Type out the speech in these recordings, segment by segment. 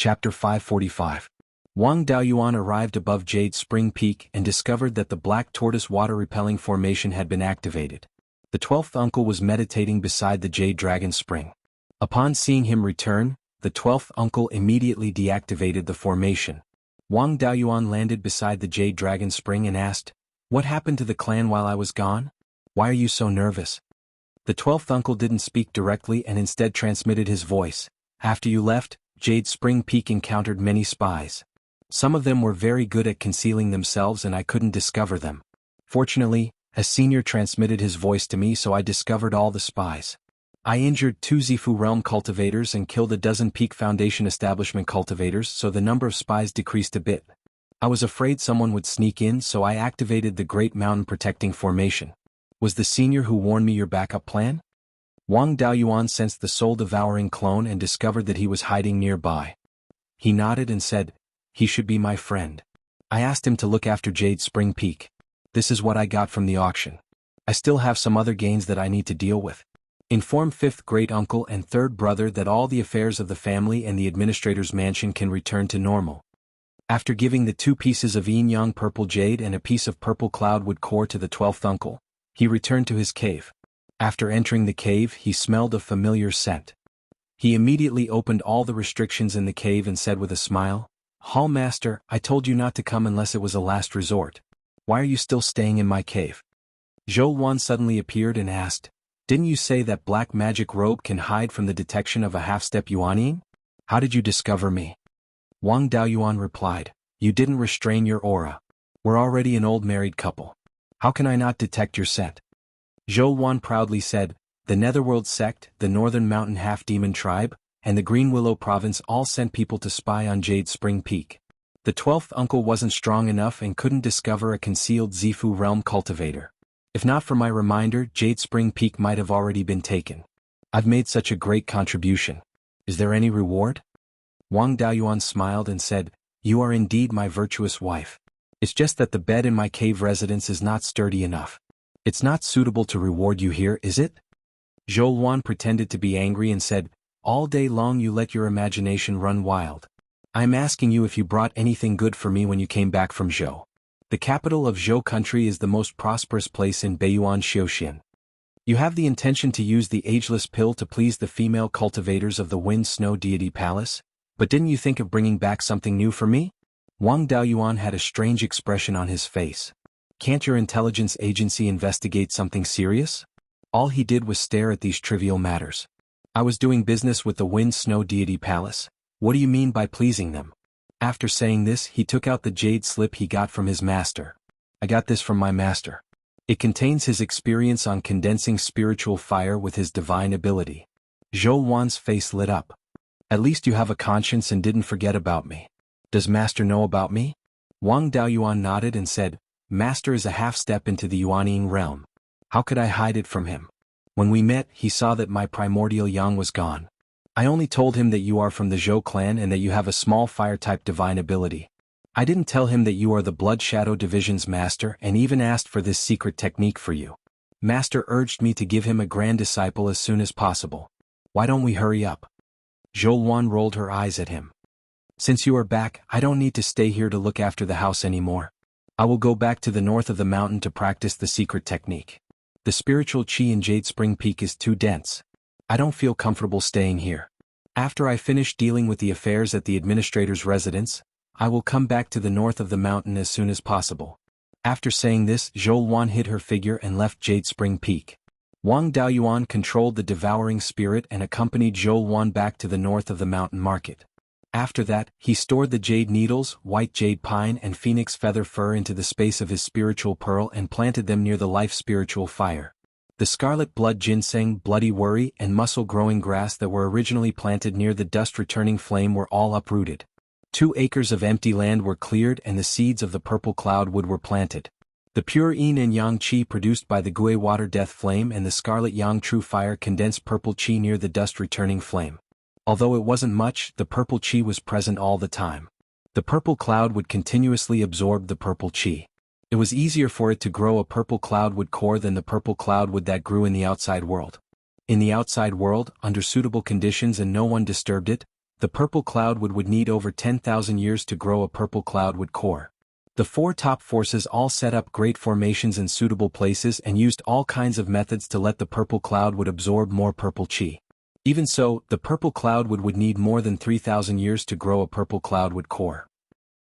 Chapter 545. Wang Daoyuan arrived above Jade Spring Peak and discovered that the black tortoise water-repelling formation had been activated. The 12th uncle was meditating beside the Jade Dragon Spring. Upon seeing him return, the 12th uncle immediately deactivated the formation. Wang Daoyuan landed beside the Jade Dragon Spring and asked, "What happened to the clan while I was gone? Why are you so nervous?" The 12th uncle didn't speak directly and instead transmitted his voice. "After you left, Jade Spring Peak encountered many spies. Some of them were very good at concealing themselves and I couldn't discover them. Fortunately, a senior transmitted his voice to me, so I discovered all the spies. I injured 2 Zifu realm cultivators and killed a dozen Peak Foundation establishment cultivators, so the number of spies decreased a bit. I was afraid someone would sneak in, so I activated the Great Mountain Protecting Formation. Was the senior who warned me your backup plan?" Wang Daoyuan sensed the soul-devouring clone and discovered that he was hiding nearby. He nodded and said, "He should be my friend. I asked him to look after Jade Spring Peak. This is what I got from the auction. I still have some other gains that I need to deal with. Inform 5th great uncle and 3rd brother that all the affairs of the family and the administrator's mansion can return to normal." After giving the 2 pieces of yin-yang purple jade and a piece of purple cloudwood core to the 12th uncle, he returned to his cave. After entering the cave, he smelled a familiar scent. He immediately opened all the restrictions in the cave and said with a smile, "Hall Master, I told you not to come unless it was a last resort. Why are you still staying in my cave?" Zhou Wan suddenly appeared and asked, "Didn't you say that black magic robe can hide from the detection of a half-step Yuanying? How did you discover me?" Wang Daoyuan replied, "You didn't restrain your aura. We're already an old married couple. How can I not detect your scent?" Zhou Wan proudly said, "The Netherworld sect, the Northern Mountain Half-Demon tribe, and the Green Willow province all sent people to spy on Jade Spring Peak. The 12th uncle wasn't strong enough and couldn't discover a concealed Zifu realm cultivator. If not for my reminder, Jade Spring Peak might have already been taken. I've made such a great contribution. Is there any reward?" Wang Daoyuan smiled and said, "You are indeed my virtuous wife. It's just that the bed in my cave residence is not sturdy enough. It's not suitable to reward you here, is it?" Zhou Wan pretended to be angry and said, "All day long you let your imagination run wild. I'm asking you if you brought anything good for me when you came back from Zhou. The capital of Zhou country is the most prosperous place in Beiyuan Xiuxian. You have the intention to use the ageless pill to please the female cultivators of the Wind Snow Deity Palace, but didn't you think of bringing back something new for me?" Wang Daoyuan had a strange expression on his face. "Can't your intelligence agency investigate something serious?" All he did was stare at these trivial matters. "I was doing business with the Wind Snow Deity Palace. What do you mean by pleasing them?" After saying this, he took out the jade slip he got from his master. "I got this from my master. It contains his experience on condensing spiritual fire with his divine ability." Zhou Wan's face lit up. "At least you have a conscience and didn't forget about me. Does master know about me?" Wang Daoyuan nodded and said, "Master is a half-step into the Yuanying realm. How could I hide it from him? When we met, he saw that my primordial yang was gone. I only told him that you are from the Zhou clan and that you have a small fire-type divine ability. I didn't tell him that you are the Blood Shadow Division's master and even asked for this secret technique for you. Master urged me to give him a grand disciple as soon as possible. Why don't we hurry up?" Zhou Wan rolled her eyes at him. "Since you are back, I don't need to stay here to look after the house anymore. I will go back to the north of the mountain to practice the secret technique. The spiritual chi in Jade Spring Peak is too dense. I don't feel comfortable staying here. After I finish dealing with the affairs at the administrator's residence, I will come back to the north of the mountain as soon as possible." After saying this, Zhou Wan hid her figure and left Jade Spring Peak. Wang Daoyuan controlled the devouring spirit and accompanied Zhou Wan back to the north of the mountain market. After that, he stored the jade needles, white jade pine and phoenix feather fur into the space of his spiritual pearl and planted them near the life spiritual fire. The scarlet blood ginseng, bloody worry and muscle-growing grass that were originally planted near the dust-returning flame were all uprooted. 2 acres of empty land were cleared and the seeds of the purple cloudwood were planted. The pure yin and yang qi produced by the Gui water death flame and the scarlet yang true fire condensed purple qi near the dust-returning flame. Although it wasn't much, the purple chi was present all the time. The purple cloud would continuously absorb the purple chi. It was easier for it to grow a purple cloudwood core than the purple cloudwood that grew in the outside world. In the outside world, under suitable conditions and no one disturbed it, the purple cloudwood would need over 10,000 years to grow a purple cloudwood core. The four top forces all set up great formations in suitable places and used all kinds of methods to let the purple cloudwood absorb more purple chi. Even so, the purple cloudwood would need more than 3,000 years to grow a purple cloudwood core.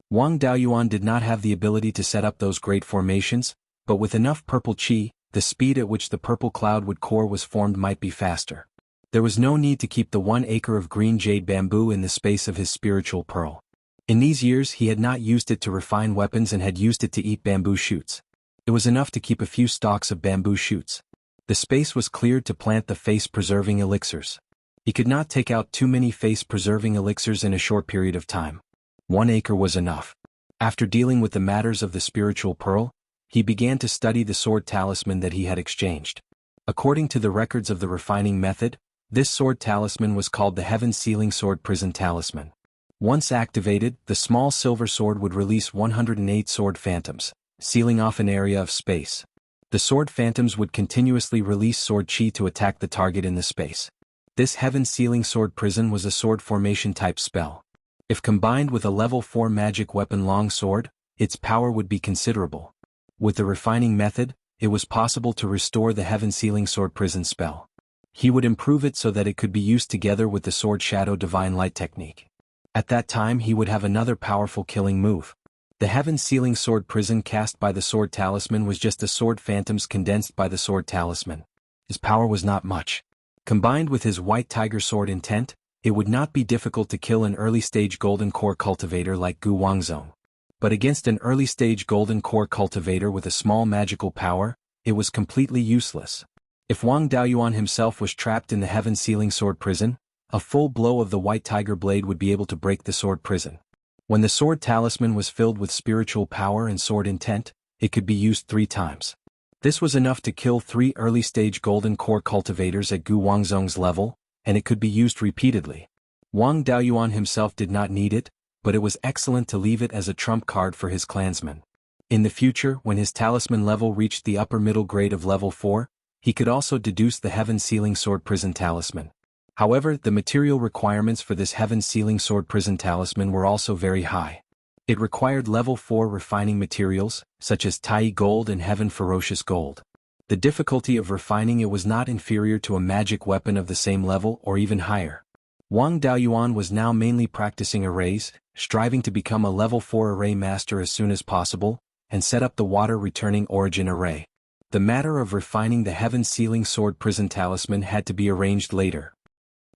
Wang Daoyuan did not have the ability to set up those great formations, but with enough purple chi, the speed at which the purple cloudwood core was formed might be faster. There was no need to keep the 1 acre of green jade bamboo in the space of his spiritual pearl. In these years he had not used it to refine weapons and had used it to eat bamboo shoots. It was enough to keep a few stalks of bamboo shoots. The space was cleared to plant the face-preserving elixirs. He could not take out too many face-preserving elixirs in a short period of time. 1 acre was enough. After dealing with the matters of the spiritual pearl, he began to study the sword talisman that he had exchanged. According to the records of the refining method, this sword talisman was called the Heaven Sealing Sword Prison Talisman. Once activated, the small silver sword would release 108 sword phantoms, sealing off an area of space. The sword phantoms would continuously release sword chi to attack the target in the space. This Heaven Sealing Sword Prison was a sword formation type spell. If combined with a level 4 magic weapon long sword, its power would be considerable. With the refining method, it was possible to restore the Heaven Sealing Sword Prison spell. He would improve it so that it could be used together with the Sword Shadow Divine Light technique. At that time he would have another powerful killing move. The Heaven Sealing Sword Prison cast by the Sword Talisman was just the sword phantoms condensed by the Sword Talisman. His power was not much. Combined with his White Tiger Sword intent, it would not be difficult to kill an early-stage Golden Core cultivator like Gu Wangzong. But against an early-stage Golden Core cultivator with a small magical power, it was completely useless. If Wang Daoyuan himself was trapped in the Heaven Sealing Sword Prison, a full blow of the White Tiger blade would be able to break the sword prison. When the sword talisman was filled with spiritual power and sword intent, it could be used 3 times. This was enough to kill 3 early-stage Golden Core cultivators at Gu Wangzong's level, and it could be used repeatedly. Wang Daoyuan himself did not need it, but it was excellent to leave it as a trump card for his clansmen. In the future, when his talisman level reached the upper middle grade of level 4, he could also deduce the Heaven Sealing Sword Prison Talisman. However, the material requirements for this Heaven Sealing Sword Prison Talisman were also very high. It required level 4 refining materials, such as Tai Gold and Heaven Ferocious Gold. The difficulty of refining it was not inferior to a magic weapon of the same level or even higher. Wang Daoyuan was now mainly practicing arrays, striving to become a level 4 array master as soon as possible, and set up the water returning origin array. The matter of refining the Heaven Sealing Sword Prison Talisman had to be arranged later.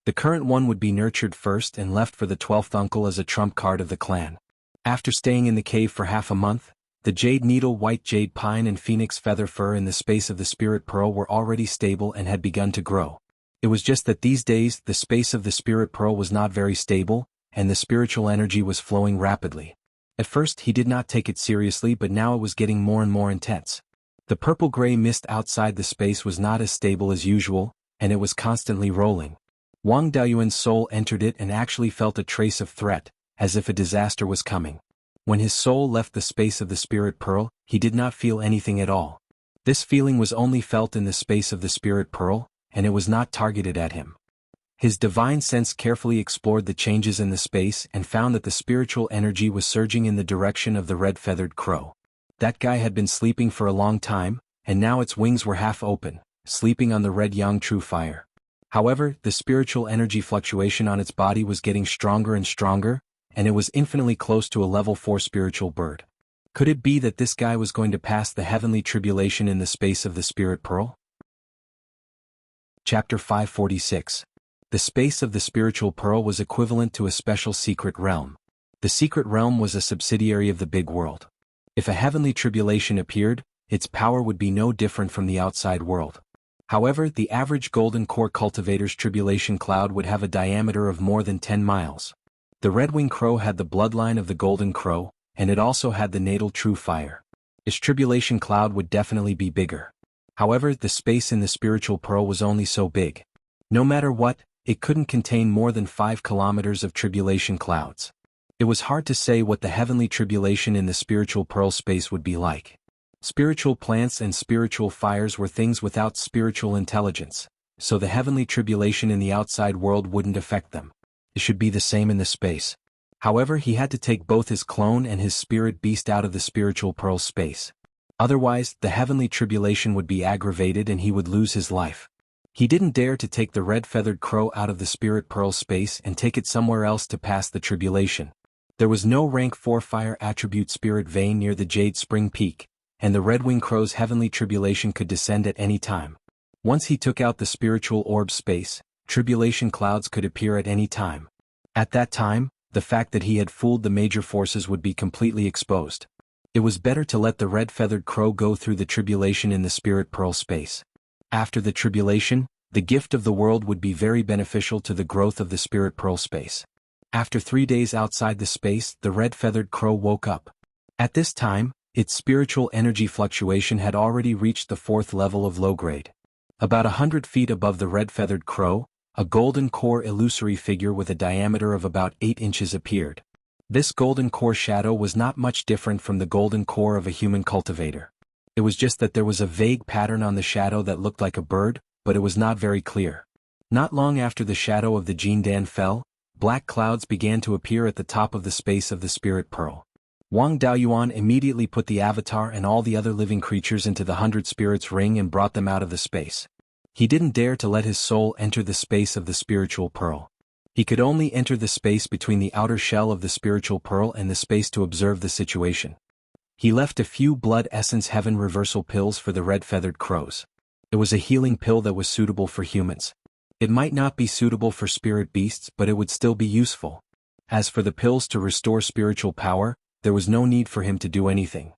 The current one would be nurtured first and left for the 12th uncle as a trump card of the clan. After staying in the cave for half a month, the Jade Needle, White Jade Pine and Phoenix Feather Fur in the space of the Spirit Pearl were already stable and had begun to grow. It was just that these days the space of the Spirit Pearl was not very stable, and the spiritual energy was flowing rapidly. At first he did not take it seriously, but now it was getting more and more intense. The purple-gray mist outside the space was not as stable as usual, and it was constantly rolling. Wang Daoyuan's soul entered it and actually felt a trace of threat, as if a disaster was coming. When his soul left the space of the Spirit Pearl, he did not feel anything at all. This feeling was only felt in the space of the Spirit Pearl, and it was not targeted at him. His divine sense carefully explored the changes in the space and found that the spiritual energy was surging in the direction of the red-feathered crow. That guy had been sleeping for a long time, and now its wings were half open, sleeping on the red yang true fire. However, the spiritual energy fluctuation on its body was getting stronger and stronger, and it was infinitely close to a level 4 spiritual bird. Could it be that this guy was going to pass the heavenly tribulation in the space of the Spirit Pearl? Chapter 546. The space of the Spiritual Pearl was equivalent to a special secret realm. The secret realm was a subsidiary of the big world. If a heavenly tribulation appeared, its power would be no different from the outside world. However, the average Golden Core cultivator's tribulation cloud would have a diameter of more than 10 miles. The Red-Winged Crow had the bloodline of the Golden Crow, and it also had the natal true fire. Its tribulation cloud would definitely be bigger. However, the space in the Spiritual Pearl was only so big. No matter what, it couldn't contain more than 5 kilometers of tribulation clouds. It was hard to say what the heavenly tribulation in the Spiritual Pearl space would be like. Spiritual plants and spiritual fires were things without spiritual intelligence, so the heavenly tribulation in the outside world wouldn't affect them. It should be the same in the space. However, he had to take both his clone and his spirit beast out of the spiritual pearl space. Otherwise, the heavenly tribulation would be aggravated and he would lose his life. He didn't dare to take the red-feathered crow out of the spirit pearl space and take it somewhere else to pass the tribulation. There was no rank 4 fire attribute spirit vein near the Jade Spring Peak, and the red-winged crow's heavenly tribulation could descend at any time. Once he took out the spiritual orb space, tribulation clouds could appear at any time. At that time, the fact that he had fooled the major forces would be completely exposed. It was better to let the red-feathered crow go through the tribulation in the spirit pearl space. After the tribulation, the gift of the world would be very beneficial to the growth of the spirit pearl space. After 3 days outside the space, the red-feathered crow woke up. At this time, its spiritual energy fluctuation had already reached the 4th level of low grade. About 100 feet above the red-feathered crow, a golden core illusory figure with a diameter of about 8 inches appeared. This golden core shadow was not much different from the golden core of a human cultivator. It was just that there was a vague pattern on the shadow that looked like a bird, but it was not very clear. Not long after the shadow of the Jindan fell, black clouds began to appear at the top of the space of the spirit pearl. Wang Daoyuan immediately put the avatar and all the other living creatures into the 100 spirits ring and brought them out of the space. He didn't dare to let his soul enter the space of the spiritual pearl. He could only enter the space between the outer shell of the spiritual pearl and the space to observe the situation. He left a few blood essence heaven reversal pills for the red-feathered crows. It was a healing pill that was suitable for humans. It might not be suitable for spirit beasts, but it would still be useful. As for the pills to restore spiritual power, there was no need for him to do anything.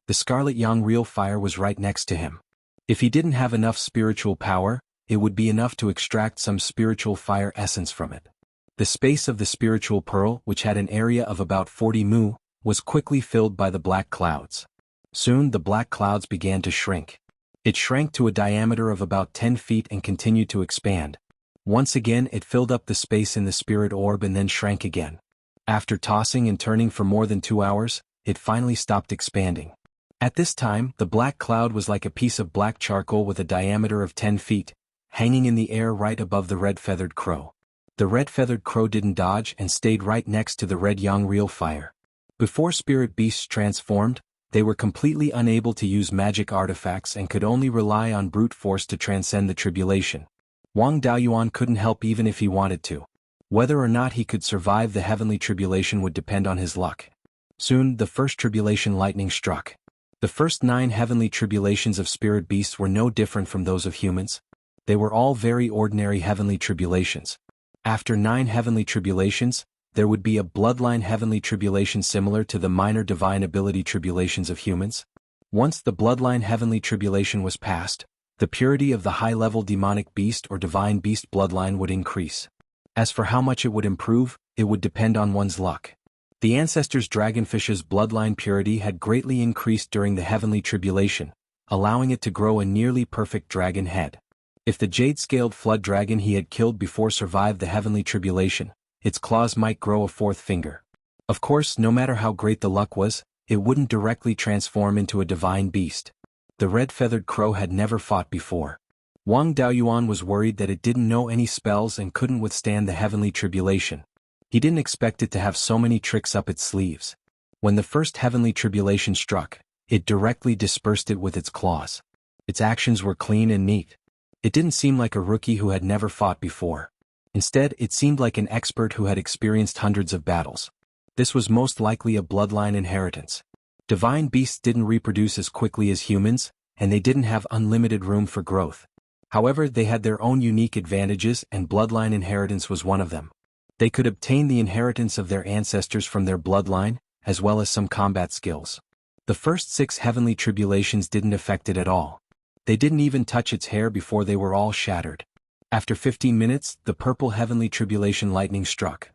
The scarlet yang real fire was right next to him. If he didn't have enough spiritual power, it would be enough to extract some spiritual fire essence from it. The space of the spiritual pearl, which had an area of about 40 mu, was quickly filled by the black clouds. Soon the black clouds began to shrink. It shrank to a diameter of about 10 feet and continued to expand. Once again it filled up the space in the spirit orb and then shrank again. After tossing and turning for more than 2 hours, it finally stopped expanding. At this time, the black cloud was like a piece of black charcoal with a diameter of 10 feet, hanging in the air right above the red-feathered crow. The red-feathered crow didn't dodge and stayed right next to the red yang real fire. Before spirit beasts transformed, they were completely unable to use magic artifacts and could only rely on brute force to transcend the tribulation. Wang Daoyuan couldn't help even if he wanted to. Whether or not he could survive the heavenly tribulation would depend on his luck. Soon, the first tribulation lightning struck. The first 9 heavenly tribulations of spirit beasts were no different from those of humans. They were all very ordinary heavenly tribulations. After 9 heavenly tribulations, there would be a bloodline heavenly tribulation similar to the minor divine ability tribulations of humans. Once the bloodline heavenly tribulation was passed, the purity of the high-level demonic beast or divine beast bloodline would increase. As for how much it would improve, it would depend on one's luck. The ancestors' dragonfish's bloodline purity had greatly increased during the heavenly tribulation, allowing it to grow a nearly perfect dragon head. If the jade-scaled flood dragon he had killed before survived the heavenly tribulation, its claws might grow a 4th finger. Of course, no matter how great the luck was, it wouldn't directly transform into a divine beast. The red-feathered crow had never fought before. Wang Daoyuan was worried that it didn't know any spells and couldn't withstand the heavenly tribulation. He didn't expect it to have so many tricks up its sleeves. When the first heavenly tribulation struck, it directly dispersed it with its claws. Its actions were clean and neat. It didn't seem like a rookie who had never fought before. Instead, it seemed like an expert who had experienced hundreds of battles. This was most likely a bloodline inheritance. Divine beasts didn't reproduce as quickly as humans, and they didn't have unlimited room for growth. However, they had their own unique advantages, and bloodline inheritance was one of them. They could obtain the inheritance of their ancestors from their bloodline, as well as some combat skills. The first 6 heavenly tribulations didn't affect it at all. They didn't even touch its hair before they were all shattered. After 15 minutes, the purple heavenly tribulation lightning struck.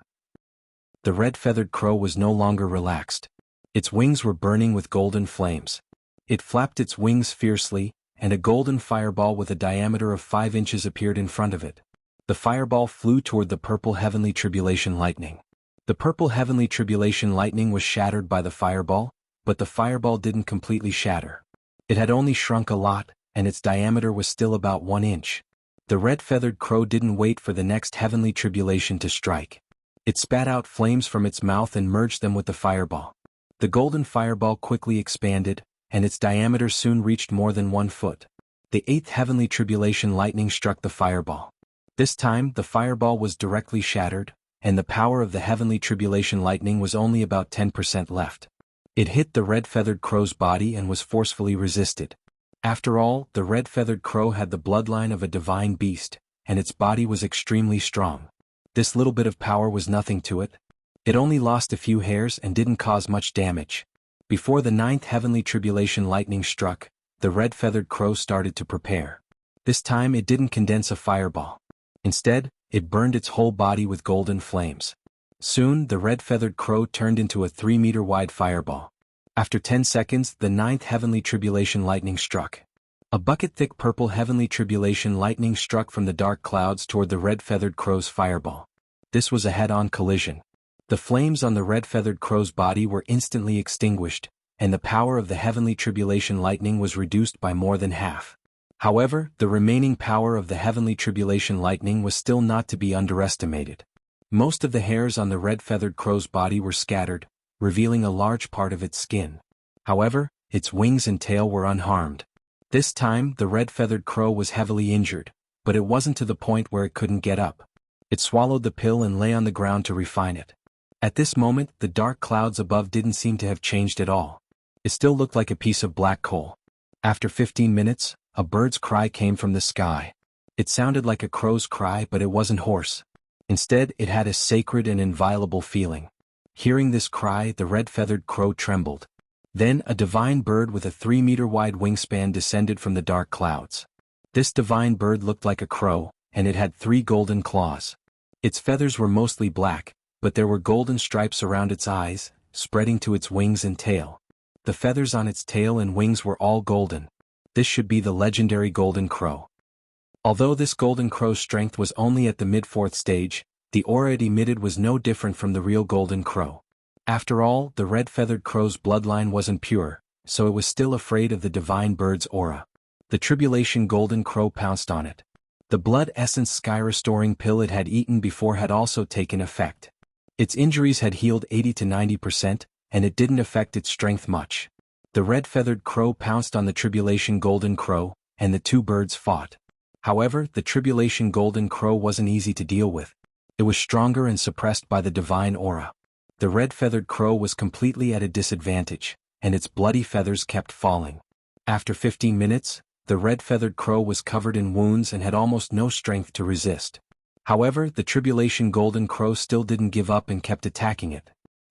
The red-feathered crow was no longer relaxed. Its wings were burning with golden flames. It flapped its wings fiercely, and a golden fireball with a diameter of 5 inches appeared in front of it. The fireball flew toward the purple heavenly tribulation lightning. The purple heavenly tribulation lightning was shattered by the fireball, but the fireball didn't completely shatter. It had only shrunk a lot, and its diameter was still about 1 inch. The red-feathered crow didn't wait for the next heavenly tribulation to strike. It spat out flames from its mouth and merged them with the fireball. The golden fireball quickly expanded, and its diameter soon reached more than 1 foot. The 8th heavenly tribulation lightning struck the fireball. This time, the fireball was directly shattered, and the power of the heavenly tribulation lightning was only about 10% left. It hit the red-feathered crow's body and was forcefully resisted. After all, the red-feathered crow had the bloodline of a divine beast, and its body was extremely strong. This little bit of power was nothing to it. It only lost a few hairs and didn't cause much damage. Before the 9th heavenly tribulation lightning struck, the red-feathered crow started to prepare. This time it didn't condense a fireball. Instead, it burned its whole body with golden flames. Soon, the red-feathered crow turned into a 3-meter-wide fireball. After 10 seconds, the 9th heavenly tribulation lightning struck. A bucket-thick purple heavenly tribulation lightning struck from the dark clouds toward the red-feathered crow's fireball. This was a head-on collision. The flames on the red-feathered crow's body were instantly extinguished, and the power of the heavenly tribulation lightning was reduced by more than half. However, the remaining power of the heavenly tribulation lightning was still not to be underestimated. Most of the hairs on the red-feathered crow's body were scattered, revealing a large part of its skin. However, its wings and tail were unharmed. This time, the red-feathered crow was heavily injured, but it wasn't to the point where it couldn't get up. It swallowed the pill and lay on the ground to refine it. At this moment, the dark clouds above didn't seem to have changed at all. It still looked like a piece of black coal. After 15 minutes, a bird's cry came from the sky. It sounded like a crow's cry, but it wasn't hoarse. Instead, it had a sacred and inviolable feeling. Hearing this cry, the red-feathered crow trembled. Then a divine bird with a 3-meter-wide wingspan descended from the dark clouds. This divine bird looked like a crow, and it had 3 golden claws. Its feathers were mostly black, but there were golden stripes around its eyes, spreading to its wings and tail. The feathers on its tail and wings were all golden. This should be the legendary golden crow. Although this golden crow's strength was only at the mid-4th stage, the aura it emitted was no different from the real golden crow. After all, the red-feathered crow's bloodline wasn't pure, so it was still afraid of the divine bird's aura. The tribulation golden crow pounced on it. The blood essence sky-restoring pill it had eaten before had also taken effect. Its injuries had healed 80 to 90%, and it didn't affect its strength much. The red-feathered crow pounced on the tribulation golden crow, and the 2 birds fought. However, the tribulation golden crow wasn't easy to deal with. It was stronger and suppressed by the divine aura. The red-feathered crow was completely at a disadvantage, and its bloody feathers kept falling. After 15 minutes, the red-feathered crow was covered in wounds and had almost no strength to resist. However, the tribulation golden crow still didn't give up and kept attacking it.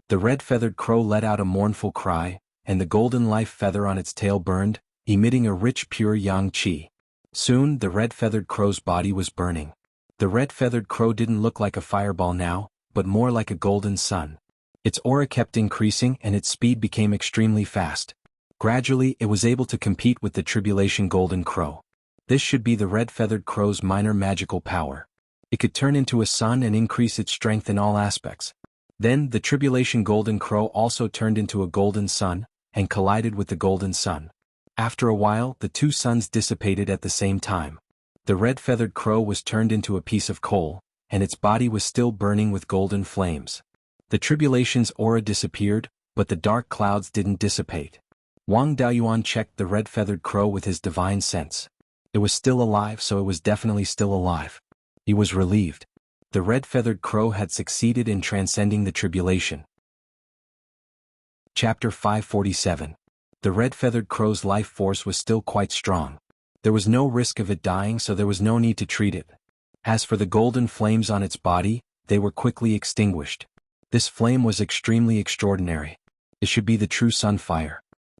The red-feathered crow let out a mournful cry, and the golden life feather on its tail burned, emitting a rich pure yang qi. Soon, the red-feathered crow's body was burning. The red-feathered crow didn't look like a fireball now, but more like a golden sun. Its aura kept increasing and its speed became extremely fast. Gradually, it was able to compete with the tribulation golden crow. This should be the red-feathered crow's minor magical power. It could turn into a sun and increase its strength in all aspects. Then, the tribulation golden crow also turned into a golden sun, and collided with the golden sun. After a while, the 2 suns dissipated at the same time. The red-feathered crow was turned into a piece of coal, and its body was still burning with golden flames. The tribulation's aura disappeared, but the dark clouds didn't dissipate. Wang Daoyuan checked the red-feathered crow with his divine sense. It was still alive, so it was definitely still alive. He was relieved. The red-feathered crow had succeeded in transcending the tribulation. Chapter 547. The red-feathered crow's life force was still quite strong. There was no risk of it dying, so there was no need to treat it. As for the golden flames on its body, they were quickly extinguished. This flame was extremely extraordinary. It should be the true sunfire.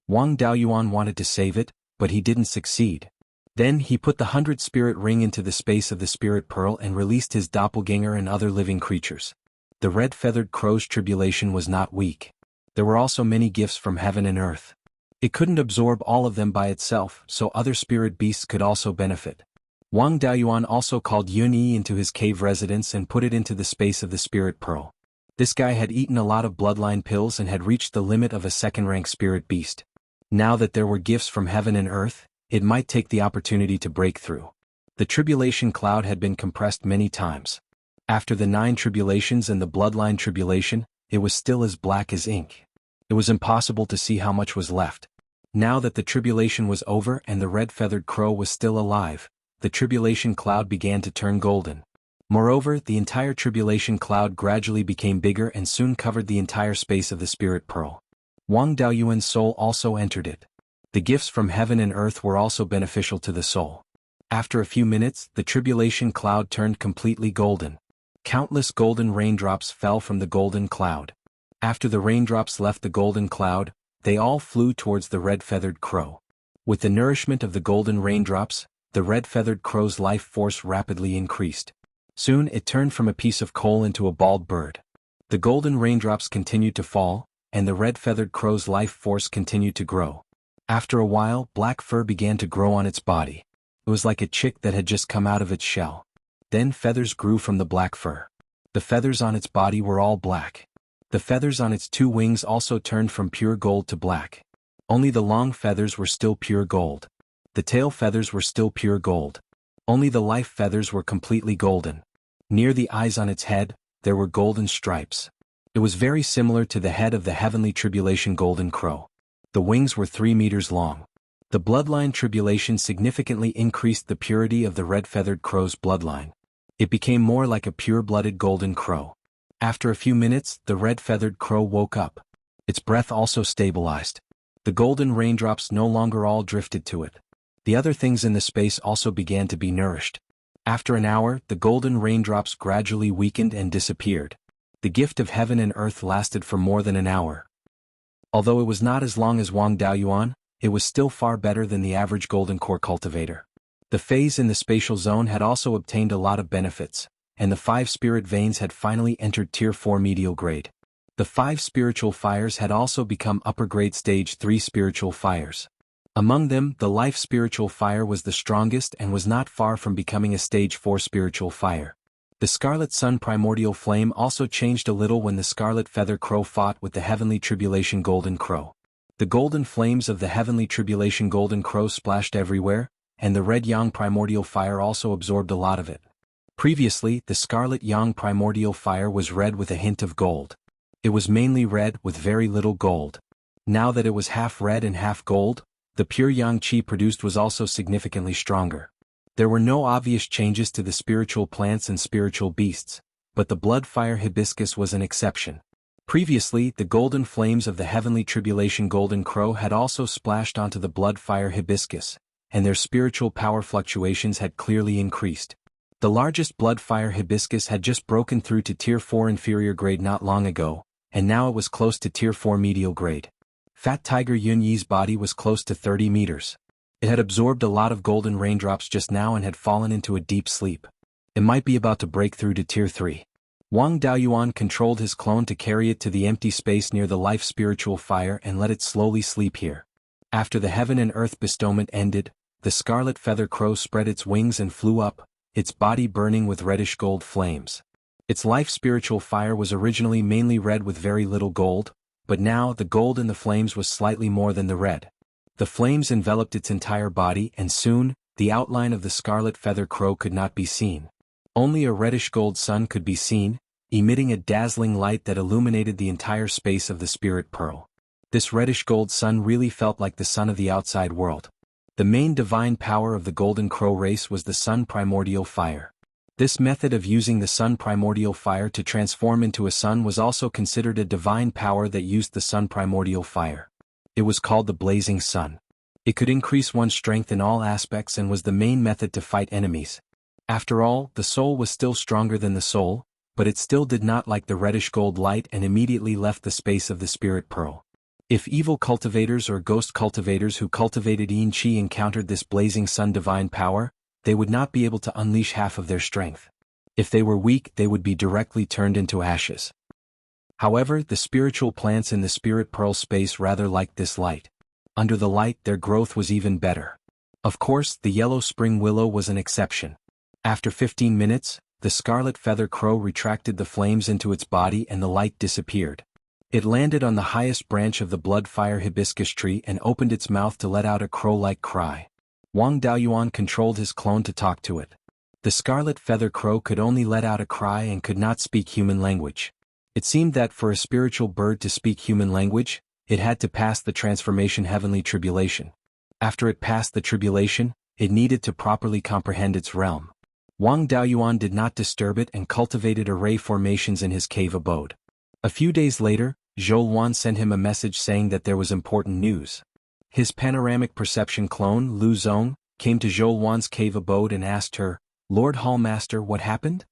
Wang Daoyuan wanted to save it, but he didn't succeed. Then he put the 100 spirit ring into the space of the spirit pearl and released his doppelganger and other living creatures. The red-feathered crow's tribulation was not weak. There were also many gifts from heaven and earth. It couldn't absorb all of them by itself, so other spirit beasts could also benefit. Wang Daoyuan also called Yunyi into his cave residence and put it into the space of the spirit pearl. This guy had eaten a lot of bloodline pills and had reached the limit of a second-rank spirit beast. Now that there were gifts from heaven and earth, it might take the opportunity to break through. The tribulation cloud had been compressed many times. After the 9 tribulations and the bloodline tribulation, it was still as black as ink. It was impossible to see how much was left. Now that the tribulation was over and the red-feathered crow was still alive, the tribulation cloud began to turn golden. Moreover, the entire tribulation cloud gradually became bigger and soon covered the entire space of the spirit pearl. Wang Daoyuan's soul also entered it. The gifts from heaven and earth were also beneficial to the soul. After a few minutes, the tribulation cloud turned completely golden. Countless golden raindrops fell from the golden cloud. After the raindrops left the golden cloud, they all flew towards the red-feathered crow. With the nourishment of the golden raindrops, the red-feathered crow's life force rapidly increased. Soon it turned from a piece of coal into a bald bird. The golden raindrops continued to fall, and the red-feathered crow's life force continued to grow. After a while, black fur began to grow on its body. It was like a chick that had just come out of its shell. Then feathers grew from the black fur. The feathers on its body were all black. The feathers on its 2 wings also turned from pure gold to black. Only the long feathers were still pure gold. The tail feathers were still pure gold. Only the life feathers were completely golden. Near the eyes on its head, there were golden stripes. It was very similar to the head of the heavenly tribulation golden crow. The wings were 3 meters long. The bloodline tribulation significantly increased the purity of the red-feathered crow's bloodline. It became more like a pure-blooded golden crow. After a few minutes, the red-feathered crow woke up. Its breath also stabilized. The golden raindrops no longer all drifted to it. The other things in the space also began to be nourished. After an hour, the golden raindrops gradually weakened and disappeared. The gift of heaven and earth lasted for more than an hour. Although it was not as long as Wang Daoyuan, it was still far better than the average golden core cultivator. The phase in the spatial zone had also obtained a lot of benefits, and the 5 spirit veins had finally entered Tier 4 medial grade. The 5 spiritual fires had also become upper grade stage 3 spiritual fires. Among them, the life spiritual fire was the strongest and was not far from becoming a stage 4 spiritual fire. The scarlet sun primordial flame also changed a little when the scarlet feather crow fought with the heavenly tribulation golden crow. The golden flames of the heavenly tribulation golden crow splashed everywhere, and the red yang primordial fire also absorbed a lot of it. Previously, the scarlet yang primordial fire was red with a hint of gold. It was mainly red with very little gold. Now that it was half red and half gold, the pure yang qi produced was also significantly stronger. There were no obvious changes to the spiritual plants and spiritual beasts, but the blood fire hibiscus was an exception. Previously, the golden flames of the heavenly tribulation golden crow had also splashed onto the blood fire hibiscus, and their spiritual power fluctuations had clearly increased. The largest blood fire hibiscus had just broken through to Tier 4 inferior grade not long ago, and now it was close to Tier 4 medial grade. Fat Tiger Yunyi's body was close to 30 meters. It had absorbed a lot of golden raindrops just now and had fallen into a deep sleep. It might be about to break through to Tier 3. Wang Daoyuan controlled his clone to carry it to the empty space near the life spiritual fire and let it slowly sleep here. After the heaven and earth bestowment ended, the scarlet feather crow spread its wings and flew up, its body burning with reddish gold flames. Its life spiritual fire was originally mainly red with very little gold, but now the gold in the flames was slightly more than the red. The flames enveloped its entire body and soon, the outline of the scarlet feather crow could not be seen. Only a reddish gold sun could be seen, emitting a dazzling light that illuminated the entire space of the spirit pearl. This reddish gold sun really felt like the sun of the outside world. The main divine power of the golden crow race was the sun primordial fire. This method of using the sun primordial fire to transform into a sun was also considered a divine power that used the sun primordial fire. It was called the blazing sun. It could increase one's strength in all aspects and was the main method to fight enemies. After all, the soul was still stronger than the soul, but it still did not like the reddish gold light and immediately left the space of the spirit pearl. If evil cultivators or ghost cultivators who cultivated yin qi encountered this blazing sun divine power, they would not be able to unleash half of their strength. If they were weak, they would be directly turned into ashes. However, the spiritual plants in the spirit pearl space rather liked this light. Under the light, their growth was even better. Of course, the yellow spring willow was an exception. After 15 minutes, the scarlet feather crow retracted the flames into its body and the light disappeared. It landed on the highest branch of the blood fire hibiscus tree and opened its mouth to let out a crow-like cry. Wang Daoyuan controlled his clone to talk to it. The scarlet feather crow could only let out a cry and could not speak human language. It seemed that for a spiritual bird to speak human language, it had to pass the transformation heavenly tribulation. After it passed the tribulation, it needed to properly comprehend its realm. Wang Daoyuan did not disturb it and cultivated array formations in his cave abode. A few days later, Zhou Luan sent him a message saying that there was important news. His panoramic perception clone, Lu Zong, came to Zhou Luan's cave abode and asked her, "Lord Hallmaster, what happened?"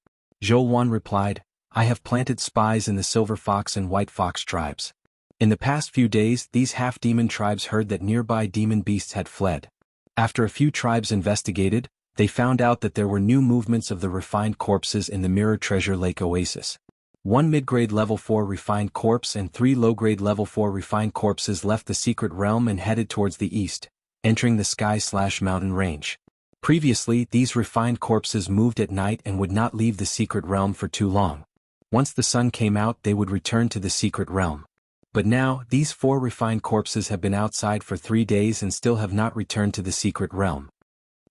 Zhou Luan replied, "I have planted spies in the Silver Fox and White Fox tribes. In the past few days, these half-demon tribes heard that nearby demon beasts had fled. After a few tribes investigated, they found out that there were new movements of the refined corpses in the Mirror Treasure Lake Oasis. 1 mid-grade level 4 refined corpse and 3 low-grade level 4 refined corpses left the secret realm and headed towards the east, entering the sky/mountain range. Previously, these refined corpses moved at night and would not leave the secret realm for too long. Once the sun came out, they would return to the secret realm. But now, these 4 refined corpses have been outside for 3 days and still have not returned to the secret realm."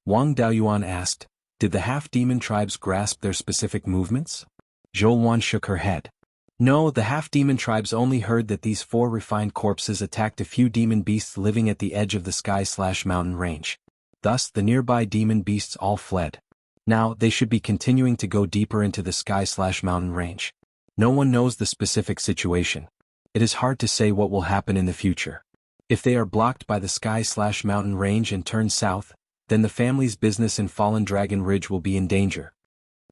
Wang Daoyuan asked, "Did the half-demon tribes grasp their specific movements?" Zhou Luan shook her head. "No, the half-demon tribes only heard that these 4 refined corpses attacked a few demon beasts living at the edge of the sky/mountain range. Thus, the nearby demon beasts all fled. Now, they should be continuing to go deeper into the sky/mountain range. No one knows the specific situation. It is hard to say what will happen in the future. If they are blocked by the sky/mountain range and turn south, then the family's business in Fallen Dragon Ridge will be in danger."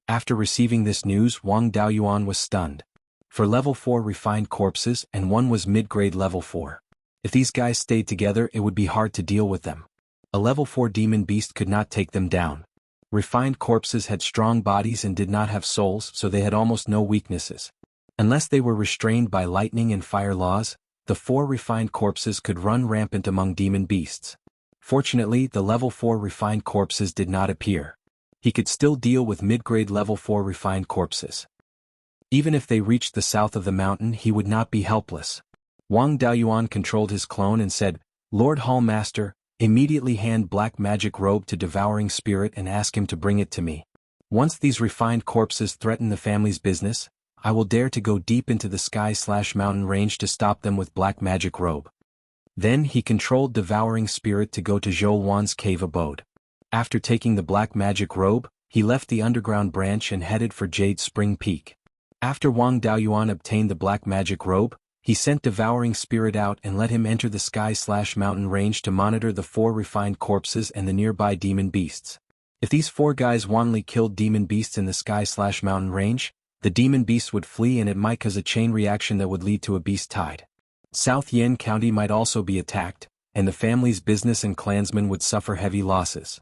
After receiving this news, Wang Daoyuan was stunned. For level 4 refined corpses and one was mid-grade level 4. If these guys stayed together, it would be hard to deal with them. A level 4 demon beast could not take them down. Refined corpses had strong bodies and did not have souls, so they had almost no weaknesses. Unless they were restrained by lightning and fire laws, the 4 refined corpses could run rampant among demon beasts. Fortunately, the level 4 refined corpses did not appear. He could still deal with mid-grade level 4 refined corpses. Even if they reached the south of the mountain, he would not be helpless. Wang Daoyuan controlled his clone and said, "Lord Hallmaster, immediately hand black magic robe to Devouring Spirit and ask him to bring it to me. Once these refined corpses threaten the family's business, I will dare to go deep into the sky/mountain range to stop them with black magic robe." Then he controlled Devouring Spirit to go to Zhou Luan's cave abode. After taking the black magic robe, he left the underground branch and headed for Jade Spring Peak. After Wang Daoyuan obtained the black magic robe, he sent Devouring Spirit out and let him enter the sky/mountain range to monitor the 4 refined corpses and the nearby demon beasts. If these 4 guys wantonly killed demon beasts in the sky/mountain range, the demon beasts would flee and it might cause a chain reaction that would lead to a beast tide. South Yen County might also be attacked, and the family's business and clansmen would suffer heavy losses.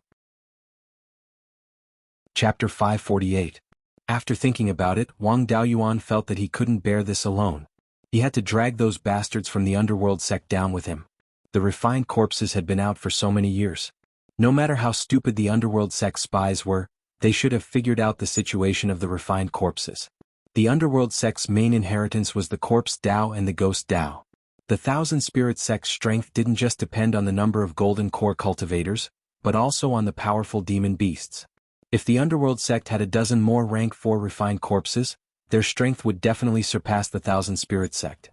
Chapter 548. After thinking about it, Wang Daoyuan felt that he couldn't bear this alone. He had to drag those bastards from the underworld sect down with him. The refined corpses had been out for so many years. No matter how stupid the underworld sect spies were, they should have figured out the situation of the refined corpses. The underworld sect's main inheritance was the corpse Dao and the ghost Dao. The Thousand Spirit sect's strength didn't just depend on the number of golden core cultivators, but also on the powerful demon beasts. If the underworld sect had a dozen more rank 4 refined corpses, their strength would definitely surpass the Thousand Spirit sect.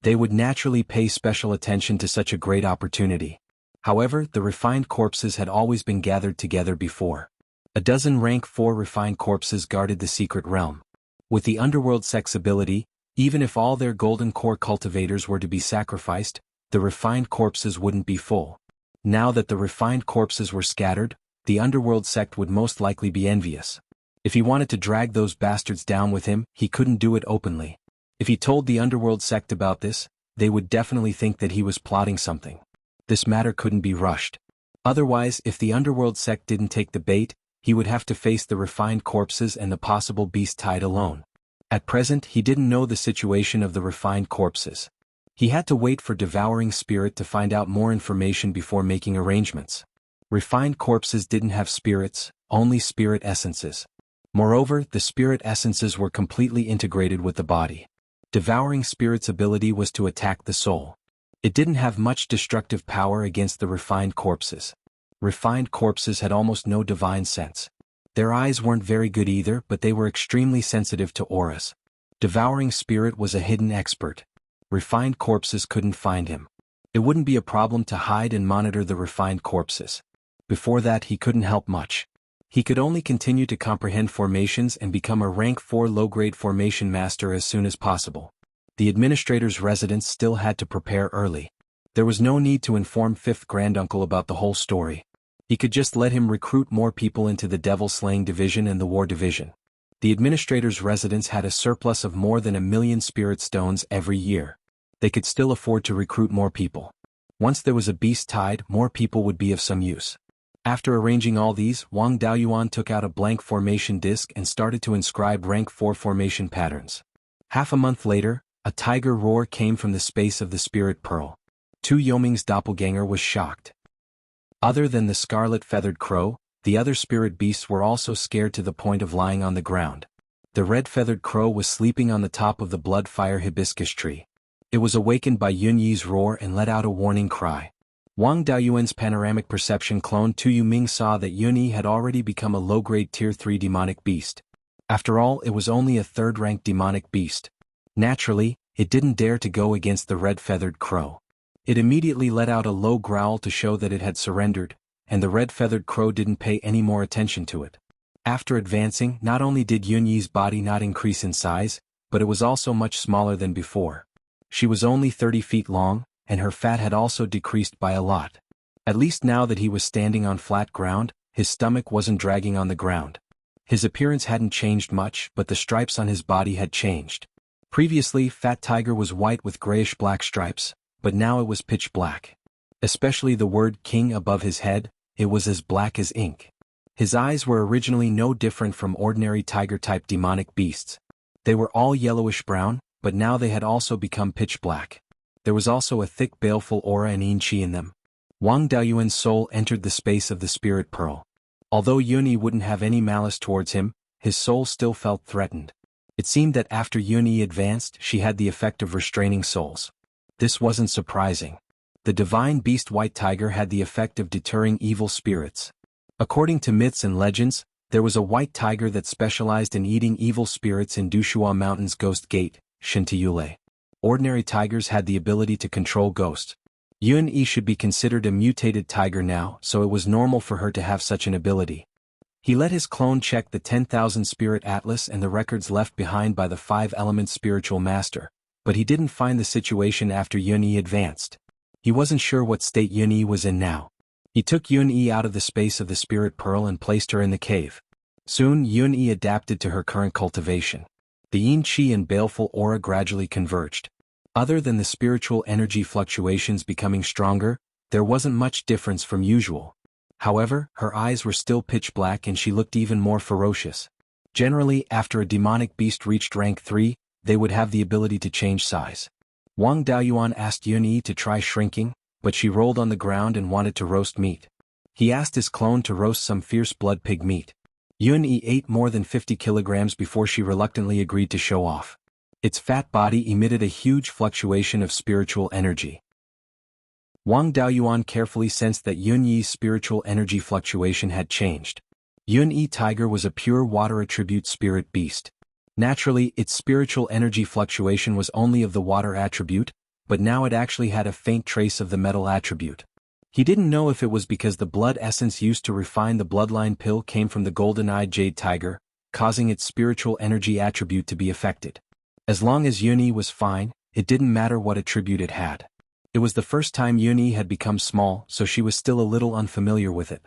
They would naturally pay special attention to such a great opportunity. However, the refined corpses had always been gathered together before. A dozen rank 4 refined corpses guarded the secret realm. With the underworld sect's ability, even if all their golden core cultivators were to be sacrificed, the refined corpses wouldn't be full. Now that the refined corpses were scattered, the underworld sect would most likely be envious. If he wanted to drag those bastards down with him, he couldn't do it openly. If he told the underworld sect about this, they would definitely think that he was plotting something. This matter couldn't be rushed. Otherwise, if the underworld sect didn't take the bait, he would have to face the refined corpses and the possible beast tide alone. At present, he didn't know the situation of the refined corpses. He had to wait for Devouring Spirit to find out more information before making arrangements. Refined corpses didn't have spirits, only spirit essences. Moreover, the spirit essences were completely integrated with the body. Devouring Spirit's ability was to attack the soul. It didn't have much destructive power against the refined corpses. Refined corpses had almost no divine sense. Their eyes weren't very good either, but they were extremely sensitive to auras. Devouring Spirit was a hidden expert. Refined corpses couldn't find him. It wouldn't be a problem to hide and monitor the refined corpses. Before that he couldn't help much. He could only continue to comprehend formations and become a rank 4 low-grade formation master as soon as possible. The administrator's residence still had to prepare early. There was no need to inform 5th granduncle about the whole story. He could just let him recruit more people into the devil-slaying division and the war division. The administrator's residence had a surplus of more than 1 million spirit stones every year. They could still afford to recruit more people. Once there was a beast tied, more people would be of some use. After arranging all these, Wang Daoyuan took out a blank formation disc and started to inscribe rank 4 formation patterns. Half a month later, a tiger roar came from the space of the spirit pearl. Tu Yoming's doppelganger was shocked. Other than the scarlet-feathered crow, the other spirit beasts were also scared to the point of lying on the ground. The red-feathered crow was sleeping on the top of the blood-fire hibiscus tree. It was awakened by Yun Yi's roar and let out a warning cry. Wang Daoyuan's panoramic perception clone Tu Yuming saw that Yun Yi had already become a low-grade tier 3 demonic beast. After all, it was only a 3rd-ranked demonic beast. Naturally, it didn't dare to go against the red-feathered crow. It immediately let out a low growl to show that it had surrendered, and the red-feathered crow didn't pay any more attention to it. After advancing, not only did Yun Yi's body not increase in size, but it was also much smaller than before. She was only 30 feet long, and her fat had also decreased by a lot. At least now that he was standing on flat ground, his stomach wasn't dragging on the ground. His appearance hadn't changed much, but the stripes on his body had changed. Previously, Fat Tiger was white with grayish-black stripes, but now it was pitch black. Especially the word King above his head, it was as black as ink. His eyes were originally no different from ordinary tiger-type demonic beasts. They were all yellowish-brown, but now they had also become pitch black. There was also a thick baleful aura and yin qi in them. Wang Daoyuan's soul entered the space of the spirit pearl. Although Yun Yi wouldn't have any malice towards him, his soul still felt threatened. It seemed that after Yun Yi advanced, she had the effect of restraining souls. This wasn't surprising. The divine beast White Tiger had the effect of deterring evil spirits. According to myths and legends, there was a white tiger that specialized in eating evil spirits in Dushua Mountain's Ghost Gate, Shintiyule. Ordinary tigers had the ability to control ghosts. Yun Yi should be considered a mutated tiger now, so it was normal for her to have such an ability. He let his clone check the 10,000 Spirit Atlas and the records left behind by the 5-element spiritual master, but he didn't find the situation after Yun Yi advanced. He wasn't sure what state Yun Yi was in now. He took Yun Yi out of the space of the spirit pearl and placed her in the cave. Soon Yun Yi adapted to her current cultivation. The yin qi and baleful aura gradually converged. Other than the spiritual energy fluctuations becoming stronger, there wasn't much difference from usual. However, her eyes were still pitch black and she looked even more ferocious. Generally, after a demonic beast reached rank 3, they would have the ability to change size. Wang Daoyuan asked Yun Yi to try shrinking, but she rolled on the ground and wanted to roast meat. He asked his clone to roast some fierce blood pig meat. Yun Yi ate more than 50 kilograms before she reluctantly agreed to show off. Its fat body emitted a huge fluctuation of spiritual energy. Wang Daoyuan carefully sensed that Yun Yi's spiritual energy fluctuation had changed. Yun Yi Tiger was a pure water attribute spirit beast. Naturally, its spiritual energy fluctuation was only of the water attribute, but now it actually had a faint trace of the metal attribute. He didn't know if it was because the blood essence used to refine the bloodline pill came from the golden-eyed jade tiger, causing its spiritual energy attribute to be affected. As long as Yun Yi was fine, it didn't matter what attribute it had. It was the first time Yun Yi had become small, so she was still a little unfamiliar with it.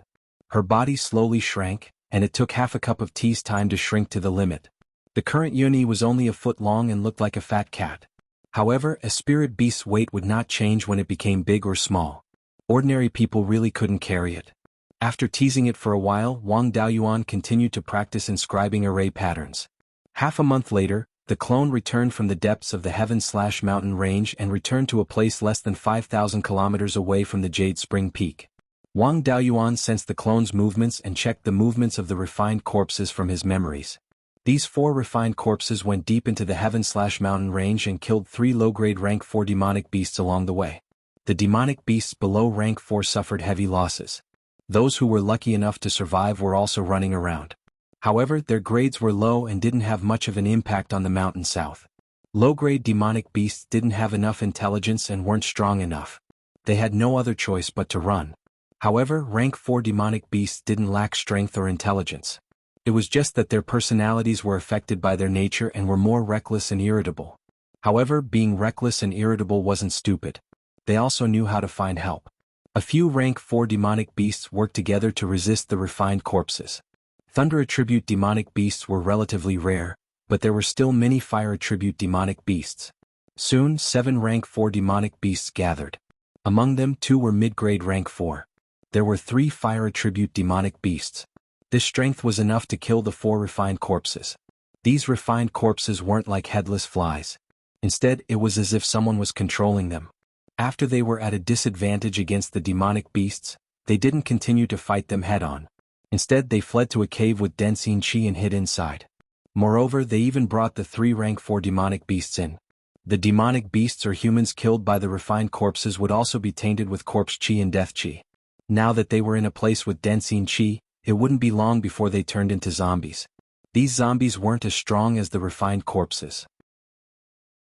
Her body slowly shrank, and it took half a cup of tea's time to shrink to the limit. The current Yun Yi was only a foot long and looked like a fat cat. However, a spirit beast's weight would not change when it became big or small. Ordinary people really couldn't carry it. After teasing it for a while, Wang Daoyuan continued to practice inscribing array patterns. Half a month later, the clone returned from the depths of the heaven/mountain range and returned to a place less than 5,000 kilometers away from the Jade Spring Peak. Wang Daoyuan sensed the clone's movements and checked the movements of the refined corpses from his memories. These 4 refined corpses went deep into the heaven/mountain range and killed 3 low-grade rank 4 demonic beasts along the way. The demonic beasts below rank 4 suffered heavy losses. Those who were lucky enough to survive were also running around. However, their grades were low and didn't have much of an impact on the mountain south. Low-grade demonic beasts didn't have enough intelligence and weren't strong enough. They had no other choice but to run. However, rank 4 demonic beasts didn't lack strength or intelligence. It was just that their personalities were affected by their nature and were more reckless and irritable. However, being reckless and irritable wasn't stupid. They also knew how to find help. A few rank 4 demonic beasts worked together to resist the refined corpses. Thunder attribute demonic beasts were relatively rare, but there were still many fire attribute demonic beasts. Soon, 7 rank 4 demonic beasts gathered. Among them, 2 were mid-grade rank 4. There were 3 fire attribute demonic beasts. This strength was enough to kill the 4 refined corpses. These refined corpses weren't like headless flies. Instead, it was as if someone was controlling them. After they were at a disadvantage against the demonic beasts, they didn't continue to fight them head-on. Instead, they fled to a cave with Densine Chi and hid inside. Moreover, they even brought the 3 rank 4 demonic beasts in. The demonic beasts or humans killed by the refined corpses would also be tainted with corpse chi and death chi. Now that they were in a place with Densine Chi, it wouldn't be long before they turned into zombies. These zombies weren't as strong as the refined corpses.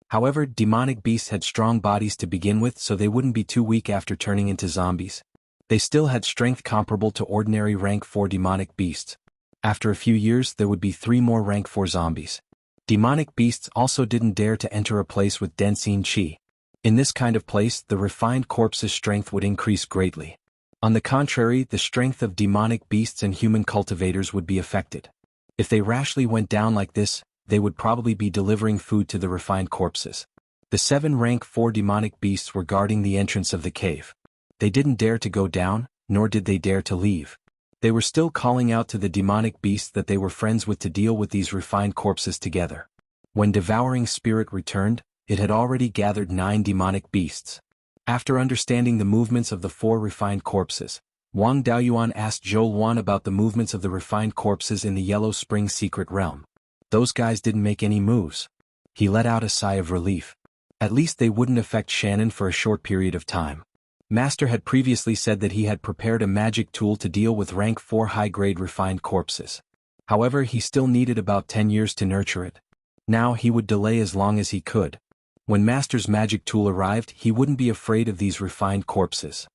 However, demonic beasts had strong bodies to begin with, so they wouldn't be too weak after turning into zombies. They still had strength comparable to ordinary rank 4 demonic beasts. After a few years, there would be 3 more rank 4 zombies. Demonic beasts also didn't dare to enter a place with Densine Chi. In this kind of place, the refined corpse's strength would increase greatly. On the contrary, the strength of demonic beasts and human cultivators would be affected. If they rashly went down like this, they would probably be delivering food to the refined corpses. The 7 rank 4 demonic beasts were guarding the entrance of the cave. They didn't dare to go down, nor did they dare to leave. They were still calling out to the demonic beasts that they were friends with to deal with these refined corpses together. When Devouring Spirit returned, it had already gathered 9 demonic beasts. After understanding the movements of the 4 refined corpses, Wang Daoyuan asked Zhou Luan about the movements of the refined corpses in the Yellow Spring secret realm. Those guys didn't make any moves. He let out a sigh of relief. At least they wouldn't affect Shannon for a short period of time. Master had previously said that he had prepared a magic tool to deal with rank 4 high-grade refined corpses. However, he still needed about 10 years to nurture it. Now he would delay as long as he could. When Master's magic tool arrived, he wouldn't be afraid of these refined corpses.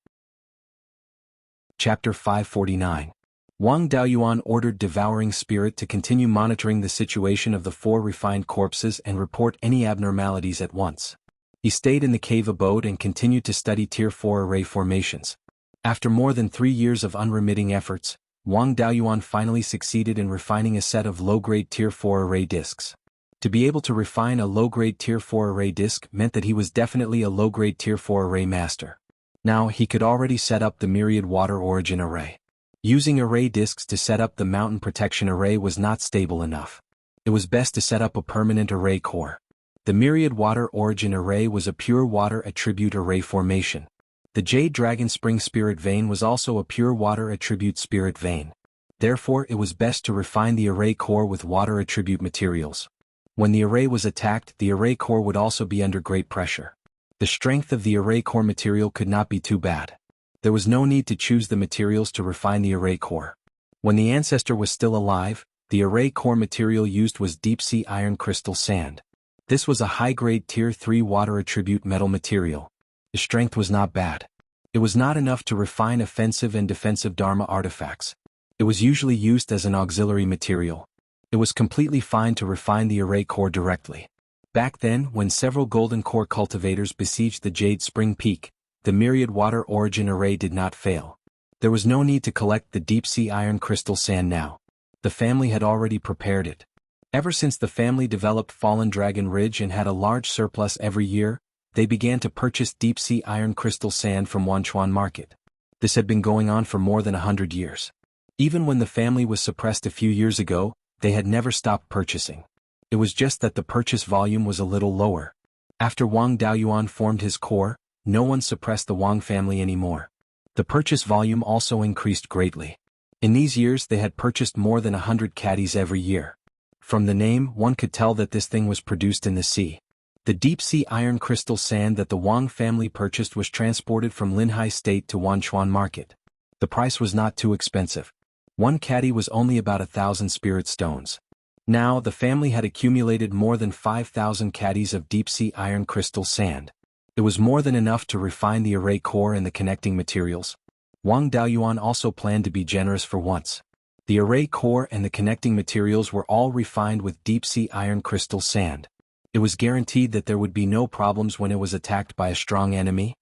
Chapter 549. Wang Daoyuan ordered Devouring Spirit to continue monitoring the situation of the 4 refined corpses and report any abnormalities at once. He stayed in the cave abode and continued to study Tier 4 array formations. After more than 3 years of unremitting efforts, Wang Daoyuan finally succeeded in refining a set of low-grade Tier 4 array discs. To be able to refine a low-grade Tier 4 array disc meant that he was definitely a low-grade Tier 4 array master. Now he could already set up the Myriad Water Origin Array. Using array discs to set up the Mountain Protection Array was not stable enough. It was best to set up a permanent array core. The Myriad Water Origin Array was a pure water attribute array formation. The Jade Dragon Spring Spirit Vein was also a pure water attribute spirit vein. Therefore, it was best to refine the array core with water attribute materials. When the array was attacked, the array core would also be under great pressure. The strength of the array core material could not be too bad. There was no need to choose the materials to refine the array core. When the ancestor was still alive, the array core material used was deep-sea iron crystal sand. This was a high-grade Tier 3 water attribute metal material. The strength was not bad. It was not enough to refine offensive and defensive Dharma artifacts. It was usually used as an auxiliary material. It was completely fine to refine the array core directly. Back then, when several golden core cultivators besieged the Jade Spring Peak, the Myriad Water Origin Array did not fail. There was no need to collect the deep-sea iron crystal sand now. The family had already prepared it. Ever since the family developed Fallen Dragon Ridge and had a large surplus every year, they began to purchase deep-sea iron crystal sand from Wanchuan Market. This had been going on for more than 100 years. Even when the family was suppressed a few years ago, they had never stopped purchasing. It was just that the purchase volume was a little lower. After Wang Daoyuan formed his core, no one suppressed the Wang family anymore. The purchase volume also increased greatly. In these years they had purchased more than 100 caddies every year. From the name, one could tell that this thing was produced in the sea. The deep-sea iron crystal sand that the Wang family purchased was transported from Linhai State to Wanchuan Market. The price was not too expensive. One caddy was only about 1,000 spirit stones. Now the family had accumulated more than 5,000 caddies of deep-sea iron crystal sand. It was more than enough to refine the array core and the connecting materials. Wang Daoyuan also planned to be generous for once. The array core and the connecting materials were all refined with deep-sea iron crystal sand. It was guaranteed that there would be no problems when it was attacked by a strong enemy.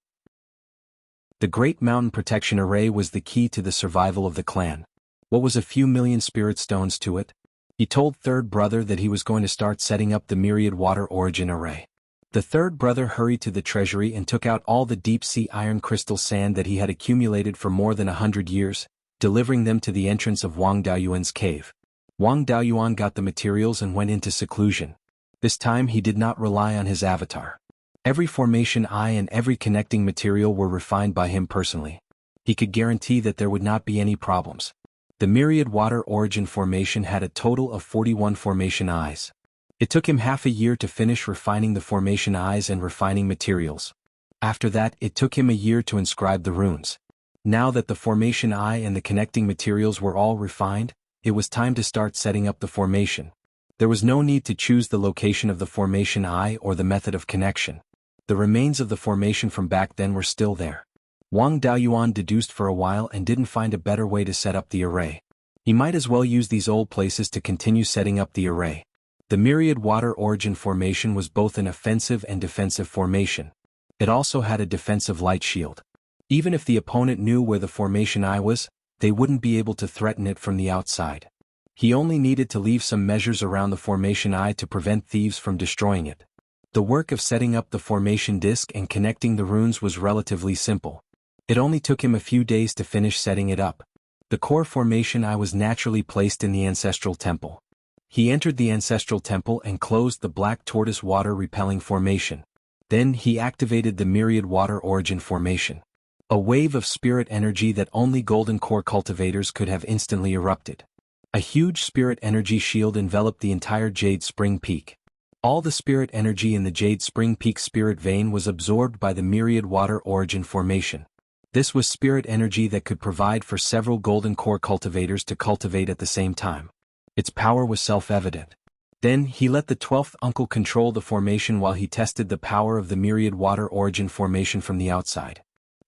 The Great Mountain Protection Array was the key to the survival of the clan. What was a few million spirit stones to it? He told third brother that he was going to start setting up the Myriad Water Origin Array. The third brother hurried to the treasury and took out all the deep-sea iron crystal sand that he had accumulated for more than 100 years, delivering them to the entrance of Wang Daoyuan's cave. Wang Daoyuan got the materials and went into seclusion. This time he did not rely on his avatar. Every formation eye and every connecting material were refined by him personally. He could guarantee that there would not be any problems. The Myriad Water Origin formation had a total of 41 formation eyes. It took him half a year to finish refining the formation eyes and refining materials. After that, it took him a year to inscribe the runes. Now that the formation eye and the connecting materials were all refined, it was time to start setting up the formation. There was no need to choose the location of the formation eye or the method of connection. The remains of the formation from back then were still there. Wang Daoyuan deduced for a while and didn't find a better way to set up the array. He might as well use these old places to continue setting up the array. The Myriad Water Origin formation was both an offensive and defensive formation. It also had a defensive light shield. Even if the opponent knew where the formation eye was, they wouldn't be able to threaten it from the outside. He only needed to leave some measures around the formation eye to prevent thieves from destroying it. The work of setting up the formation disc and connecting the runes was relatively simple. It only took him a few days to finish setting it up. The core formation eye was naturally placed in the ancestral temple. He entered the ancestral temple and closed the black tortoise water repelling formation. Then he activated the Myriad Water Origin formation. A wave of spirit energy that only golden core cultivators could have instantly erupted. A huge spirit energy shield enveloped the entire Jade Spring Peak. All the spirit energy in the Jade Spring Peak spirit vein was absorbed by the Myriad Water Origin formation. This was spirit energy that could provide for several golden core cultivators to cultivate at the same time. Its power was self-evident. Then he let the 12th uncle control the formation while he tested the power of the Myriad Water Origin formation from the outside.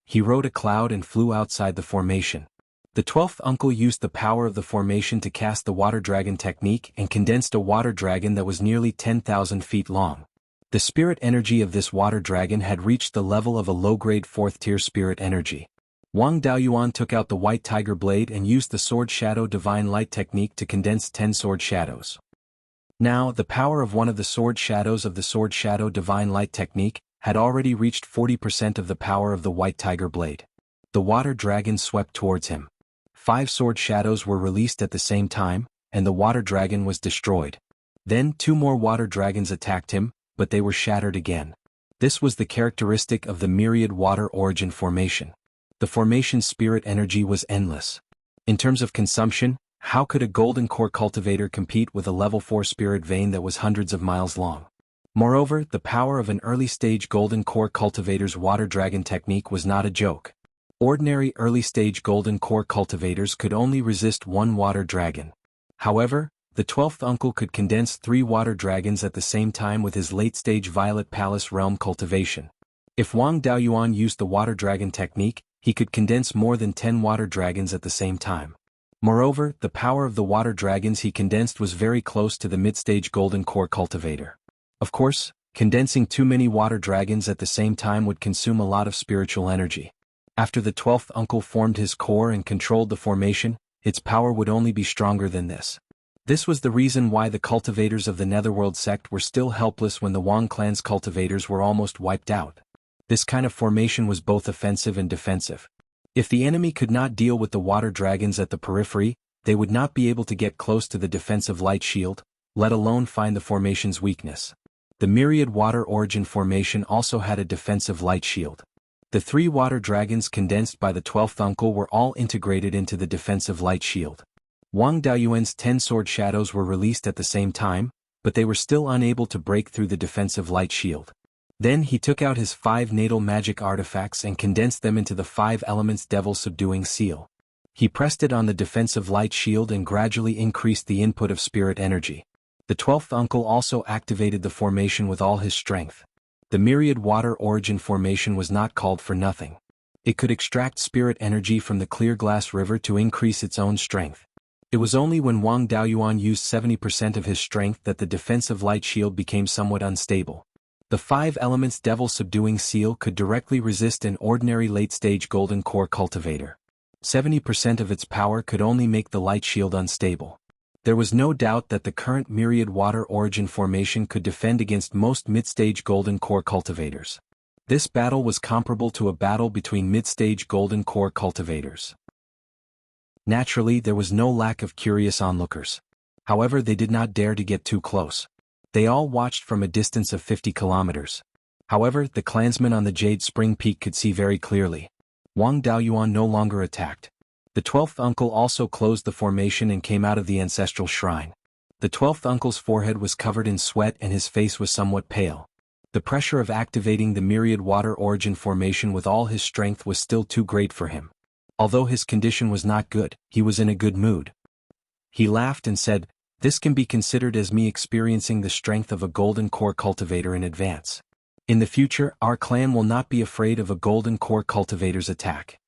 He rode a cloud and flew outside the formation. The 12th uncle used the power of the formation to cast the water dragon technique and condensed a water dragon that was nearly 10,000 feet long. The spirit energy of this water dragon had reached the level of a low-grade 4th-tier spirit energy. Wang Daoyuan took out the white tiger blade and used the sword shadow divine light technique to condense 10 sword shadows. Now, the power of one of the sword shadows of the sword shadow divine light technique had already reached 40% of the power of the white tiger blade. The water dragon swept towards him. 5 sword shadows were released at the same time, and the water dragon was destroyed. Then 2 more water dragons attacked him, but they were shattered again. This was the characteristic of the Myriad Water Origin formation. The formation's spirit energy was endless. In terms of consumption, how could a golden core cultivator compete with a level 4 spirit vein that was hundreds of miles long? Moreover, the power of an early-stage golden core cultivator's water dragon technique was not a joke. Ordinary early-stage golden core cultivators could only resist 1 water dragon. However, the 12th uncle could condense 3 water dragons at the same time with his late-stage Violet Palace realm cultivation. If Wang Daoyuan used the water dragon technique, he could condense more than 10 water dragons at the same time. Moreover, the power of the water dragons he condensed was very close to the mid-stage golden core cultivator. Of course, condensing too many water dragons at the same time would consume a lot of spiritual energy. After the 12th uncle formed his core and controlled the formation, its power would only be stronger than this. This was the reason why the cultivators of the Netherworld sect were still helpless when the Wang clan's cultivators were almost wiped out. This kind of formation was both offensive and defensive. If the enemy could not deal with the water dragons at the periphery, they would not be able to get close to the defensive light shield, let alone find the formation's weakness. The Myriad Water Origin formation also had a defensive light shield. The 3 water dragons condensed by the 12th uncle were all integrated into the defensive light shield. Wang Daoyuan's 10 sword shadows were released at the same time, but they were still unable to break through the defensive light shield. Then he took out his 5 natal magic artifacts and condensed them into the 5 elements devil subduing seal. He pressed it on the defensive light shield and gradually increased the input of spirit energy. The 12th uncle also activated the formation with all his strength. The myriad water origin formation was not called for nothing. It could extract spirit energy from the clear glass river to increase its own strength. It was only when Wang Daoyuan used 70% of his strength that the defensive light shield became somewhat unstable. The 5 elements devil subduing seal could directly resist an ordinary late-stage golden core cultivator. 70% of its power could only make the light shield unstable. There was no doubt that the current myriad water origin formation could defend against most mid-stage golden core cultivators. This battle was comparable to a battle between mid-stage golden core cultivators. Naturally, there was no lack of curious onlookers. However, they did not dare to get too close. They all watched from a distance of 50 kilometers. However, the clansmen on the Jade Spring Peak could see very clearly. Wang Daoyuan no longer attacked. The 12th uncle also closed the formation and came out of the ancestral shrine. The 12th uncle's forehead was covered in sweat and his face was somewhat pale. The pressure of activating the myriad water origin formation with all his strength was still too great for him. Although his condition was not good, he was in a good mood. He laughed and said, "This can be considered as me experiencing the strength of a golden core cultivator in advance. In the future, our clan will not be afraid of a golden core cultivator's attack."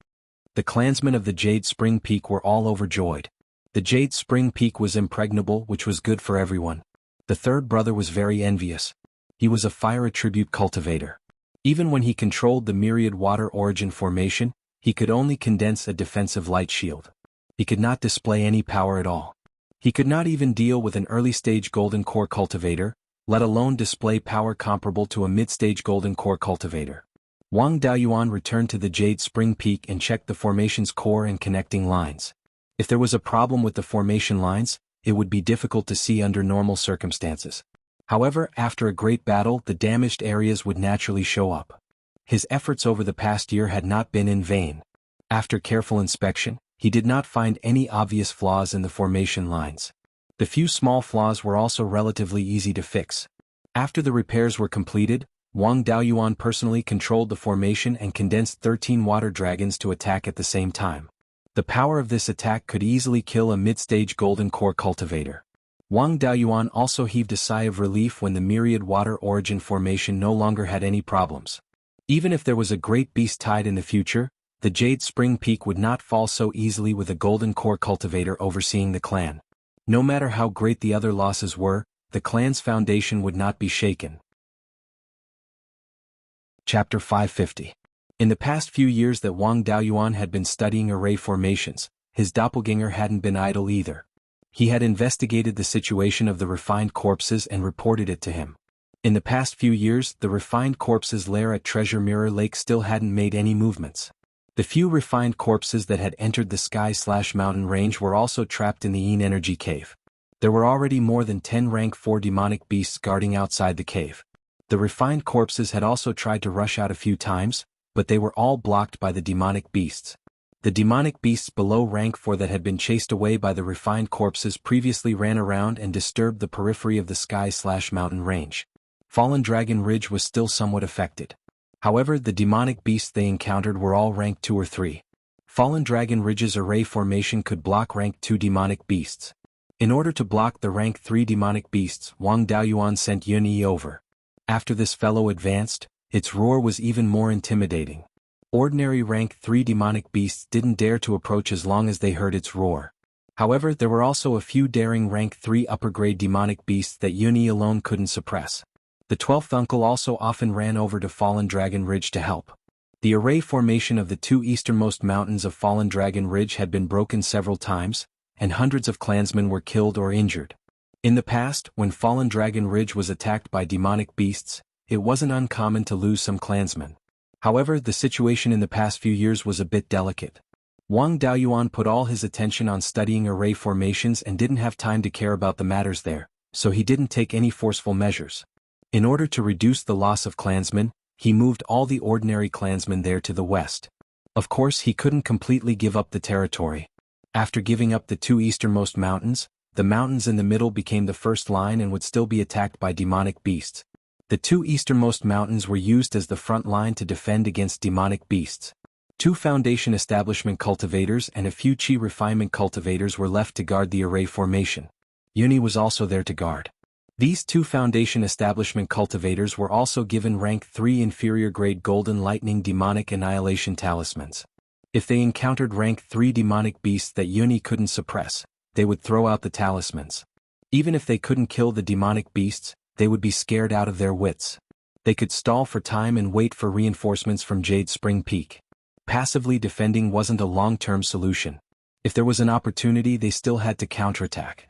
The clansmen of the Jade Spring Peak were all overjoyed. The Jade Spring Peak was impregnable, which was good for everyone. The third brother was very envious. He was a fire attribute cultivator. Even when he controlled the myriad water origin formation, he could only condense a defensive light shield. He could not display any power at all. He could not even deal with an early-stage golden core cultivator, let alone display power comparable to a mid-stage golden core cultivator. Wang Daoyuan returned to the Jade Spring Peak and checked the formation's core and connecting lines. If there was a problem with the formation lines, it would be difficult to see under normal circumstances. However, after a great battle, the damaged areas would naturally show up. His efforts over the past year had not been in vain. After careful inspection, he did not find any obvious flaws in the formation lines. The few small flaws were also relatively easy to fix. After the repairs were completed, Wang Daoyuan personally controlled the formation and condensed 13 water dragons to attack at the same time. The power of this attack could easily kill a mid-stage golden core cultivator. Wang Daoyuan also heaved a sigh of relief when the myriad water origin formation no longer had any problems. Even if there was a great beast tide in the future, the Jade Spring Peak would not fall so easily with a golden core cultivator overseeing the clan. No matter how great the other losses were, the clan's foundation would not be shaken. Chapter 550. In the past few years that Wang Daoyuan had been studying array formations, his doppelganger hadn't been idle either. He had investigated the situation of the refined corpses and reported it to him. In the past few years, the refined corpses' lair at Treasure Mirror Lake still hadn't made any movements. The few refined corpses that had entered the sky/mountain range were also trapped in the Yin Energy Cave. There were already more than 10 rank 4 demonic beasts guarding outside the cave. The refined corpses had also tried to rush out a few times, but they were all blocked by the demonic beasts. The demonic beasts below rank 4 that had been chased away by the refined corpses previously ran around and disturbed the periphery of the sky/mountain range. Fallen Dragon Ridge was still somewhat affected. However, the demonic beasts they encountered were all rank 2 or 3. Fallen Dragon Ridge's array formation could block rank 2 demonic beasts. In order to block the rank 3 demonic beasts, Wang Daoyuan sent Yun Yi over. After this fellow advanced, its roar was even more intimidating. Ordinary rank 3 demonic beasts didn't dare to approach as long as they heard its roar. However, there were also a few daring rank 3 upper-grade demonic beasts that Yun Yi alone couldn't suppress. The 12th uncle also often ran over to Fallen Dragon Ridge to help. The array formation of the 2 easternmost mountains of Fallen Dragon Ridge had been broken several times, and hundreds of clansmen were killed or injured. In the past, when Fallen Dragon Ridge was attacked by demonic beasts, it wasn't uncommon to lose some clansmen. However, the situation in the past few years was a bit delicate. Wang Daoyuan put all his attention on studying array formations and didn't have time to care about the matters there, so he didn't take any forceful measures. In order to reduce the loss of clansmen, he moved all the ordinary clansmen there to the west. Of course, he couldn't completely give up the territory. After giving up the 2 easternmost mountains, the mountains in the middle became the first line and would still be attacked by demonic beasts. The 2 easternmost mountains were used as the front line to defend against demonic beasts. 2 foundation establishment cultivators and a few qi refinement cultivators were left to guard the array formation. Yuni was also there to guard. These 2 foundation establishment cultivators were also given rank 3 inferior grade Golden Lightning Demonic Annihilation Talismans. If they encountered rank 3 demonic beasts that Yuni couldn't suppress, they would throw out the talismans. Even if they couldn't kill the demonic beasts, they would be scared out of their wits. They could stall for time and wait for reinforcements from Jade Spring Peak. Passively defending wasn't a long-term solution. If there was an opportunity, they still had to counterattack.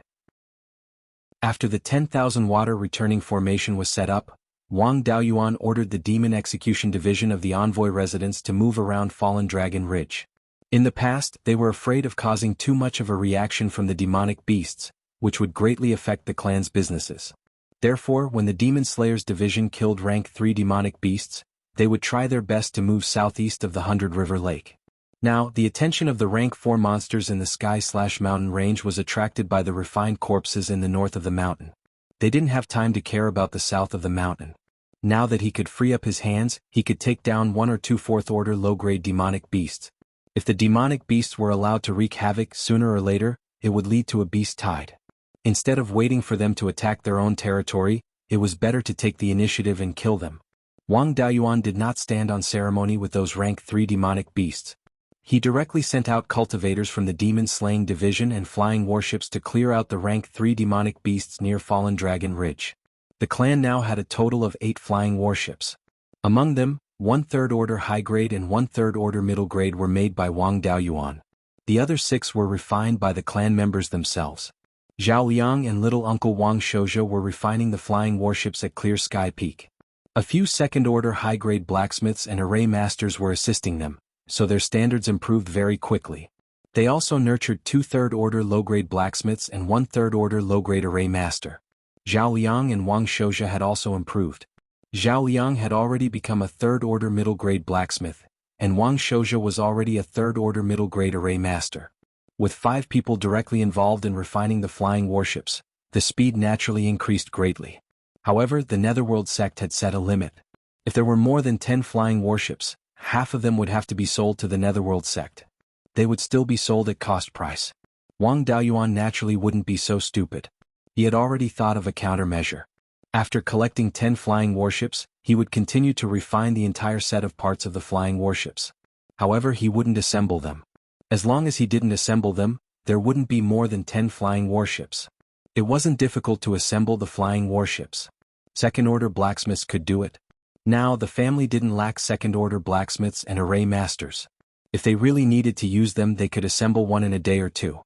After the 10,000 water returning formation was set up, Wang Daoyuan ordered the Demon Execution Division of the Envoy Residence to move around Fallen Dragon Ridge. In the past, they were afraid of causing too much of a reaction from the demonic beasts, which would greatly affect the clan's businesses. Therefore, when the Demon Slayers Division killed rank 3 demonic beasts, they would try their best to move southeast of the 100 River Lake. Now, the attention of the rank 4 monsters in the sky/mountain range was attracted by the refined corpses in the north of the mountain. They didn't have time to care about the south of the mountain. Now that he could free up his hands, he could take down 1 or 2 4th-order low-grade demonic beasts. If the demonic beasts were allowed to wreak havoc sooner or later, it would lead to a beast tide. Instead of waiting for them to attack their own territory, it was better to take the initiative and kill them. Wang Daoyuan did not stand on ceremony with those rank 3 demonic beasts. He directly sent out cultivators from the Demon Slaying Division and flying warships to clear out the rank 3 demonic beasts near Fallen Dragon Ridge. The clan now had a total of 8 flying warships. Among them, 1/3 order high grade and 1/3 order middle grade were made by Wang Daoyuan. The other 6 were refined by the clan members themselves. Zhao Liang and little uncle Wang Shouja were refining the flying warships at Clear Sky Peak. A few 2nd order high grade blacksmiths and array masters were assisting them, so their standards improved very quickly. They also nurtured 2 3rd order low grade blacksmiths and 1/3 order low grade array master. Zhao Liang and Wang Shouja had also improved. Zhao Liang had already become a 3rd order middle grade blacksmith, and Wang Shouja was already a 3rd order middle grade array master. With 5 people directly involved in refining the flying warships, the speed naturally increased greatly. However, the Netherworld sect had set a limit. If there were more than 10 flying warships, half of them would have to be sold to the Netherworld sect. They would still be sold at cost price. Wang Daoyuan naturally wouldn't be so stupid. He had already thought of a countermeasure. After collecting 10 flying warships, he would continue to refine the entire set of parts of the flying warships. However, he wouldn't assemble them. As long as he didn't assemble them, there wouldn't be more than 10 flying warships. It wasn't difficult to assemble the flying warships. 2nd order blacksmiths could do it. Now, the family didn't lack 2nd order blacksmiths and array masters. If they really needed to use them, they could assemble one in a day or 2.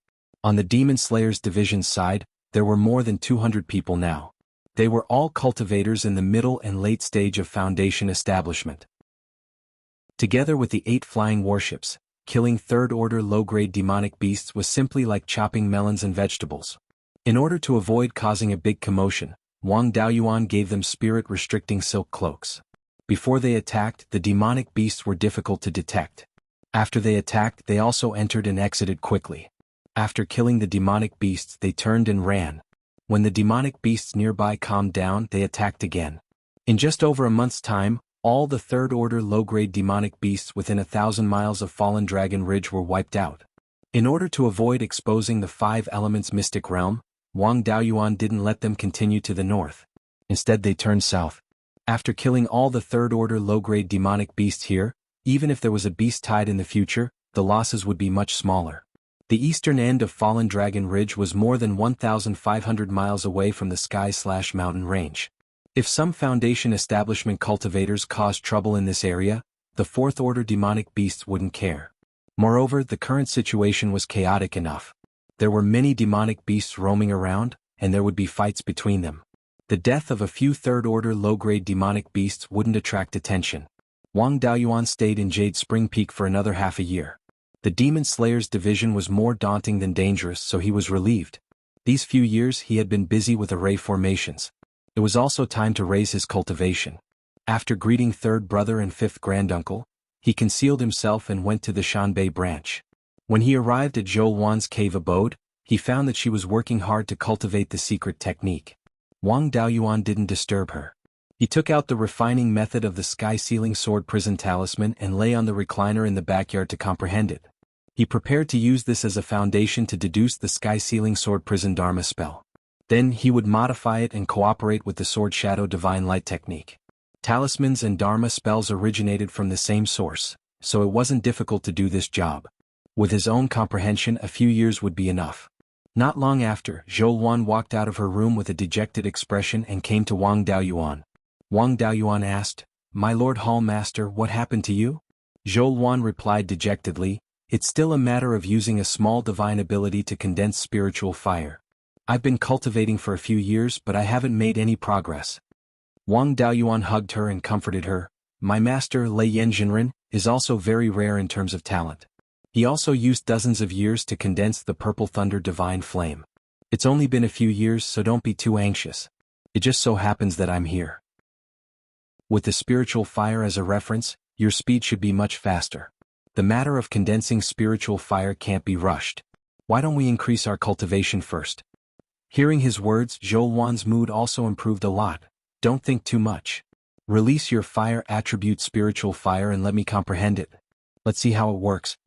On the Demon Slayers Division's side, there were more than 200 people now. They were all cultivators in the middle and late stage of foundation establishment. Together with the 8 flying warships, killing 3rd order low-grade demonic beasts was simply like chopping melons and vegetables. In order to avoid causing a big commotion, Wang Daoyuan gave them spirit-restricting silk cloaks. Before they attacked, the demonic beasts were difficult to detect. After they attacked, they also entered and exited quickly. After killing the demonic beasts, they turned and ran. When the demonic beasts nearby calmed down, they attacked again. In just over a month's time, all the 3rd order low-grade demonic beasts within 1,000 miles of Fallen Dragon Ridge were wiped out. In order to avoid exposing the 5 elements mystic realm, Wang Daoyuan didn't let them continue to the north. Instead, they turned south. After killing all the 3rd order low-grade demonic beasts here, even if there was a beast tide in the future, the losses would be much smaller. The eastern end of Fallen Dragon Ridge was more than 1,500 miles away from the sky/mountain range. If some Foundation establishment cultivators caused trouble in this area, the 4th order demonic beasts wouldn't care. Moreover, the current situation was chaotic enough. There were many demonic beasts roaming around, and there would be fights between them. The death of a few 3rd order low-grade demonic beasts wouldn't attract attention. Wang Daoyuan stayed in Jade Spring Peak for another half a year. The Demon Slayers Division was more daunting than dangerous, so he was relieved. These few years he had been busy with array formations. It was also time to raise his cultivation. After greeting 3rd brother and 5th granduncle, he concealed himself and went to the Shanbei branch. When he arrived at Zhou Wan's cave abode, he found that she was working hard to cultivate the secret technique. Wang Daoyuan didn't disturb her. He took out the refining method of the sky-sealing sword prison talisman and lay on the recliner in the backyard to comprehend it. He prepared to use this as a foundation to deduce the sky-sealing sword prison Dharma spell. Then he would modify it and cooperate with the sword shadow divine light technique. Talismans and Dharma spells originated from the same source, so it wasn't difficult to do this job. With his own comprehension, a few years would be enough. Not long after, Zhou Luan walked out of her room with a dejected expression and came to Wang Daoyuan. Wang Daoyuan asked, "My Lord Hall Master, what happened to you?" Zhou Luan replied dejectedly, "It's still a matter of using a small divine ability to condense spiritual fire. I've been cultivating for a few years but I haven't made any progress." Wang Daoyuan hugged her and comforted her. "My master Lei Yanjinren is also very rare in terms of talent. He also used dozens of years to condense the purple thunder divine flame. It's only been a few years, so don't be too anxious. It just so happens that I'm here." With the spiritual fire as a reference, your speed should be much faster. The matter of condensing spiritual fire can't be rushed. Why don't we increase our cultivation first? Hearing his words, Zhou Luan's mood also improved a lot. Don't think too much. Release your fire attribute spiritual fire and let me comprehend it. Let's see how it works.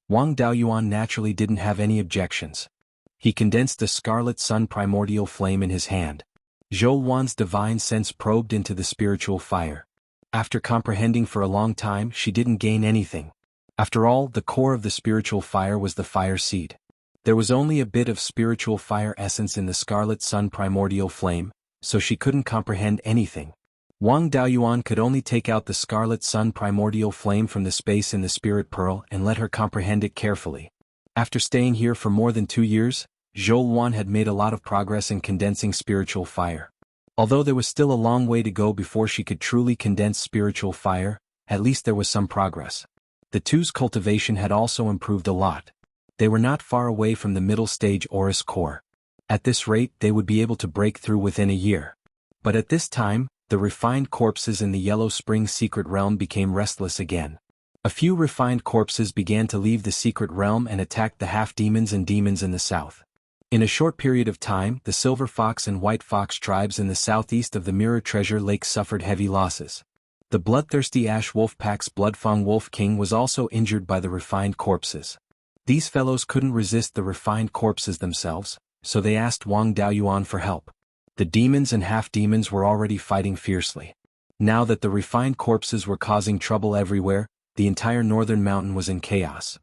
Wang Daoyuan naturally didn't have any objections. He condensed the scarlet sun primordial flame in his hand. Zhou Luan's divine sense probed into the spiritual fire. After comprehending for a long time, she didn't gain anything. After all, the core of the spiritual fire was the fire seed. There was only a bit of spiritual fire essence in the scarlet sun primordial flame, so she couldn't comprehend anything. Wang Daoyuan could only take out the scarlet sun primordial flame from the space in the spirit pearl and let her comprehend it carefully. After staying here for more than 2 years, Zhou Luan had made a lot of progress in condensing spiritual fire. Although there was still a long way to go before she could truly condense spiritual fire, at least there was some progress. The two's cultivation had also improved a lot. They were not far away from the middle stage Aurus core. At this rate they would be able to break through within a year. But at this time, the refined corpses in the Yellow Spring secret realm became restless again. A few refined corpses began to leave the secret realm and attacked the half-demons and demons in the south. In a short period of time, the Silver Fox and White Fox tribes in the southeast of the Mirror Treasure Lake suffered heavy losses. The bloodthirsty Ash Wolf Pack's Bloodfang Wolf King was also injured by the refined corpses. These fellows couldn't resist the refined corpses themselves, so they asked Wang Daoyuan for help. The demons and half-demons were already fighting fiercely. Now that the refined corpses were causing trouble everywhere, the entire northern mountain was in chaos.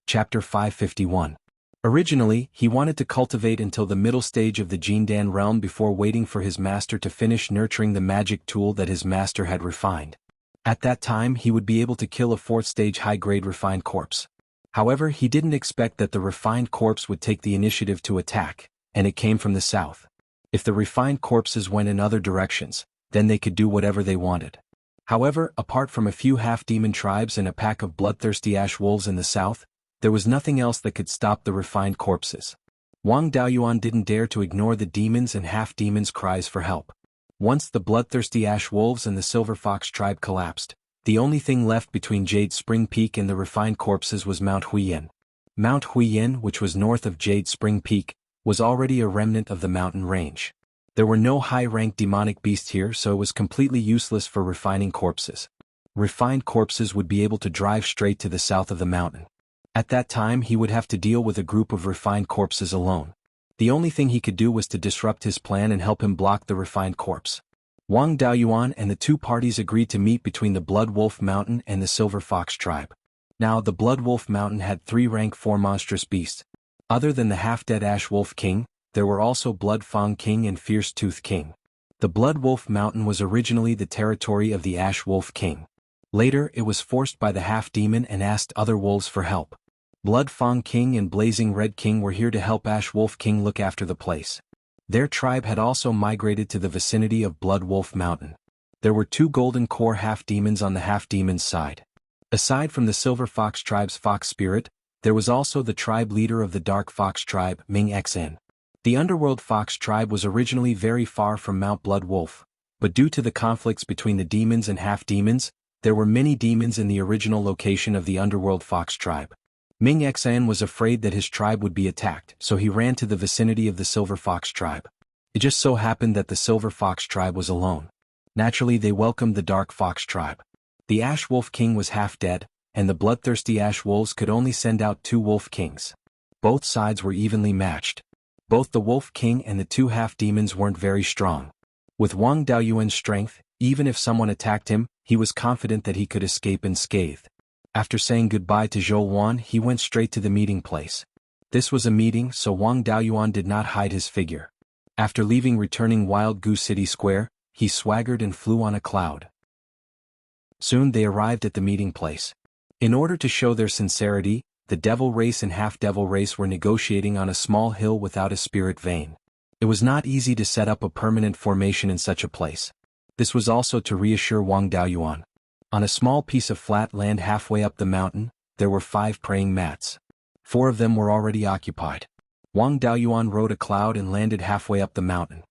Chapter 551. Originally, he wanted to cultivate until the middle stage of the Jindan realm before waiting for his master to finish nurturing the magic tool that his master had refined. At that time he would be able to kill a 4th stage high-grade refined corpse. However, he didn't expect that the refined corpse would take the initiative to attack, and it came from the south. If the refined corpses went in other directions, then they could do whatever they wanted. However, apart from a few half-demon tribes and a pack of bloodthirsty ash wolves in the south, there was nothing else that could stop the refined corpses. Wang Daoyuan didn't dare to ignore the demons and half-demons' cries for help. Once the bloodthirsty ash wolves and the Silver Fox tribe collapsed, the only thing left between Jade Spring Peak and the refined corpses was Mount Huiyin. Mount Huiyin, which was north of Jade Spring Peak, was already a remnant of the mountain range. There were no high-ranked demonic beasts here, so it was completely useless for refining corpses. Refined corpses would be able to drive straight to the south of the mountain. At that time he would have to deal with a group of refined corpses alone. The only thing he could do was to disrupt his plan and help him block the refined corpse. Wang Daoyuan and the two parties agreed to meet between the Blood Wolf Mountain and the Silver Fox tribe. Now the Blood Wolf Mountain had 3 rank 4 monstrous beasts. Other than the half-dead Ash Wolf King, there were also Blood Fang King and Fierce Tooth King. The Blood Wolf Mountain was originally the territory of the Ash Wolf King. Later it was forced by the half-demon and asked other wolves for help. Blood Fang King and Blazing Red King were here to help Ash Wolf King look after the place. Their tribe had also migrated to the vicinity of Blood Wolf Mountain. There were 2 golden core half-demons on the half-demon's side. Aside from the Silver Fox tribe's fox spirit, there was also the tribe leader of the Dark Fox tribe, Ming Xn. The Underworld Fox tribe was originally very far from Mount Blood Wolf, but due to the conflicts between the demons and half-demons, there were many demons in the original location of the Underworld Fox tribe. Ming Xan was afraid that his tribe would be attacked, so he ran to the vicinity of the Silver Fox tribe. It just so happened that the Silver Fox tribe was alone. Naturally, they welcomed the Dark Fox tribe. The Ash Wolf King was half dead, and the bloodthirsty Ash Wolves could only send out 2 Wolf Kings. Both sides were evenly matched. Both the Wolf King and the 2 half-demons weren't very strong. With Wang Daoyuan's strength, even if someone attacked him, he was confident that he could escape unscathed. After saying goodbye to Zhou Wan, he went straight to the meeting place. This was a meeting, so Wang Daoyuan did not hide his figure. After leaving returning Wild Goose City Square, he swaggered and flew on a cloud. Soon they arrived at the meeting place. In order to show their sincerity, the Devil Race and Half-Devil Race were negotiating on a small hill without a spirit vein. It was not easy to set up a permanent formation in such a place. This was also to reassure Wang Daoyuan. On a small piece of flat land halfway up the mountain, there were 5 praying mats. 4 of them were already occupied. Wang Daoyuan rode a cloud and landed halfway up the mountain.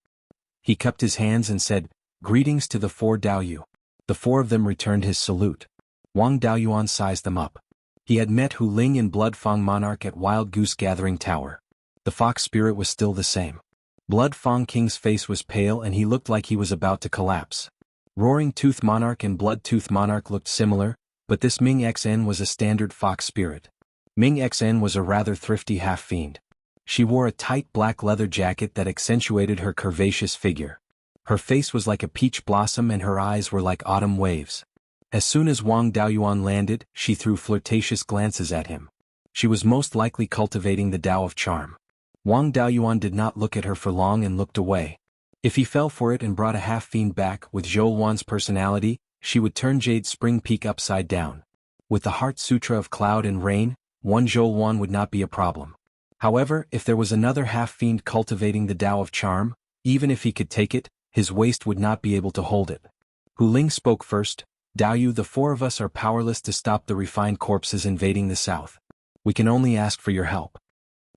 He cupped his hands and said, "Greetings to the 4 Daoyu." The 4 of them returned his salute. Wang Daoyuan sized them up. He had met Hu Ling and Blood Fang Monarch at Wild Goose Gathering Tower. The fox spirit was still the same. Blood Fang King's face was pale and he looked like he was about to collapse. Roaring Tooth Monarch and Blood Tooth Monarch looked similar, but this Ming XN was a standard fox spirit. Ming XN was a rather thrifty half-fiend. She wore a tight black leather jacket that accentuated her curvaceous figure. Her face was like a peach blossom and her eyes were like autumn waves. As soon as Wang Daoyuan landed, she threw flirtatious glances at him. She was most likely cultivating the Tao of charm. Wang Daoyuan did not look at her for long and looked away. If he fell for it and brought a half-fiend back with Zhou Wan's personality, she would turn Jade Spring Peak upside down. With the Heart Sutra of Cloud and Rain, one Zhou Wan would not be a problem. However, if there was another half-fiend cultivating the Tao of charm, even if he could take it, his waist would not be able to hold it. Hu Ling spoke first. "Daoyu, the 4 of us are powerless to stop the refined corpses invading the south. We can only ask for your help."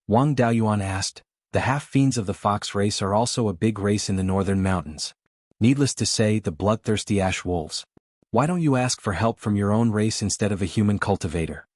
Wang Daoyuan asked, "The half-fiends of the fox race are also a big race in the northern mountains. Needless to say, the bloodthirsty ash wolves. Why don't you ask for help from your own race instead of a human cultivator?"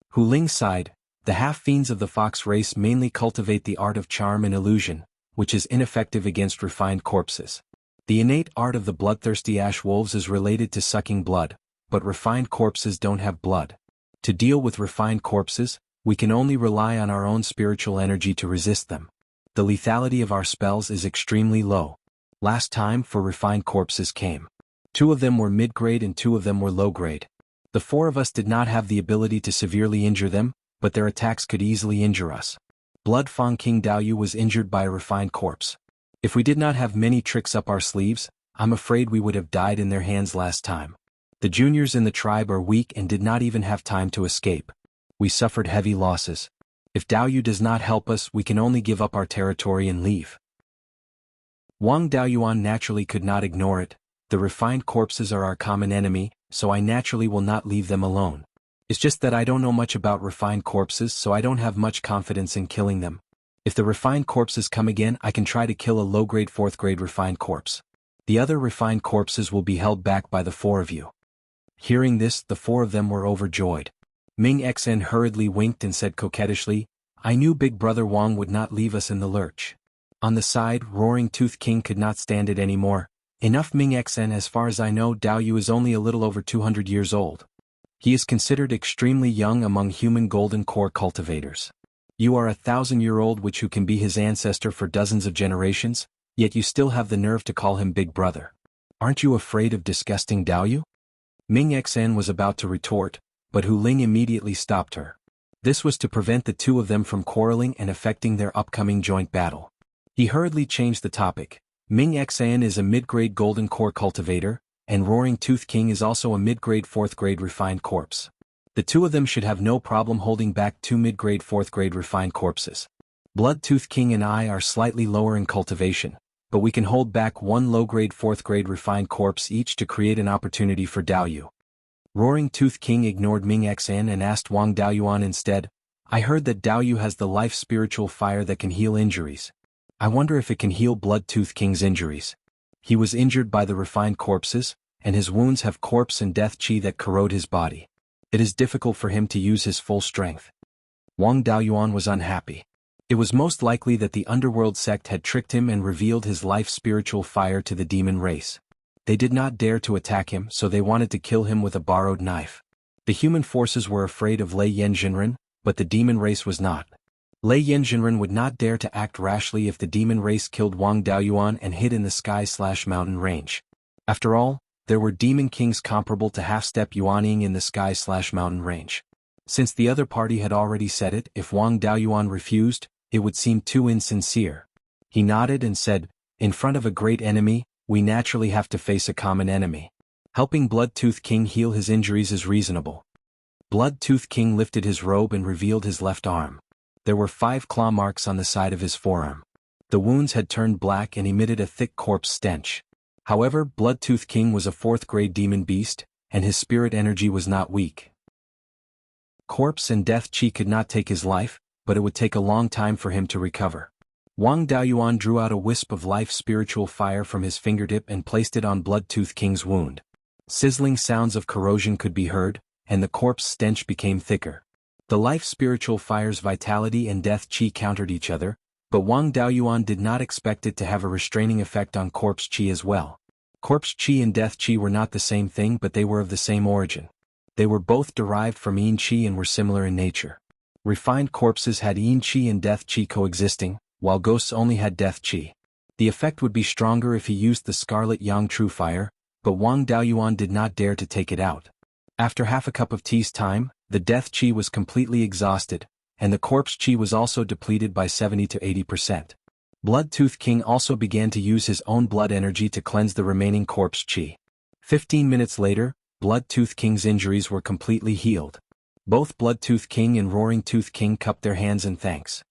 Hu Ling sighed. "The half-fiends of the fox race mainly cultivate the art of charm and illusion, which is ineffective against refined corpses. The innate art of the bloodthirsty ash wolves is related to sucking blood, but refined corpses don't have blood. To deal with refined corpses, we can only rely on our own spiritual energy to resist them. The lethality of our spells is extremely low. Last time for refined corpses came. 2 of them were mid-grade and 2 of them were low-grade. The 4 of us did not have the ability to severely injure them, but their attacks could easily injure us. Blood Fang King Daoyu was injured by a refined corpse. If we did not have many tricks up our sleeves, I'm afraid we would have died in their hands last time. The juniors in the tribe are weak and did not even have time to escape. We suffered heavy losses. If Daoyu does not help us, we can only give up our territory and leave." Wang Daoyuan naturally could not ignore it. "The refined corpses are our common enemy, so I naturally will not leave them alone. It's just that I don't know much about refined corpses, so I don't have much confidence in killing them. If the refined corpses come again, I can try to kill a low-grade 4th-grade refined corpse. The other refined corpses will be held back by the 4 of you." Hearing this, the 4 of them were overjoyed. Ming XN hurriedly winked and said coquettishly, "I knew Big Brother Wang would not leave us in the lurch." On the side, Roaring Tooth King could not stand it anymore. "Enough, Ming XN. As far as I know, Daoyu is only a little over 200 years old. He is considered extremely young among human golden core cultivators. You are 1,000-year-old which who can be his ancestor for dozens of generations, yet you still have the nerve to call him Big Brother. Aren't you afraid of disgusting Daoyu?" Ming XN was about to retort, but Hu Ling immediately stopped her. This was to prevent the 2 of them from quarreling and affecting their upcoming joint battle. He hurriedly changed the topic. "Ming XN is a mid-grade golden core cultivator, and Roaring Tooth King is also a mid-grade 4th-grade refined corpse. The 2 of them should have no problem holding back 2 mid-grade 4th-grade refined corpses. Blood Tooth King and I are slightly lower in cultivation, but we can hold back 1 low-grade 4th-grade refined corpse each to create an opportunity for Daoyu." Roaring Tooth King ignored Ming XN and asked Wang Daoyuan instead, "I heard that Daoyu has the life spiritual fire that can heal injuries. I wonder if it can heal Blood Tooth King's injuries. He was injured by the refined corpses, and his wounds have corpse and death chi that corrode his body. It is difficult for him to use his full strength." Wang Daoyuan was unhappy. It was most likely that the underworld sect had tricked him and revealed his life spiritual fire to the demon race. They did not dare to attack him, so they wanted to kill him with a borrowed knife. The human forces were afraid of Lei Yanjinren, but the demon race was not. Lei Yanjinren would not dare to act rashly if the demon race killed Wang Daoyuan and hid in the sky/mountain range. After all, there were demon kings comparable to half-step Yuanying in the sky/mountain range. Since the other party had already said it, if Wang Daoyuan refused, it would seem too insincere. He nodded and said, "In front of a great enemy, we naturally have to face a common enemy. Helping Bloodtooth King heal his injuries is reasonable." Bloodtooth King lifted his robe and revealed his left arm. There were 5 claw marks on the side of his forearm. The wounds had turned black and emitted a thick corpse stench. However, Bloodtooth King was a 4th-grade demon beast, and his spirit energy was not weak. Corpse and death chi could not take his life, but it would take a long time for him to recover. Wang Daoyuan drew out a wisp of life spiritual fire from his fingertip and placed it on Bloodtooth King's wound. Sizzling sounds of corrosion could be heard, and the corpse stench became thicker. The life spiritual fire's vitality and death chi countered each other, but Wang Daoyuan did not expect it to have a restraining effect on corpse chi as well. Corpse chi and death chi were not the same thing, but they were of the same origin. They were both derived from yin chi and were similar in nature. Refined corpses had yin chi and death chi coexisting, while ghosts only had death chi. The effect would be stronger if he used the scarlet yang true fire, but Wang Daoyuan did not dare to take it out. After half a cup of tea's time, the death chi was completely exhausted, and the corpse chi was also depleted by 70 to 80%. Bloodtooth King also began to use his own blood energy to cleanse the remaining corpse chi. 15 minutes later, Bloodtooth King's injuries were completely healed. Both Bloodtooth King and Roaring Tooth King cupped their hands in thanks.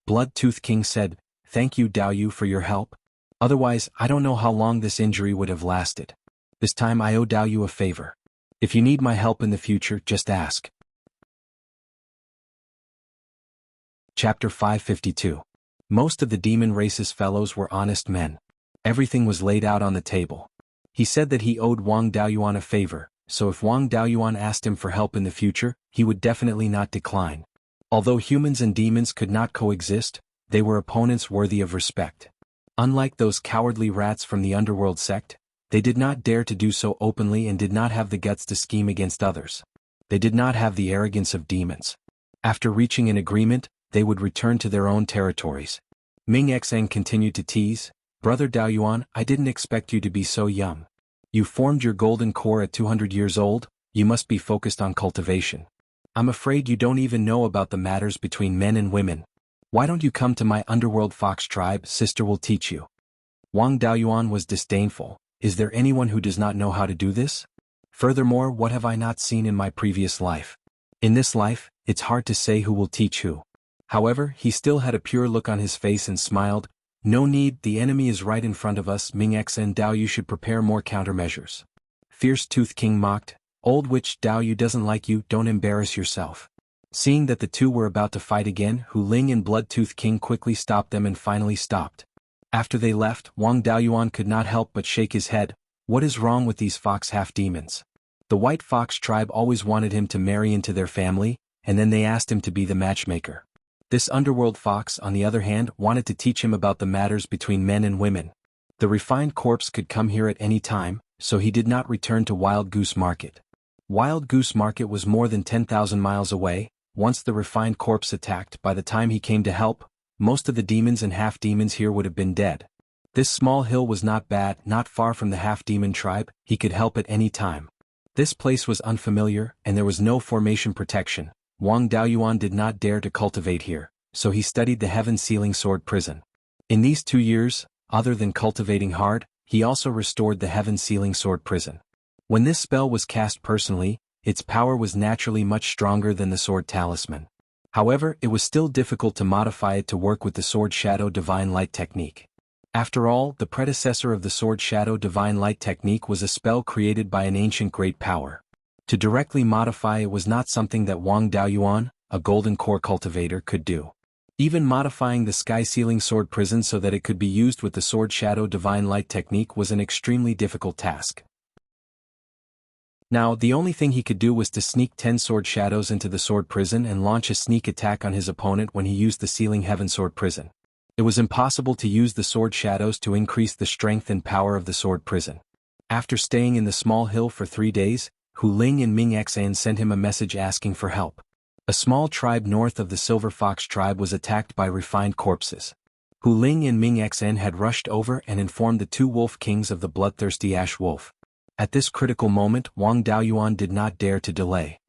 Bloodtooth King said, "Thank you Daoyu for your help. Otherwise, I don't know how long this injury would have lasted. This time I owe Daoyu a favor. If you need my help in the future, just ask." Chapter 552. Most of the demon race's fellows were honest men. Everything was laid out on the table. He said that he owed Wang Daoyuan a favor, so if Wang Daoyuan asked him for help in the future, he would definitely not decline. Although humans and demons could not coexist, they were opponents worthy of respect. Unlike those cowardly rats from the underworld sect, they did not dare to do so openly and did not have the guts to scheme against others. They did not have the arrogance of demons. After reaching an agreement, they would return to their own territories. Ming Xeng continued to tease, "Brother Daoyuan, I didn't expect you to be so young. You formed your golden core at 200 years old, you must be focused on cultivation. I'm afraid you don't even know about the matters between men and women. Why don't you come to my underworld fox tribe, sister will teach you." Wang Daoyuan was disdainful, "Is there anyone who does not know how to do this? Furthermore, what have I not seen in my previous life? In this life, it's hard to say who will teach who." However, he still had a pure look on his face and smiled, "No need, the enemy is right in front of us. Ming X and Daoyu should prepare more countermeasures." Fierce Tooth King mocked, "Old witch, Daoyu doesn't like you, don't embarrass yourself." Seeing that the two were about to fight again, Hu Ling and Bloodtooth King quickly stopped them and finally stopped. After they left, Wang Daoyuan could not help but shake his head. What is wrong with these fox half-demons? The White Fox tribe always wanted him to marry into their family, and then they asked him to be the matchmaker. This underworld fox, on the other hand, wanted to teach him about the matters between men and women. The refined corpse could come here at any time, so he did not return to Wild Goose Market. Wild Goose Market was more than 10,000 miles away. Once the refined corpse attacked, by the time he came to help, most of the demons and half-demons here would have been dead. This small hill was not bad, not far from the half-demon tribe, he could help at any time. This place was unfamiliar, and there was no formation protection. Wang Daoyuan did not dare to cultivate here, so he studied the Heaven-Sealing Sword Prison. In these 2 years, other than cultivating hard, he also restored the Heaven-Sealing Sword Prison. When this spell was cast personally, its power was naturally much stronger than the Sword Talisman. However, it was still difficult to modify it to work with the Sword Shadow Divine Light technique. After all, the predecessor of the Sword Shadow Divine Light technique was a spell created by an ancient great power. To directly modify it was not something that Wang Daoyuan, a golden core cultivator, could do. Even modifying the Sky-Sealing Sword Prison so that it could be used with the Sword Shadow Divine Light technique was an extremely difficult task. Now, the only thing he could do was to sneak 10 sword shadows into the sword prison and launch a sneak attack on his opponent when he used the Sealing Heaven sword prison. It was impossible to use the sword shadows to increase the strength and power of the sword prison. After staying in the small hill for 3 days, Hu Ling and Ming Xan sent him a message asking for help. A small tribe north of the Silver Fox tribe was attacked by refined corpses. Hu Ling and Ming Xan had rushed over and informed the 2 wolf kings of the bloodthirsty ash wolf. At this critical moment, Wang Daoyuan did not dare to delay.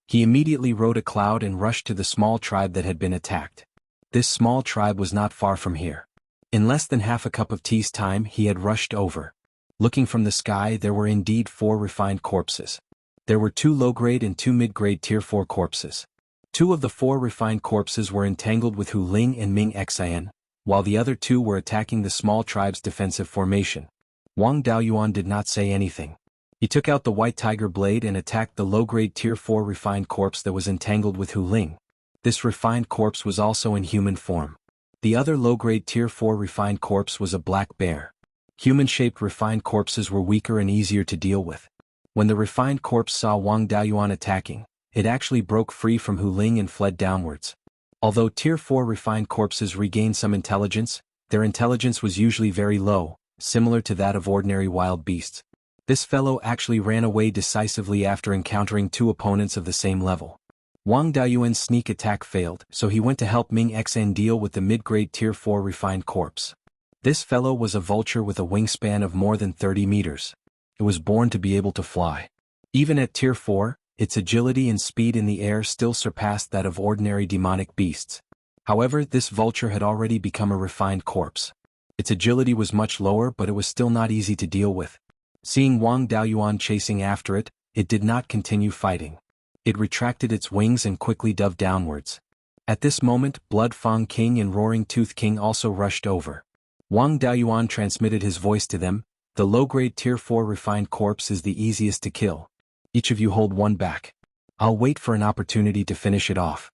He immediately rode a cloud and rushed to the small tribe that had been attacked. This small tribe was not far from here. In less than half a cup of tea's time he had rushed over. Looking from the sky, there were indeed 4 refined corpses. There were 2 low-grade and 2 mid-grade tier 4 corpses. 2 of the 4 refined corpses were entangled with Hu Ling and Ming Xan, while the other 2 were attacking the small tribe's defensive formation. Wang Daoyuan did not say anything. He took out the white tiger blade and attacked the low-grade tier 4 refined corpse that was entangled with Hu Ling. This refined corpse was also in human form. The other low-grade tier 4 refined corpse was a black bear. Human-shaped refined corpses were weaker and easier to deal with. When the refined corpse saw Wang Daoyuan attacking, it actually broke free from Hu Ling and fled downwards. Although tier 4 refined corpses regained some intelligence, their intelligence was usually very low, similar to that of ordinary wild beasts. This fellow actually ran away decisively after encountering 2 opponents of the same level. Wang Daoyuan's sneak attack failed, so he went to help Ming Xan deal with the mid-grade tier 4 refined corpse. This fellow was a vulture with a wingspan of more than 30 meters. It was born to be able to fly. Even at tier 4, its agility and speed in the air still surpassed that of ordinary demonic beasts. However, this vulture had already become a refined corpse. Its agility was much lower, but it was still not easy to deal with. Seeing Wang Daoyuan chasing after it, it did not continue fighting. It retracted its wings and quickly dove downwards. At this moment, Blood Fang King and Roaring Tooth King also rushed over. Wang Daoyuan transmitted his voice to them. The low-grade tier 4 refined corpse is the easiest to kill. Each of you hold one back. I'll wait for an opportunity to finish it off.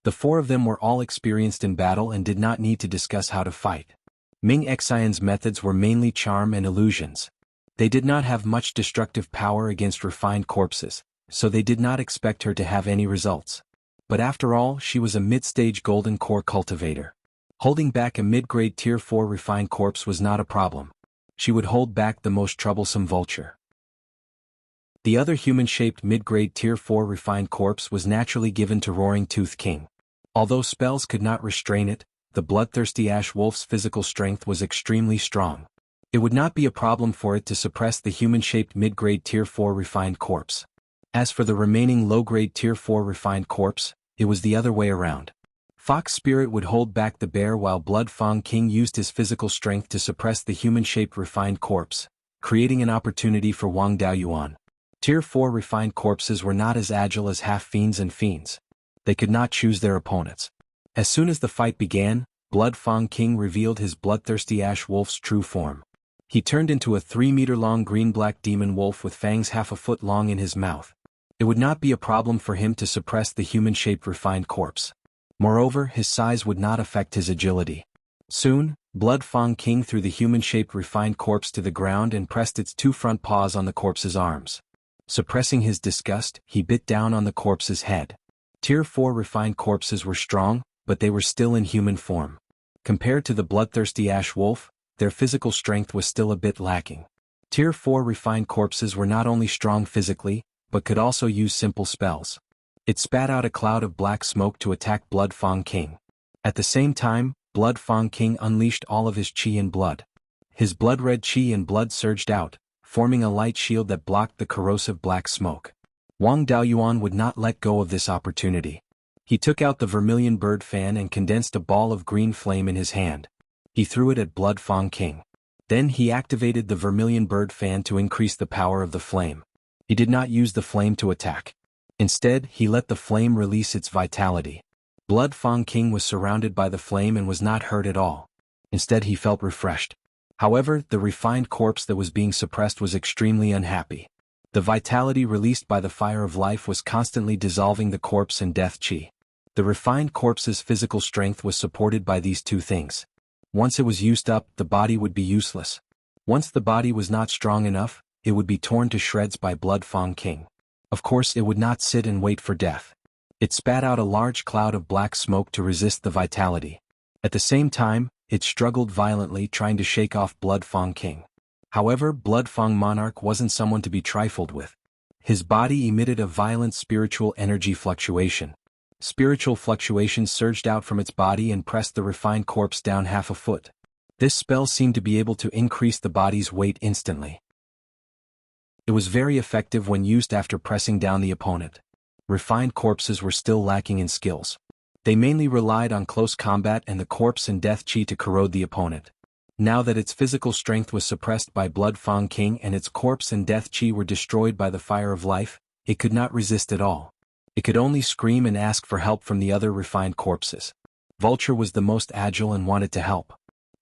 The 4 of them were all experienced in battle and did not need to discuss how to fight. Ming Xian's methods were mainly charm and illusions. They did not have much destructive power against refined corpses, so they did not expect her to have any results. But after all, she was a mid-stage golden core cultivator. Holding back a mid-grade tier 4 refined corpse was not a problem. She would hold back the most troublesome vulture. The other human-shaped mid-grade tier 4 refined corpse was naturally given to Roaring Tooth King. Although spells could not restrain it, the bloodthirsty ash wolf's physical strength was extremely strong. It would not be a problem for it to suppress the human-shaped mid-grade tier 4 refined corpse. As for the remaining low-grade tier 4 refined corpse, it was the other way around. Fox Spirit would hold back the bear while Blood Fang King used his physical strength to suppress the human-shaped refined corpse, creating an opportunity for Wang Daoyuan. Tier 4 refined corpses were not as agile as half-fiends and fiends. They could not choose their opponents. As soon as the fight began, Blood Fang King revealed his bloodthirsty ash wolf's true form. He turned into a 3-meter-long green-black demon wolf with fangs half a foot long in his mouth. It would not be a problem for him to suppress the human-shaped refined corpse. Moreover, his size would not affect his agility. Soon, Blood Fang King threw the human-shaped refined corpse to the ground and pressed its 2 front paws on the corpse's arms. Suppressing his disgust, he bit down on the corpse's head. Tier 4 refined corpses were strong, but they were still in human form. Compared to the bloodthirsty ash wolf, their physical strength was still a bit lacking. Tier 4 refined corpses were not only strong physically, but could also use simple spells. It spat out a cloud of black smoke to attack Blood Fang King. At the same time, Blood Fang King unleashed all of his qi and blood. His blood-red qi and blood surged out, forming a light shield that blocked the corrosive black smoke. Wang Daoyuan would not let go of this opportunity. He took out the vermilion bird fan and condensed a ball of green flame in his hand. He threw it at Blood Fang King. Then he activated the vermilion bird fan to increase the power of the flame. He did not use the flame to attack. Instead, he let the flame release its vitality. Blood Fang King was surrounded by the flame and was not hurt at all. Instead, he felt refreshed. However, the refined corpse that was being suppressed was extremely unhappy. The vitality released by the fire of life was constantly dissolving the corpse and death qi. The refined corpse's physical strength was supported by these 2 things. Once it was used up, the body would be useless. Once the body was not strong enough, it would be torn to shreds by Blood Fang King. Of course, it would not sit and wait for death. It spat out a large cloud of black smoke to resist the vitality. At the same time, it struggled violently trying to shake off Blood Fang King. However, Blood Fang Monarch wasn't someone to be trifled with. His body emitted a violent spiritual energy fluctuation. Spiritual fluctuations surged out from its body and pressed the refined corpse down half a foot. This spell seemed to be able to increase the body's weight instantly. It was very effective when used after pressing down the opponent. Refined corpses were still lacking in skills. They mainly relied on close combat and the corpse and death chi to corrode the opponent. Now that its physical strength was suppressed by Blood Fang King and its corpse and death chi were destroyed by the fire of life, it could not resist at all. It could only scream and ask for help from the other refined corpses. Vulture was the most agile and wanted to help.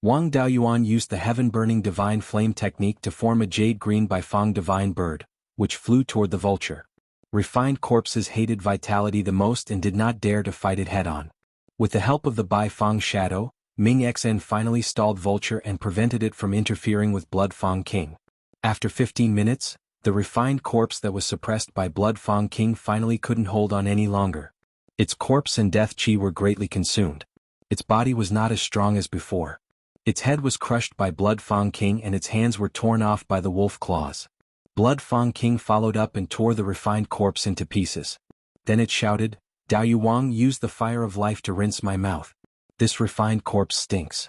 Wang Daoyuan used the heaven-burning divine flame technique to form a jade green Baifang divine bird, which flew toward the vulture. Refined corpses hated vitality the most and did not dare to fight it head-on. With the help of the Baifang shadow, Ming Xen finally stalled Vulture and prevented it from interfering with Blood Fang King. After 15 minutes, the refined corpse that was suppressed by Blood Fang King finally couldn't hold on any longer. Its corpse and death chi were greatly consumed. Its body was not as strong as before. Its head was crushed by Blood Fang King and its hands were torn off by the wolf claws. Blood Fang King followed up and tore the refined corpse into pieces. Then it shouted, "Daoyu Wang used the fire of life to rinse my mouth. This refined corpse stinks."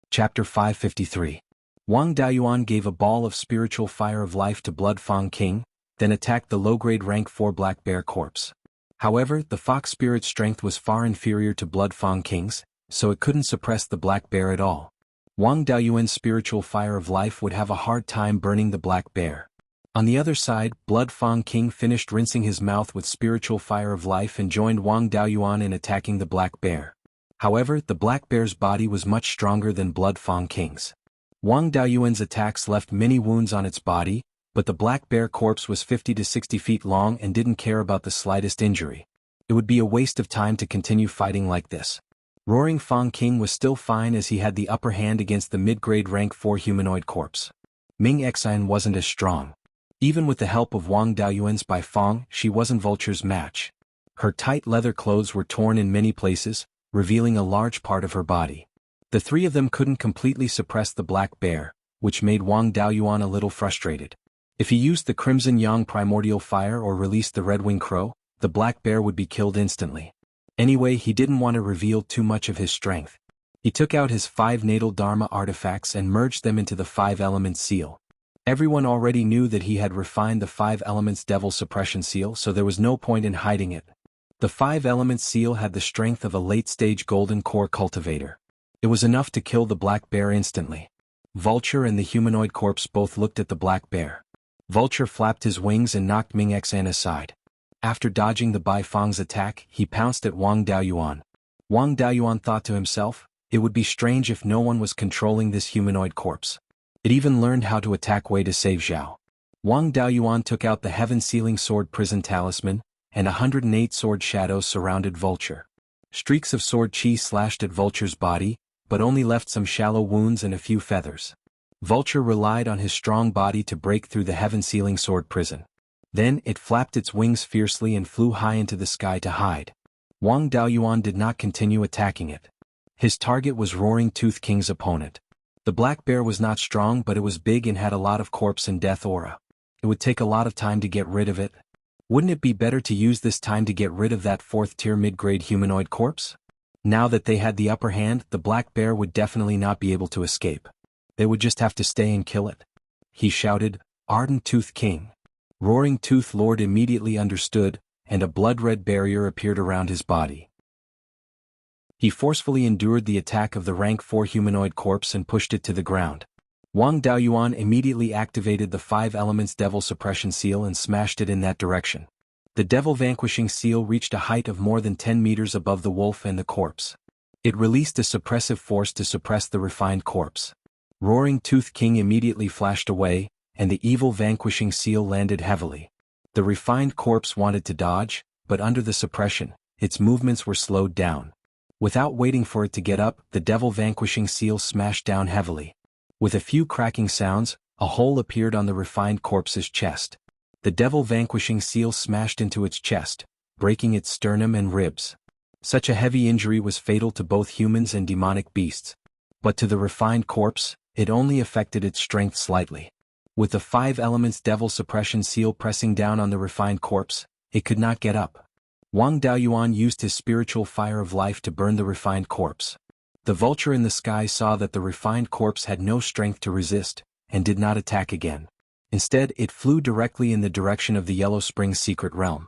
Chapter 553. Wang Daoyuan gave a ball of spiritual fire of life to Blood Fang King, then attacked the low-grade rank 4 black bear corpse. However, the fox spirit's strength was far inferior to Blood Fang King's, so it couldn't suppress the black bear at all. Wang Daoyuan's spiritual fire of life would have a hard time burning the black bear. On the other side, Blood Fang King finished rinsing his mouth with spiritual fire of life and joined Wang Daoyuan in attacking the black bear. However, the black bear's body was much stronger than Blood Fang King's. Wang Daoyuan's attacks left many wounds on its body, but the black bear corpse was 50 to 60 feet long and didn't care about the slightest injury. It would be a waste of time to continue fighting like this. Roaring Fang King was still fine as he had the upper hand against the mid-grade rank 4 humanoid corpse. Ming Xan wasn't as strong. Even with the help of Wang Daoyuan's Baifang, she wasn't Vulture's match. Her tight leather clothes were torn in many places, revealing a large part of her body. The three of them couldn't completely suppress the black bear, which made Wang Daoyuan a little frustrated. If he used the Crimson Yang primordial fire or released the Red Wing Crow, the black bear would be killed instantly. Anyway, he didn't want to reveal too much of his strength. He took out his 5 natal Dharma artifacts and merged them into the 5 Elements seal. Everyone already knew that he had refined the 5 Elements Devil Suppression seal, so there was no point in hiding it. The 5 Elements seal had the strength of a late-stage golden core cultivator. It was enough to kill the black bear instantly. Vulture and the humanoid corpse both looked at the black bear. Vulture flapped his wings and knocked Ming Xan aside. After dodging the Baifang's attack, he pounced at Wang Daoyuan. Wang Daoyuan thought to himself, it would be strange if no one was controlling this humanoid corpse. It even learned how to attack way to save Zhao. Wang Daoyuan took out the heaven-sealing sword prison talisman, and 108 sword shadows surrounded Vulture. Streaks of sword chi slashed at Vulture's body, but only left some shallow wounds and a few feathers. Vulture relied on his strong body to break through the heaven-sealing sword prison. Then it flapped its wings fiercely and flew high into the sky to hide. Wang Daoyuan did not continue attacking it. His target was Roaring Tooth King's opponent. The black bear was not strong, but it was big and had a lot of corpse and death aura. It would take a lot of time to get rid of it. Wouldn't it be better to use this time to get rid of that 4th-tier mid-grade humanoid corpse? Now that they had the upper hand, the black bear would definitely not be able to escape. They would just have to stay and kill it. He shouted, "Ardent Tooth King." Roaring Tooth Lord immediately understood, and a blood-red barrier appeared around his body. He forcefully endured the attack of the rank 4 humanoid corpse and pushed it to the ground. Wang Daoyuan immediately activated the 5 Elements Devil Suppression seal and smashed it in that direction. The Devil Vanquishing seal reached a height of more than 10 meters above the wolf and the corpse. It released a suppressive force to suppress the refined corpse. Roaring Tooth King immediately flashed away, and the evil Vanquishing seal landed heavily. The refined corpse wanted to dodge, but under the suppression, its movements were slowed down. Without waiting for it to get up, the Devil Vanquishing seal smashed down heavily. With a few cracking sounds, a hole appeared on the refined corpse's chest. The devil-vanquishing seal smashed into its chest, breaking its sternum and ribs. Such a heavy injury was fatal to both humans and demonic beasts. But to the refined corpse, it only affected its strength slightly. With the 5 elements devil suppression seal pressing down on the refined corpse, it could not get up. Wang Daoyuan used his spiritual fire of life to burn the refined corpse. The vulture in the sky saw that the refined corpse had no strength to resist, and did not attack again. Instead, it flew directly in the direction of the Yellow Spring's secret realm.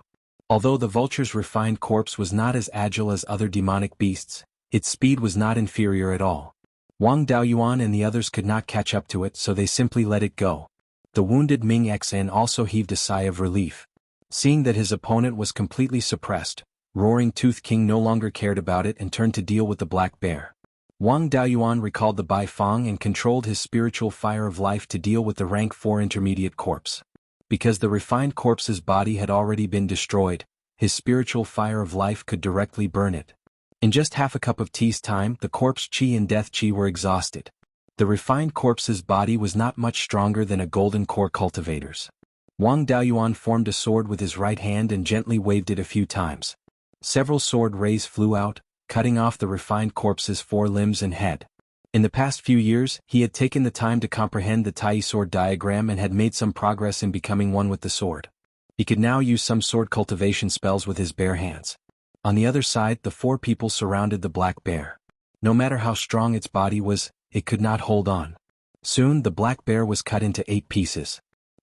Although the vulture's refined corpse was not as agile as other demonic beasts, its speed was not inferior at all. Wang Daoyuan and the others could not catch up to it, so they simply let it go. The wounded Ming Xan also heaved a sigh of relief. Seeing that his opponent was completely suppressed, Roaring Tooth King no longer cared about it and turned to deal with the black bear. Wang Daoyuan recalled the Bai Fang and controlled his spiritual fire of life to deal with the rank 4 intermediate corpse. Because the refined corpse's body had already been destroyed, his spiritual fire of life could directly burn it. In just half a cup of tea's time, the corpse chi and death chi were exhausted. The refined corpse's body was not much stronger than a golden core cultivator's. Wang Daoyuan formed a sword with his right hand and gently waved it a few times. Several sword rays flew out, cutting off the refined corpse's 4 limbs and head. In the past few years, he had taken the time to comprehend the Tai sword diagram and had made some progress in becoming one with the sword. He could now use some sword cultivation spells with his bare hands. On the other side, the 4 people surrounded the black bear. No matter how strong its body was, it could not hold on. Soon the black bear was cut into 8 pieces.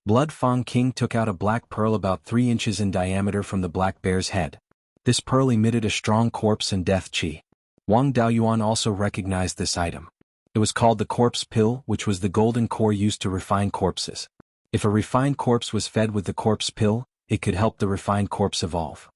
Blood Fang King took out a black pearl about 3 inches in diameter from the black bear's head. This pearl emitted a strong corpse and death chi. Wang Daoyuan also recognized this item. It was called the corpse pill, which was the golden core used to refine corpses. If a refined corpse was fed with the corpse pill, it could help the refined corpse evolve.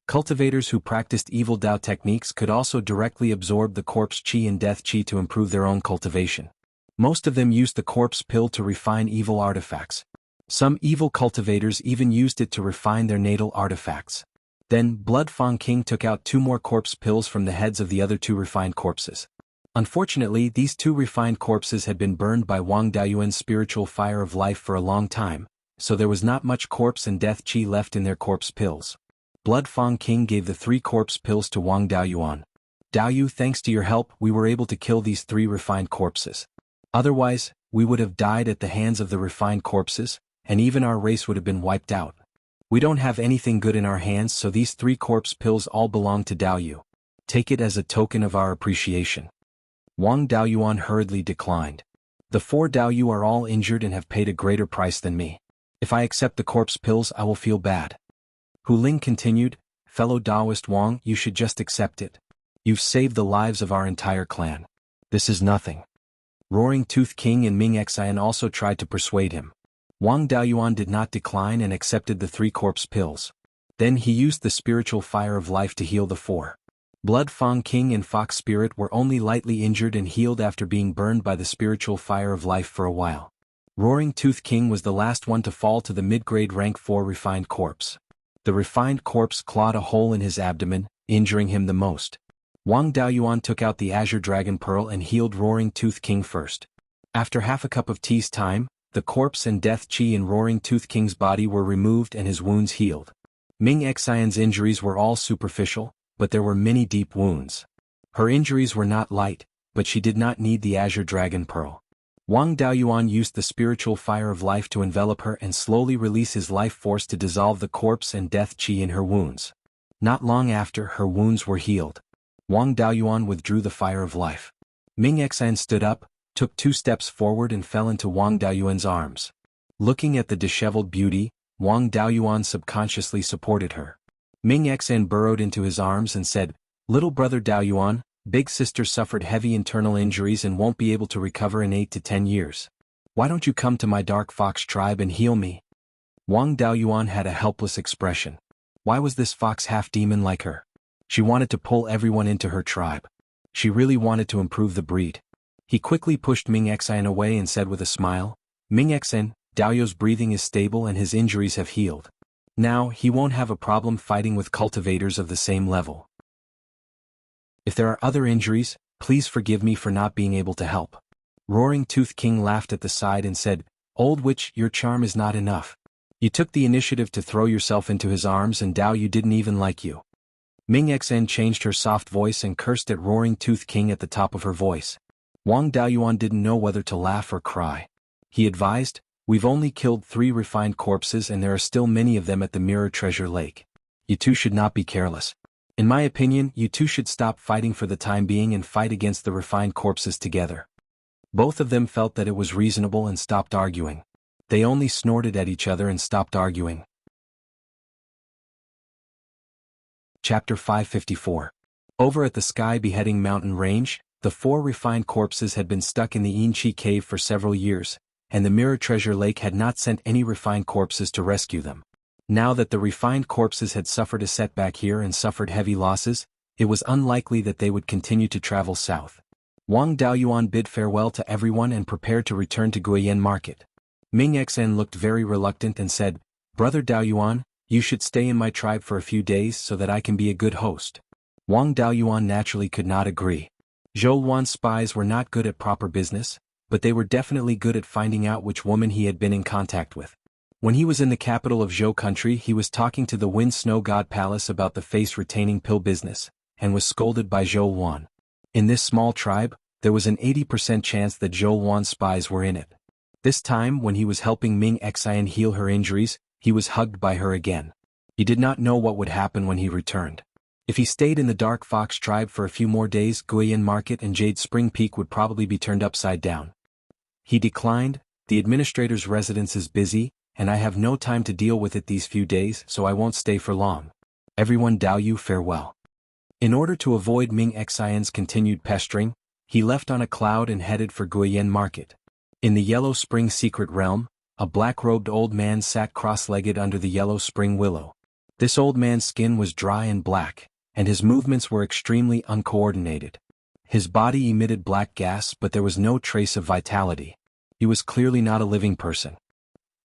Cultivators who practiced evil Dao techniques could also directly absorb the corpse chi and death chi to improve their own cultivation. Most of them used the corpse pill to refine evil artifacts. Some evil cultivators even used it to refine their natal artifacts. Then, Blood Fang King took out 2 more corpse pills from the heads of the other 2 refined corpses. Unfortunately, these 2 refined corpses had been burned by Wang Daoyuan's spiritual fire of life for a long time, so there was not much corpse and death chi left in their corpse pills. Blood Fang King gave the 3 corpse pills to Wang Daoyuan. Daoyu, thanks to your help, we were able to kill these 3 refined corpses. Otherwise, we would have died at the hands of the refined corpses, and even our race would have been wiped out. We don't have anything good in our hands, so these 3 corpse pills all belong to Daoyu. Take it as a token of our appreciation. Wang Daoyuan hurriedly declined. The 4 Daoyu are all injured and have paid a greater price than me. If I accept the corpse pills, I will feel bad. Hu Ling continued, fellow Daoist Wang, you should just accept it. You've saved the lives of our entire clan. This is nothing. Roaring Tooth King and Ming Xian also tried to persuade him. Wang Daoyuan did not decline and accepted the 3 corpse pills. Then he used the spiritual fire of life to heal the 4. Blood Fang King and Fox Spirit were only lightly injured and healed after being burned by the spiritual fire of life for a while. Roaring Tooth King was the last one to fall to the mid-grade rank 4 refined corpse. The refined corpse clawed a hole in his abdomen, injuring him the most. Wang Daoyuan took out the Azure Dragon Pearl and healed Roaring Tooth King first. After half a cup of tea's time, the corpse and death chi in Roaring Tooth King's body were removed and his wounds healed. Ming Xian's injuries were all superficial, but there were many deep wounds. Her injuries were not light, but she did not need the Azure Dragon Pearl. Wang Daoyuan used the spiritual fire of life to envelop her and slowly release his life force to dissolve the corpse and death chi in her wounds. Not long after, her wounds were healed. Wang Daoyuan withdrew the fire of life. Ming Xian stood up, took 2 steps forward and fell into Wang Daoyuan's arms. Looking at the disheveled beauty, Wang Daoyuan subconsciously supported her. Ming Xian burrowed into his arms and said, "Little brother Daoyuan, big sister suffered heavy internal injuries and won't be able to recover in 8 to 10 years. Why don't you come to my Dark Fox tribe and heal me?" Wang Daoyuan had a helpless expression. Why was this fox half-demon like her? She wanted to pull everyone into her tribe. She really wanted to improve the breed. He quickly pushed Ming Xian away and said with a smile, "Ming Xian, Daoyu's breathing is stable and his injuries have healed. Now, he won't have a problem fighting with cultivators of the same level. If there are other injuries, Please forgive me for not being able to help." Roaring Tooth King laughed at the side and said, "Old witch, your charm is not enough. You took the initiative to throw yourself into his arms and Dao Yu didn't even like you." Ming Xen changed her soft voice and cursed at Roaring Tooth King at the top of her voice. Wang Daoyuan didn't know whether to laugh or cry. He advised, "We've only killed 3 refined corpses and there are still many of them at the Mirror Treasure Lake. You two should not be careless. In my opinion, you two should stop fighting for the time being and fight against the refined corpses together." Both of them felt that it was reasonable and stopped arguing. They only snorted at each other and stopped arguing. Chapter 554. Over at the Sky Beheading Mountain Range, the 4 refined corpses had been stuck in the Yinchi Cave for several years, and the Mirror Treasure Lake had not sent any refined corpses to rescue them. Now that the refined corpses had suffered a setback here and suffered heavy losses, it was unlikely that they would continue to travel south. Wang Daoyuan bid farewell to everyone and prepared to return to Guiyan Market. Ming Xen looked very reluctant and said, "Brother Daoyuan, you should stay in my tribe for a few days so that I can be a good host." Wang Daoyuan naturally could not agree. Zhou Luan's spies were not good at proper business, but they were definitely good at finding out which woman he had been in contact with. When he was in the capital of Zhou country, he was talking to the Wind Snow God Palace about the face-retaining pill business, and was scolded by Zhou Luan. In this small tribe, there was an 80% chance that Zhou Luan's spies were in it. This time, when he was helping Ming Xian heal her injuries, he was hugged by her again. He did not know what would happen when he returned. If he stayed in the Dark Fox tribe for a few more days, Guiyan Market and Jade Spring Peak would probably be turned upside down. He declined, "The administrator's residence is busy, and I have no time to deal with it these few days, so I won't stay for long. Everyone Dao Yu farewell." In order to avoid Ming Xian's continued pestering, he left on a cloud and headed for Guiyan Market. In the Yellow Spring Secret Realm, a black-robed old man sat cross-legged under the Yellow Spring Willow. This old man's skin was dry and black, and his movements were extremely uncoordinated. His body emitted black gas, but there was no trace of vitality. He was clearly not a living person.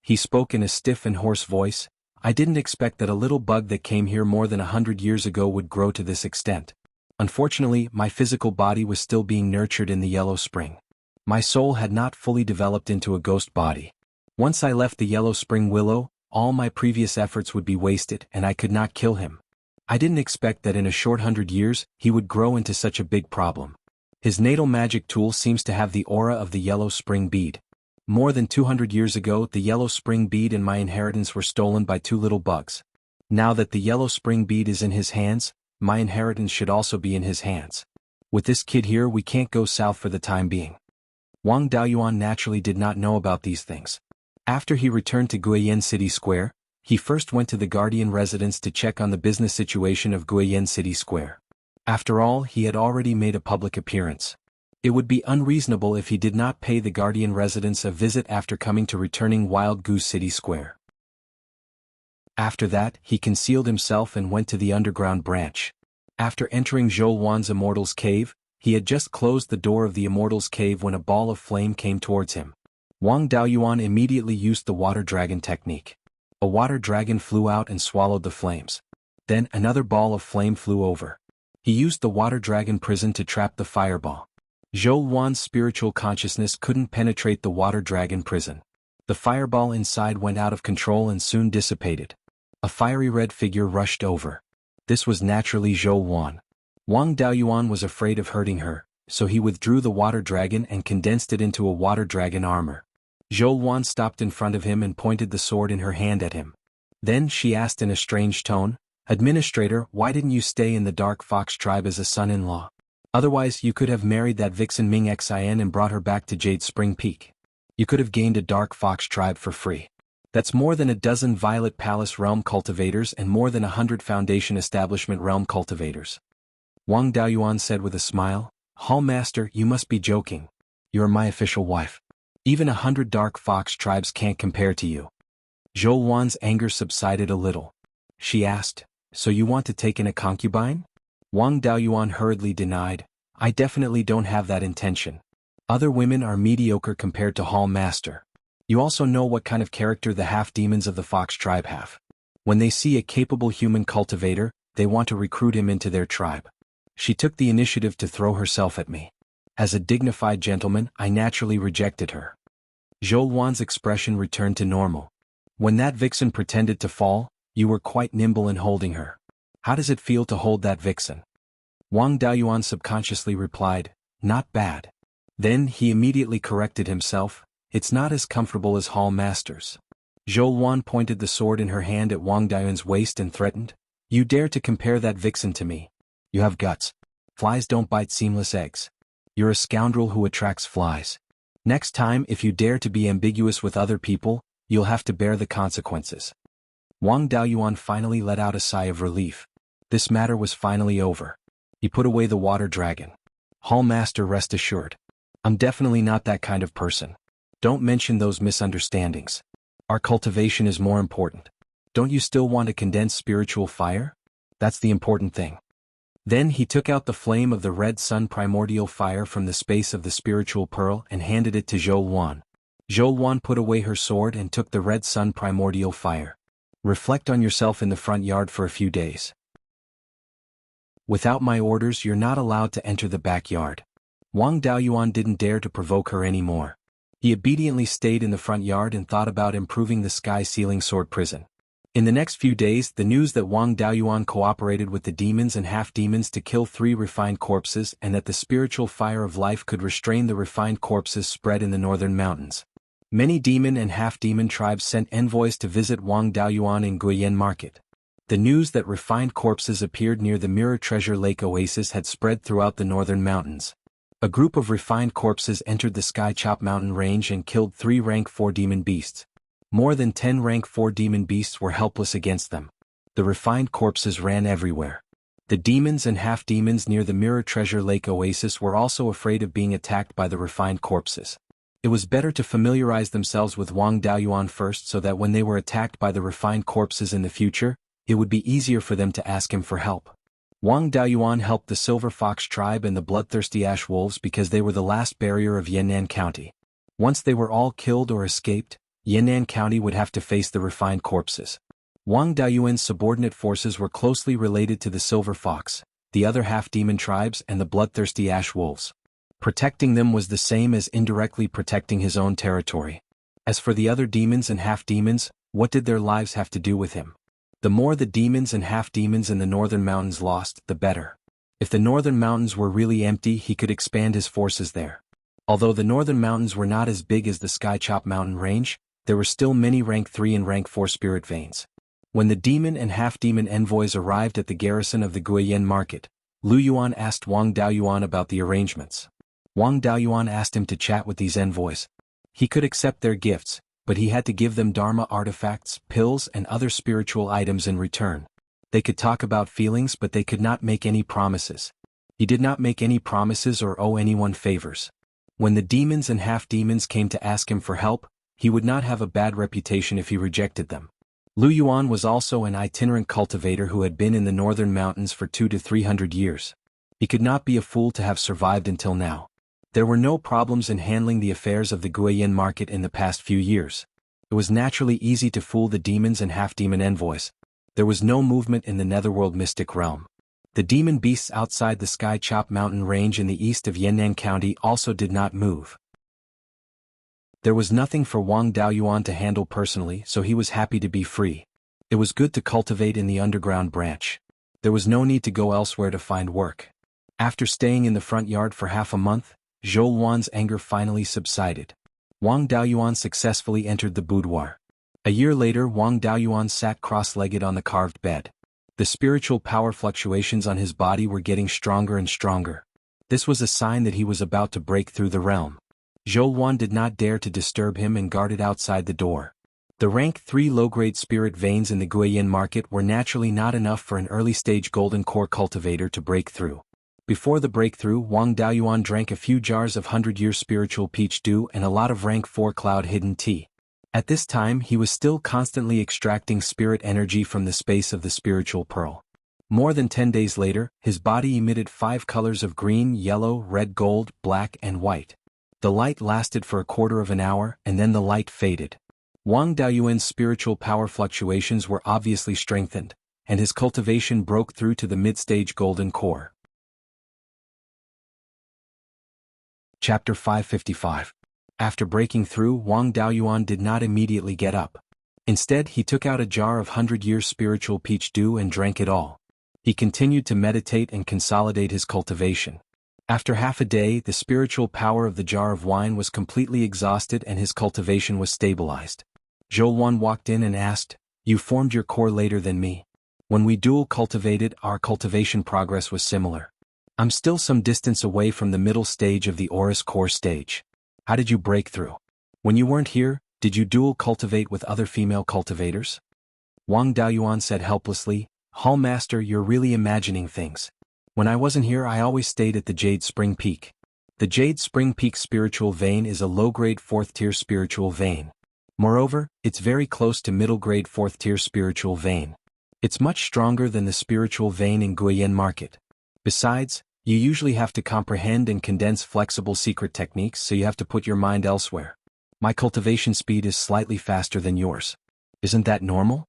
He spoke in a stiff and hoarse voice, "I didn't expect that a little bug that came here more than 100 years ago would grow to this extent. Unfortunately, my physical body was still being nurtured in the Yellow Spring. My soul had not fully developed into a ghost body. Once I left the Yellow Spring Willow, all my previous efforts would be wasted and I could not kill him. I didn't expect that in a short 100 years, he would grow into such a big problem. His natal magic tool seems to have the aura of the Yellow Spring Bead. More than 200 years ago, the Yellow Spring Bead and my inheritance were stolen by 2 little bugs. Now that the Yellow Spring Bead is in his hands, my inheritance should also be in his hands. With this kid here, we can't go south for the time being." Wang Daoyuan naturally did not know about these things. After he returned to Guiyan City Square, he first went to the Guardian residence to check on the business situation of Guiyan City Square. After all, he had already made a public appearance. It would be unreasonable if he did not pay the Guardian residence a visit after coming to returning Wild Goose City Square. After that, he concealed himself and went to the underground branch. After entering Zhou Luan's Immortal's Cave, he had just closed the door of the Immortal's Cave when a ball of flame came towards him. Wang Daoyuan immediately used the water dragon technique. A water dragon flew out and swallowed the flames. Then another ball of flame flew over. He used the water dragon prison to trap the fireball. Zhou Luan's spiritual consciousness couldn't penetrate the water dragon prison. The fireball inside went out of control and soon dissipated. A fiery red figure rushed over. This was naturally Zhou Luan. Wang Daoyuan was afraid of hurting her, so he withdrew the water dragon and condensed it into a water dragon armor. Zhou Luan stopped in front of him and pointed the sword in her hand at him. Then she asked in a strange tone, "Administrator, why didn't you stay in the Dark Fox tribe as a son-in-law? Otherwise you could have married that vixen Ming Xian and brought her back to Jade Spring Peak. You could have gained a Dark Fox tribe for free. That's more than a dozen Violet Palace realm cultivators and more than 100 Foundation Establishment realm cultivators." Wang Daoyuan said with a smile, "Hall Master, you must be joking. You're my official wife. Even 100 Dark Fox tribes can't compare to you." Zhou Luan's anger subsided a little. She asked, "So you want to take in a concubine?" Wang Daoyuan hurriedly denied, "I definitely don't have that intention. Other women are mediocre compared to Hall Master. You also know what kind of character the half-demons of the Fox tribe have. When they see a capable human cultivator, they want to recruit him into their tribe." She took the initiative to throw herself at me. As a dignified gentleman, I naturally rejected her. Zhou Luan's expression returned to normal. When that vixen pretended to fall, you were quite nimble in holding her. How does it feel to hold that vixen? Wang Daoyuan subconsciously replied, not bad. Then he immediately corrected himself, it's not as comfortable as Hall Masters. Zhou Luan pointed the sword in her hand at Wang Daoyuan's waist and threatened, you dare to compare that vixen to me. You have guts. Flies don't bite seamless eggs. You're a scoundrel who attracts flies. Next time if you dare to be ambiguous with other people, you'll have to bear the consequences. Wang Daoyuan finally let out a sigh of relief. This matter was finally over. He put away the water dragon. Hall Master, rest assured. I'm definitely not that kind of person. Don't mention those misunderstandings. Our cultivation is more important. Don't you still want to condense spiritual fire? That's the important thing. Then he took out the flame of the red sun primordial fire from the space of the spiritual pearl and handed it to Zhou Luan. Zhou Luan put away her sword and took the red sun primordial fire. Reflect on yourself in the front yard for a few days. Without my orders, you're not allowed to enter the backyard. Wang Daoyuan didn't dare to provoke her anymore. He obediently stayed in the front yard and thought about improving the sky ceiling sword prison. In the next few days, the news that Wang Daoyuan cooperated with the demons and half-demons to kill 3 refined corpses and that the spiritual fire of life could restrain the refined corpses spread in the northern mountains. Many demon and half-demon tribes sent envoys to visit Wang Daoyuan in Guiyan Market. The news that refined corpses appeared near the Mirror Treasure Lake Oasis had spread throughout the northern mountains. A group of refined corpses entered the Sky Chop Mountain range and killed 3 rank 4 demon beasts. More than 10 rank 4 demon beasts were helpless against them. The refined corpses ran everywhere. The demons and half-demons near the Mirror Treasure Lake Oasis were also afraid of being attacked by the refined corpses. It was better to familiarize themselves with Wang Daoyuan first so that when they were attacked by the refined corpses in the future, it would be easier for them to ask him for help. Wang Daoyuan helped the Silver Fox tribe and the Bloodthirsty Ash Wolves because they were the last barrier of Yan'an County. Once they were all killed or escaped, Yan'an County would have to face the refined corpses. Wang Daoyuan's subordinate forces were closely related to the Silver Fox, the other half-demon tribes and the Bloodthirsty Ash Wolves. Protecting them was the same as indirectly protecting his own territory. As for the other demons and half-demons, what did their lives have to do with him? The more the demons and half-demons in the northern mountains lost, the better. If the northern mountains were really empty, he could expand his forces there. Although the northern mountains were not as big as the Sky Chop Mountain range, there were still many rank 3 and rank 4 spirit veins. When the demon and half-demon envoys arrived at the garrison of the Guiyan Market, Lu Yuan asked Wang Daoyuan about the arrangements. Wang Daoyuan asked him to chat with these envoys. He could accept their gifts, but he had to give them Dharma artifacts, pills and other spiritual items in return. They could talk about feelings but they could not make any promises. He did not make any promises or owe anyone favors. When the demons and half-demons came to ask him for help, he would not have a bad reputation if he rejected them. Lu Yuan was also an itinerant cultivator who had been in the northern mountains for 200 to 300 years. He could not be a fool to have survived until now. There were no problems in handling the affairs of the Guiyan Market in the past few years. It was naturally easy to fool the demons and half-demon envoys. There was no movement in the netherworld mystic realm. The demon beasts outside the Sky Chop Mountain range in the east of Yan'an County also did not move. There was nothing for Wang Daoyuan to handle personally, so he was happy to be free. It was good to cultivate in the underground branch. There was no need to go elsewhere to find work. After staying in the front yard for half a month, Zhou Luan's anger finally subsided. Wang Daoyuan successfully entered the boudoir. A year later, Wang Daoyuan sat cross-legged on the carved bed. The spiritual power fluctuations on his body were getting stronger and stronger. This was a sign that he was about to break through the realm. Zhou Luan did not dare to disturb him and guarded outside the door. The rank 3 low-grade spirit veins in the Guiyan Market were naturally not enough for an early-stage golden core cultivator to break through. Before the breakthrough, Wang Daoyuan drank a few jars of 100-year spiritual peach dew and a lot of rank 4 cloud hidden tea. At this time he was still constantly extracting spirit energy from the space of the spiritual pearl. More than 10 days later, his body emitted 5 colors of green, yellow, red, gold, black, and white. The light lasted for a quarter of an hour and then the light faded. Wang Daoyuan's spiritual power fluctuations were obviously strengthened, and his cultivation broke through to the mid-stage golden core. Chapter 555. After breaking through, Wang Daoyuan did not immediately get up. Instead, he took out a jar of 100-year spiritual peach dew and drank it all. He continued to meditate and consolidate his cultivation. After half a day, the spiritual power of the jar of wine was completely exhausted and his cultivation was stabilized. Zhou walked in and asked, "You formed your core later than me. When we dual cultivated, our cultivation progress was similar. I'm still some distance away from the middle stage of the Aurus core stage. How did you break through? When you weren't here, did you dual cultivate with other female cultivators?" Wang Daoyuan said helplessly, "Hall Master, you're really imagining things. When I wasn't here, I always stayed at the Jade Spring Peak. The Jade Spring Peak spiritual vein is a low-grade 4th-tier spiritual vein. Moreover, it's very close to middle-grade 4th-tier spiritual vein. It's much stronger than the spiritual vein in Guiyan Market. Besides, you usually have to comprehend and condense flexible secret techniques, so you have to put your mind elsewhere. My cultivation speed is slightly faster than yours. Isn't that normal?"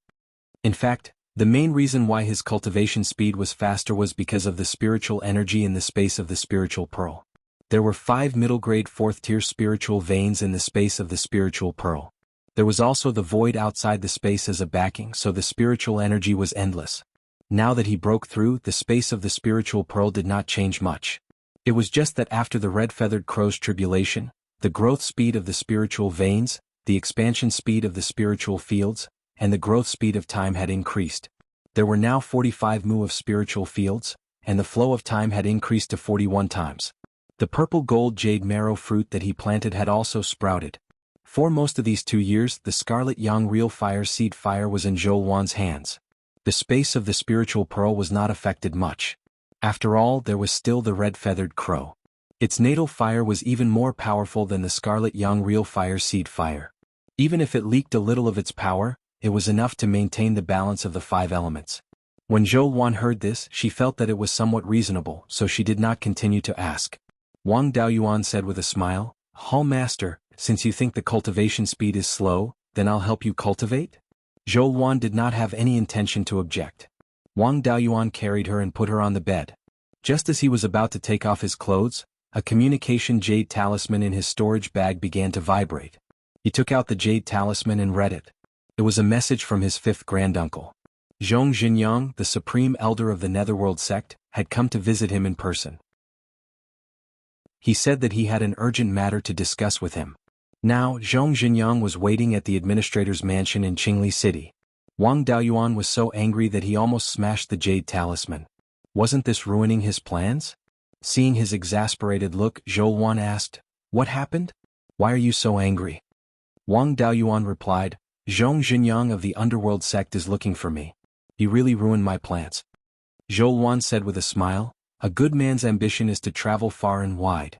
In fact, the main reason why his cultivation speed was faster was because of the spiritual energy in the space of the spiritual pearl. There were 5 middle-grade 4th-tier spiritual veins in the space of the spiritual pearl. There was also the void outside the space as a backing, so the spiritual energy was endless. Now that he broke through, the space of the spiritual pearl did not change much. It was just that after the red-feathered crow's tribulation, the growth speed of the spiritual veins, the expansion speed of the spiritual fields, and the growth speed of time had increased. There were now 45 mu of spiritual fields, and the flow of time had increased to 41 times. The purple-gold jade marrow fruit that he planted had also sprouted. For most of these 2 years, the scarlet yang real fire seed fire was in Zhou hands. The space of the spiritual pearl was not affected much. After all, there was still the red-feathered crow. Its natal fire was even more powerful than the scarlet yang real fire seed fire. Even if it leaked a little of its power, it was enough to maintain the balance of the 5 elements. When Zhou heard this, she felt that it was somewhat reasonable, so she did not continue to ask. Wang Daoyuan said with a smile, "Hall Master, since you think the cultivation speed is slow, then I'll help you cultivate?" Zhou did not have any intention to object. Wang Daoyuan carried her and put her on the bed. Just as he was about to take off his clothes, a communication jade talisman in his storage bag began to vibrate. He took out the jade talisman and read it. It was a message from his 5th granduncle. Zhong Xinyang, the supreme elder of the Netherworld sect, had come to visit him in person. He said that he had an urgent matter to discuss with him. Now, Zhong Xinyang was waiting at the administrator's mansion in Qingli City. Wang Daoyuan was so angry that he almost smashed the jade talisman. Wasn't this ruining his plans? Seeing his exasperated look, Zhou asked, "What happened? Why are you so angry?" Wang Daoyuan replied, "Zhong Xinyang of the Underworld sect is looking for me. He really ruined my plans." Zhou said with a smile, "A good man's ambition is to travel far and wide.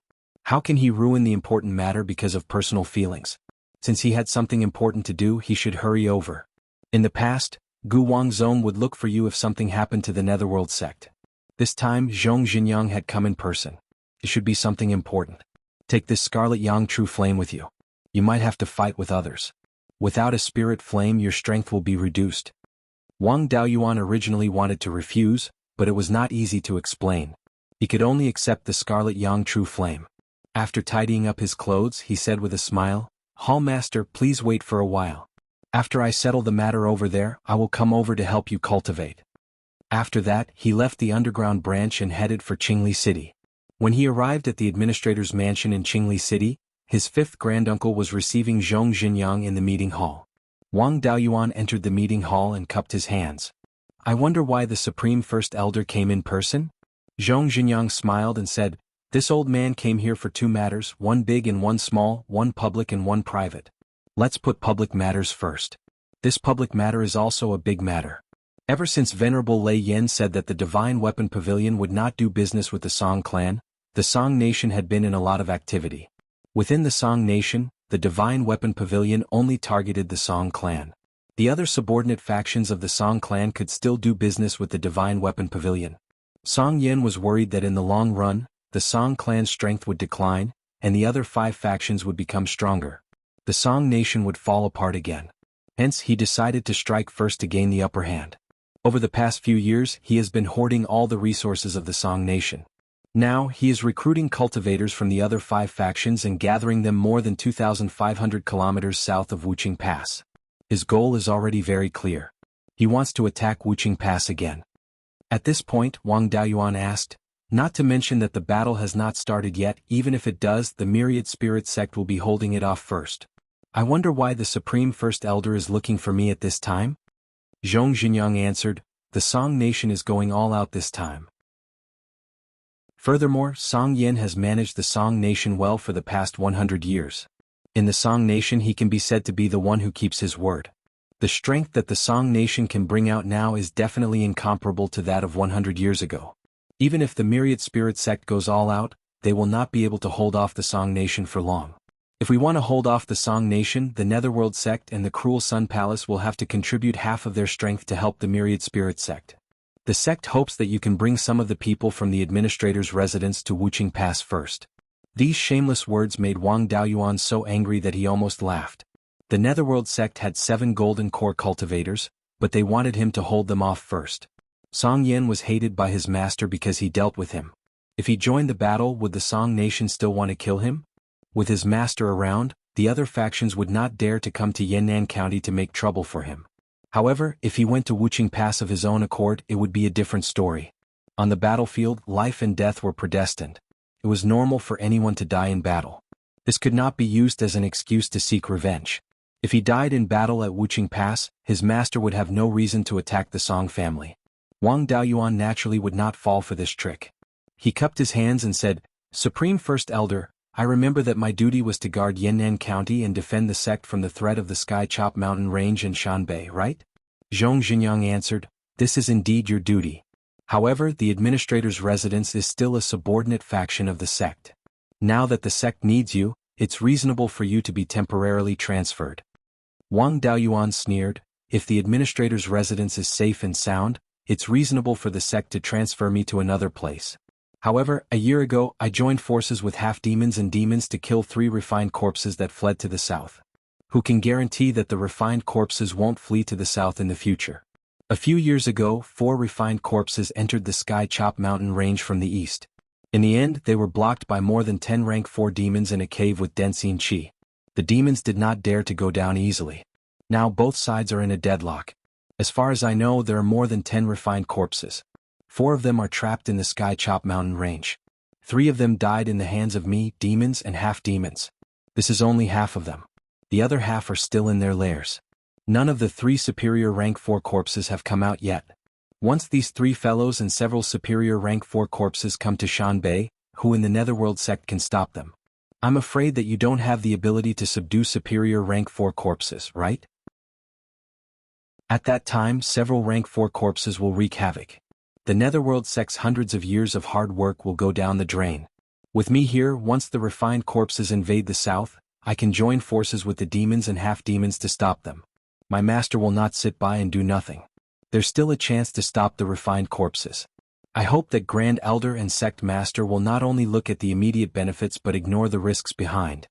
How can he ruin the important matter because of personal feelings? Since he had something important to do, he should hurry over. In the past, Gu Wangzong would look for you if something happened to the Netherworld sect. This time, Zhong Xinyang had come in person. It should be something important. Take this scarlet yang true flame with you. You might have to fight with others. Without a spirit flame, your strength will be reduced." Wang Daoyuan originally wanted to refuse, but it was not easy to explain. He could only accept the scarlet yang true flame. After tidying up his clothes, he said with a smile, "Hall Master, please wait for a while. After I settle the matter over there, I will come over to help you cultivate." After that, he left the underground branch and headed for Qingli City. When he arrived at the administrator's mansion in Qingli City, his 5th granduncle was receiving Zhong Xinyang in the meeting hall. Wang Daoyuan entered the meeting hall and cupped his hands. "I wonder why the Supreme First Elder came in person?" Zhong Xinyang smiled and said, "This old man came here for 2 matters, one big and one small, one public and one private. Let's put public matters first. This public matter is also a big matter. Ever since Venerable Lei Yen said that the Divine Weapon Pavilion would not do business with the Song clan, the Song Nation had been in a lot of activity. Within the Song Nation, the Divine Weapon Pavilion only targeted the Song clan. The other subordinate factions of the Song clan could still do business with the Divine Weapon Pavilion. Song Yen was worried that in the long run, the Song clan's strength would decline, and the other 5 factions would become stronger. The Song Nation would fall apart again. Hence, he decided to strike first to gain the upper hand. Over the past few years, he has been hoarding all the resources of the Song Nation. Now, he is recruiting cultivators from the other 5 factions and gathering them more than 2,500 kilometers south of Wuxia Pass. His goal is already very clear. He wants to attack Wuxia Pass again. At this point, Wang Daoyuan asked, not to mention that the battle has not started yet. Even if it does, the Myriad Spirit Sect will be holding it off first. I wonder why the Supreme First Elder is looking for me at this time? Zhong Xinjiang answered, the Song Nation is going all out this time. Furthermore, Song Yin has managed the Song Nation well for the past 100 years. In the Song Nation he can be said to be the one who keeps his word. The strength that the Song Nation can bring out now is definitely incomparable to that of 100 years ago. Even if the Myriad Spirit Sect goes all out, they will not be able to hold off the Song Nation for long. If we want to hold off the Song Nation, the Netherworld Sect and the Cruel Sun Palace will have to contribute half of their strength to help the Myriad Spirit Sect. The sect hopes that you can bring some of the people from the administrator's residence to Wuxia Pass first. These shameless words made Wang Daoyuan so angry that he almost laughed. The Netherworld Sect had 7 golden core cultivators, but they wanted him to hold them off first. Song Yin was hated by his master because he dealt with him. If he joined the battle, would the Song Nation still want to kill him? With his master around, the other factions would not dare to come to Yan'an County to make trouble for him. However, if he went to Wuxia Pass of his own accord, it would be a different story. On the battlefield, life and death were predestined. It was normal for anyone to die in battle. This could not be used as an excuse to seek revenge. If he died in battle at Wuxia Pass, his master would have no reason to attack the Song family. Wang Daoyuan naturally would not fall for this trick. He cupped his hands and said, Supreme First Elder, I remember that my duty was to guard Yan'an County and defend the sect from the threat of the Sky Chop Mountain Range and Shanbei, right? Zhong Xinjiang answered, this is indeed your duty. However, the administrator's residence is still a subordinate faction of the sect. Now that the sect needs you, it's reasonable for you to be temporarily transferred. Wang Daoyuan sneered, if the administrator's residence is safe and sound, it's reasonable for the sect to transfer me to another place. However, a year ago, I joined forces with half-demons and demons to kill 3 refined corpses that fled to the south. Who can guarantee that the refined corpses won't flee to the south in the future? A few years ago, 4 refined corpses entered the Sky Chop Mountain Range from the east. In the end, they were blocked by more than 10 rank 4 demons in a cave with Densin Qi. The demons did not dare to go down easily. Now both sides are in a deadlock. As far as I know, there are more than 10 refined corpses. 4 of them are trapped in the Sky Chop Mountain Range. 3 of them died in the hands of me, demons and half-demons. This is only half of them. The other half are still in their lairs. None of the 3 superior rank 4 corpses have come out yet. Once these 3 fellows and several superior rank 4 corpses come to Shanbei, who in the Netherworld sect can stop them? I'm afraid that you don't have the ability to subdue superior rank 4 corpses, right? At that time, several rank 4 corpses will wreak havoc. The Netherworld sect's hundreds of years of hard work will go down the drain. With me here, once the refined corpses invade the south, I can join forces with the demons and half-demons to stop them. My master will not sit by and do nothing. There's still a chance to stop the refined corpses. I hope that Grand Elder and Sect Master will not only look at the immediate benefits but ignore the risks behind.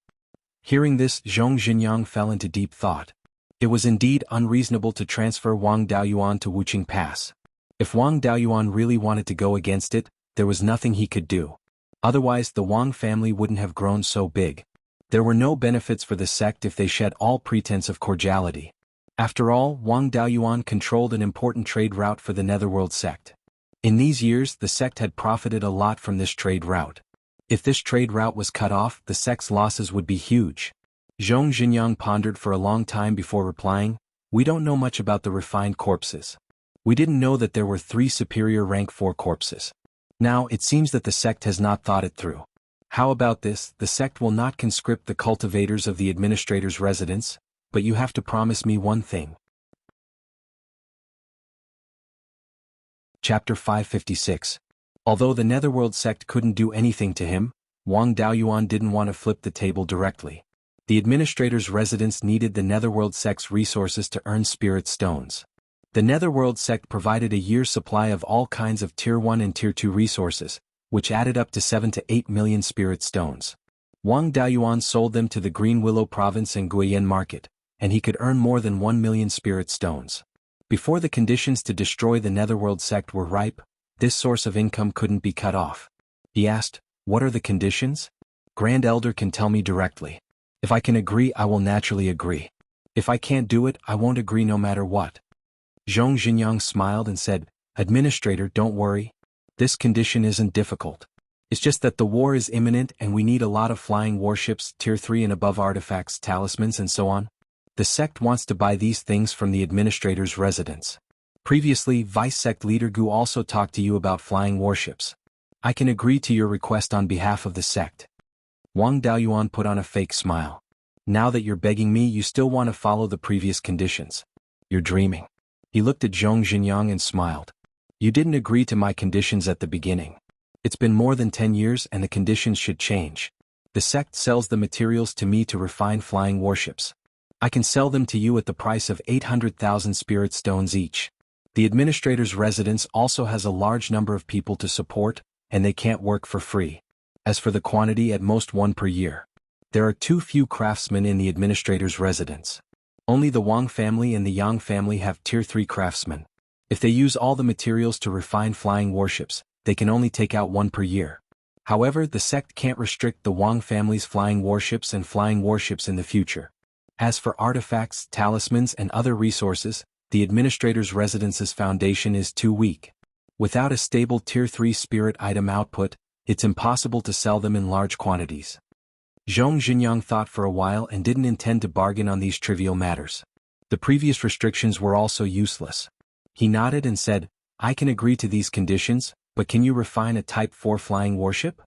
Hearing this, Zhong Xinjiang fell into deep thought. It was indeed unreasonable to transfer Wang Daoyuan to Wuxia Pass. If Wang Daoyuan really wanted to go against it, there was nothing he could do. Otherwise, the Wang family wouldn't have grown so big. There were no benefits for the sect if they shed all pretense of cordiality. After all, Wang Daoyuan controlled an important trade route for the Netherworld sect. In these years, the sect had profited a lot from this trade route. If this trade route was cut off, the sect's losses would be huge. Zhong Xinjiang pondered for a long time before replying, we don't know much about the refined corpses. We didn't know that there were 3 superior rank 4 corpses. Now, it seems that the sect has not thought it through. How about this? The sect will not conscript the cultivators of the administrator's residence, but you have to promise me one thing. Chapter 556. Although the Netherworld sect couldn't do anything to him, Wang Daoyuan didn't want to flip the table directly. The administrator's residence needed the Netherworld sect's resources to earn spirit stones. The Netherworld sect provided a year's supply of all kinds of Tier 1 and Tier 2 resources, which added up to 7 to 8 million spirit stones. Wang Daoyuan sold them to the Green Willow Province and Guiyan Market, and he could earn more than 1 million spirit stones. Before the conditions to destroy the Netherworld sect were ripe, this source of income couldn't be cut off. He asked, "What are the conditions?" Grand Elder can tell me directly. If I can agree, I will naturally agree. If I can't do it, I won't agree no matter what. Zhong Xinyang smiled and said, "Administrator, don't worry. This condition isn't difficult. It's just that the war is imminent and we need a lot of flying warships, tier 3 and above artifacts, talismans and so on. The sect wants to buy these things from the administrator's residence. Previously, Vice Sect Leader Gu also talked to you about flying warships. I can agree to your request on behalf of the sect." Wang Daoyuan put on a fake smile. "Now that you're begging me, you still want to follow the previous conditions. You're dreaming." He looked at Zhong Xinyang and smiled. "You didn't agree to my conditions at the beginning. It's been more than 10 years and the conditions should change. The sect sells the materials to me to refine flying warships. I can sell them to you at the price of 800,000 spirit stones each. The administrator's residence also has a large number of people to support, and they can't work for free. As for the quantity, at most 1 per year. There are too few craftsmen in the administrator's residence. Only the Wang family and the Yang family have tier 3 craftsmen. If they use all the materials to refine flying warships, they can only take out 1 per year. However, the sect can't restrict the Wang family's flying warships and flying warships in the future. As for artifacts, talismans and other resources, the administrator's residence's foundation is too weak. Without a stable tier 3 spirit item output, it's impossible to sell them in large quantities." Zhong Xinyang thought for a while and didn't intend to bargain on these trivial matters. The previous restrictions were also useless. He nodded and said, "I can agree to these conditions, but can you refine a Type 4 flying warship?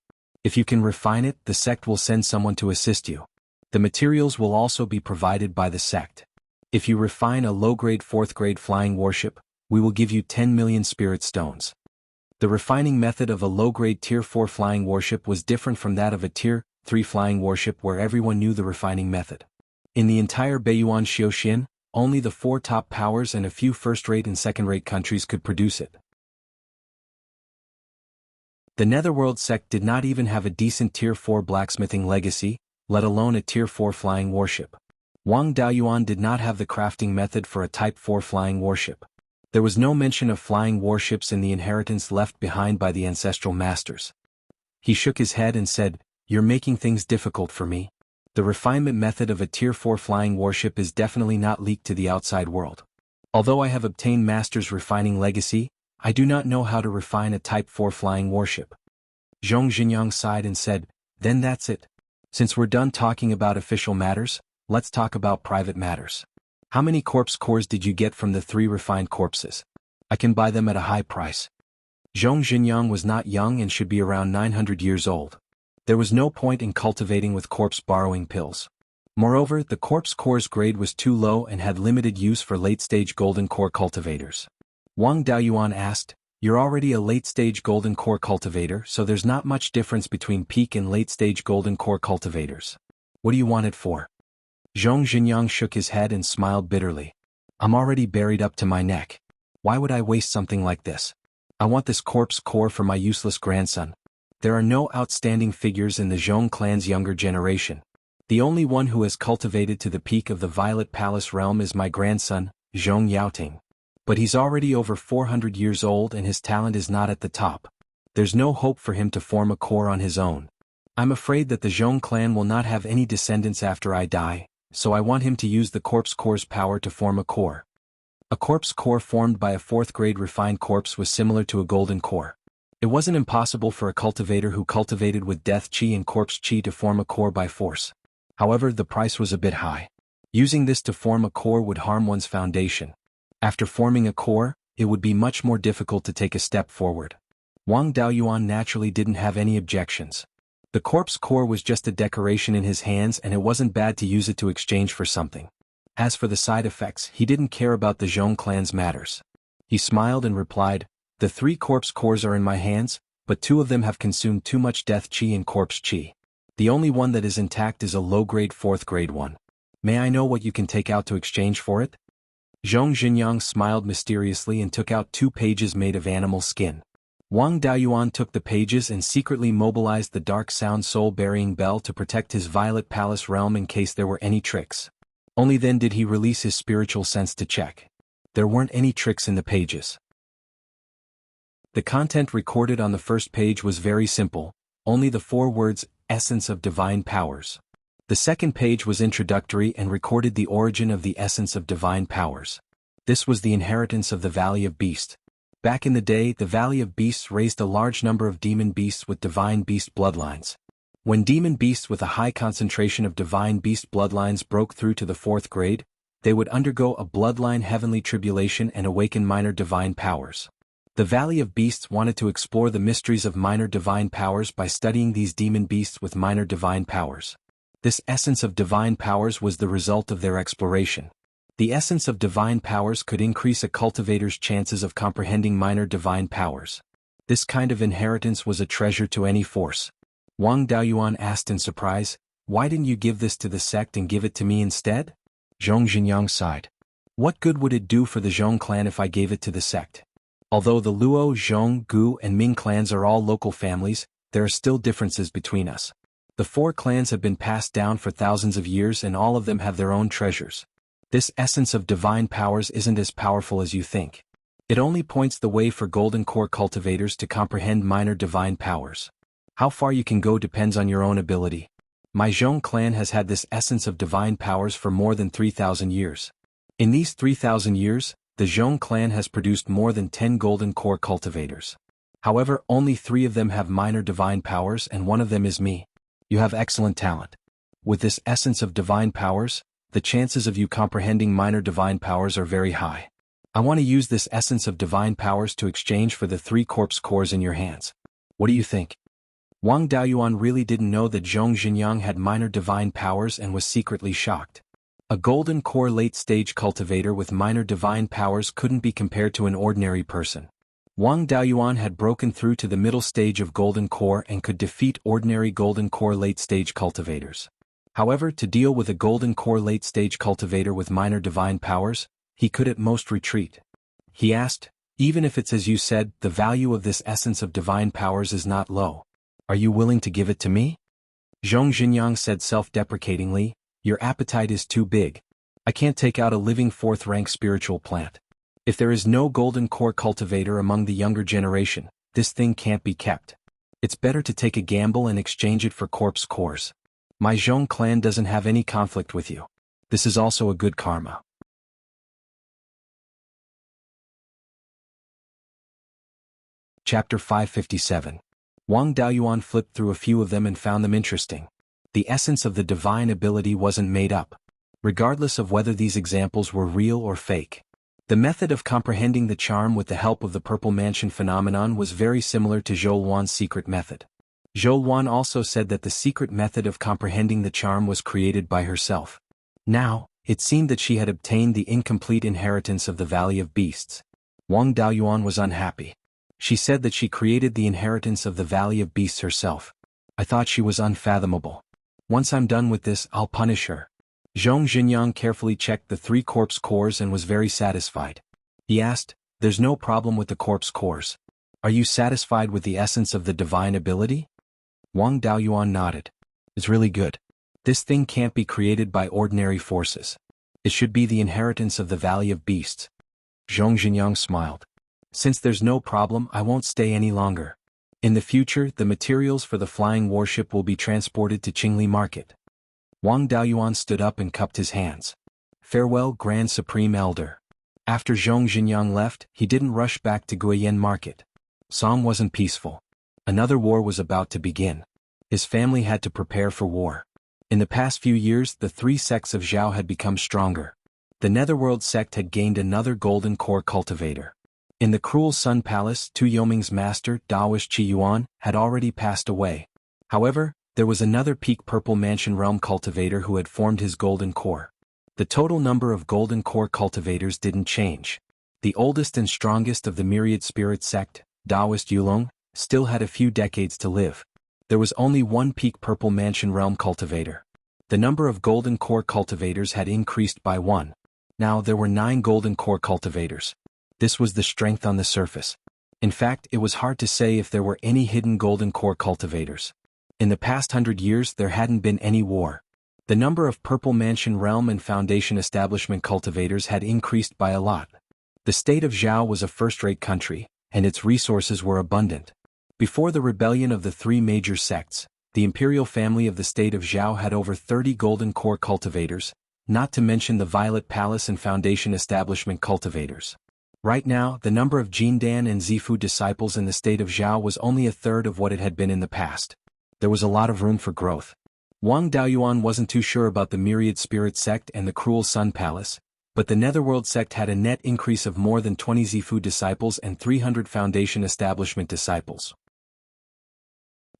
If you can refine it, the sect will send someone to assist you. The materials will also be provided by the sect. If you refine a low-grade 4th-grade flying warship, we will give you 10 million spirit stones." The refining method of a low-grade tier 4 flying warship was different from that of a tier 3 flying warship where everyone knew the refining method. In the entire Beiyuan Xiuxin, only the 4 top powers and a few first-rate and second-rate countries could produce it. The Netherworld sect did not even have a decent tier 4 blacksmithing legacy, let alone a tier 4 flying warship. Wang Daoyuan did not have the crafting method for a Type 4 flying warship. There was no mention of flying warships in the inheritance left behind by the ancestral masters. He shook his head and said, "You're making things difficult for me. The refinement method of a tier 4 flying warship is definitely not leaked to the outside world. Although I have obtained master's refining legacy, I do not know how to refine a Type 4 flying warship." Zhong Xinyang sighed and said, "Then that's it. Since we're done talking about official matters, let's talk about private matters. How many corpse cores did you get from the 3 refined corpses? I can buy them at a high price." Zhong Xinyang was not young and should be around 900 years old. There was no point in cultivating with corpse borrowing pills. Moreover, the corpse core's grade was too low and had limited use for late-stage golden core cultivators. Wang Daoyuan asked, "You're already a late-stage golden core cultivator, so there's not much difference between peak and late-stage golden core cultivators. What do you want it for?" Zhong Xinyang shook his head and smiled bitterly. "I'm already buried up to my neck. Why would I waste something like this? I want this corpse core for my useless grandson. There are no outstanding figures in the Zhong clan's younger generation. The only one who has cultivated to the peak of the Violet Palace realm is my grandson, Zhong Yaoting. But he's already over 400 years old and his talent is not at the top. There's no hope for him to form a core on his own. I'm afraid that the Zhong clan will not have any descendants after I die, so I want him to use the corpse core's power to form a core." A corpse core formed by a 4th-grade refined corpse was similar to a golden core. It wasn't impossible for a cultivator who cultivated with death chi and corpse chi to form a core by force. However, the price was a bit high. Using this to form a core would harm one's foundation. After forming a core, it would be much more difficult to take a step forward. Wang Daoyuan naturally didn't have any objections. The corpse core was just a decoration in his hands and it wasn't bad to use it to exchange for something. As for the side effects, he didn't care about the Zhong clan's matters. He smiled and replied, "The 3 corpse cores are in my hands, but 2 of them have consumed too much death chi and corpse chi. The only one that is intact is a low-grade 4th-grade one. May I know what you can take out to exchange for it?" Zhong Xinyang smiled mysteriously and took out 2 pages made of animal skin. Wang Daoyuan took the pages and secretly mobilized the dark sound soul-burying bell to protect his Violet Palace realm in case there were any tricks. Only then did he release his spiritual sense to check. There weren't any tricks in the pages. The content recorded on the first page was very simple, only the 4 words, Essence of Divine Powers. The second page was introductory and recorded the origin of the essence of divine powers. This was the inheritance of the Valley of Beasts. Back in the day, the Valley of Beasts raised a large number of demon beasts with divine beast bloodlines. When demon beasts with a high concentration of divine beast bloodlines broke through to the 4th grade, they would undergo a bloodline heavenly tribulation and awaken minor divine powers. The Valley of Beasts wanted to explore the mysteries of minor divine powers by studying these demon beasts with minor divine powers. This essence of divine powers was the result of their exploration. The essence of divine powers could increase a cultivator's chances of comprehending minor divine powers. This kind of inheritance was a treasure to any force. Wang Daoyuan asked in surprise, "Why didn't you give this to the sect and give it to me instead?" Zhong Xinyang sighed. "What good would it do for the Zhong clan if I gave it to the sect? Although the Luo, Zhong, Gu, and Ming clans are all local families, there are still differences between us. The 4 clans have been passed down for thousands of years and all of them have their own treasures. This essence of divine powers isn't as powerful as you think. It only points the way for golden core cultivators to comprehend minor divine powers. How far you can go depends on your own ability. My Zhong clan has had this essence of divine powers for more than 3,000 years. In these 3,000 years, the Zhong clan has produced more than 10 golden core cultivators. However, only 3 of them have minor divine powers and one of them is me. You have excellent talent. With this essence of divine powers, the chances of you comprehending minor divine powers are very high. I want to use this essence of divine powers to exchange for the 3 corpse cores in your hands. What do you think?" Wang Daoyuan really didn't know that Zhong Xinyang had minor divine powers and was secretly shocked. A golden core late-stage cultivator with minor divine powers couldn't be compared to an ordinary person. Wang Daoyuan had broken through to the middle stage of golden core and could defeat ordinary golden core late-stage cultivators. However, to deal with a golden core late-stage cultivator with minor divine powers, he could at most retreat. He asked, "Even if it's as you said, the value of this essence of divine powers is not low. Are you willing to give it to me?" Zhong Xinyang said self-deprecatingly, "Your appetite is too big. I can't take out a living 4th-rank spiritual plant. If there is no golden core cultivator among the younger generation, this thing can't be kept. It's better to take a gamble and exchange it for corpse cores. My Zhong clan doesn't have any conflict with you. This is also a good karma." Chapter 557. Wang Daoyuan flipped through a few of them and found them interesting. The essence of the divine ability wasn't made up, regardless of whether these examples were real or fake. The method of comprehending the charm with the help of the Purple Mansion phenomenon was very similar to Zhou Luan's secret method. Zhou Luan also said that the secret method of comprehending the charm was created by herself. Now, it seemed that she had obtained the incomplete inheritance of the Valley of Beasts. Wang Daoyuan was unhappy. She said that she created the inheritance of the Valley of Beasts herself. "I thought she was unfathomable. Once I'm done with this, I'll punish her." Zhong Xinyang carefully checked the 3 corpse cores and was very satisfied. He asked, "There's no problem with the corpse cores. Are you satisfied with the essence of the divine ability?" Wang Daoyuan nodded. "It's really good. This thing can't be created by ordinary forces. It should be the inheritance of the Valley of Beasts." Zhong Xinyang smiled. "Since there's no problem, I won't stay any longer. In the future, the materials for the flying warship will be transported to Qingli Market." Wang Daoyuan stood up and cupped his hands. "Farewell, Grand Supreme Elder." After Zhong Xinyang left, he didn't rush back to Guiyan Market. Song wasn't peaceful. Another war was about to begin. His family had to prepare for war. In the past few years, the 3 sects of Zhao had become stronger. The Netherworld sect had gained another golden core cultivator. In the Cruel Sun Palace, Tu Yoming's master, Daoist Qi Yuan, had already passed away. However, there was another peak Purple Mansion realm cultivator who had formed his golden core. The total number of golden core cultivators didn't change. The oldest and strongest of the Myriad Spirit sect, Daoist Yulong, still had a few decades to live. There was only one peak Purple Mansion realm cultivator. The number of golden core cultivators had increased by 1. Now there were 9 golden core cultivators. This was the strength on the surface. In fact, it was hard to say if there were any hidden golden core cultivators. In the past 100 years there hadn't been any war. The number of Purple Mansion realm and Foundation establishment cultivators had increased by a lot. The state of Zhao was a first-rate country, and its resources were abundant. Before the rebellion of the three major sects, the imperial family of the state of Zhao had over 30 golden core cultivators, not to mention the Violet Palace and Foundation Establishment cultivators. Right now, the number of Jindan and Zifu disciples in the state of Zhao was only a third of what it had been in the past. There was a lot of room for growth. Wang Daoyuan wasn't too sure about the Myriad Spirit sect and the Cruel Sun Palace, but the Netherworld sect had a net increase of more than 20 Zifu disciples and 300 Foundation Establishment disciples.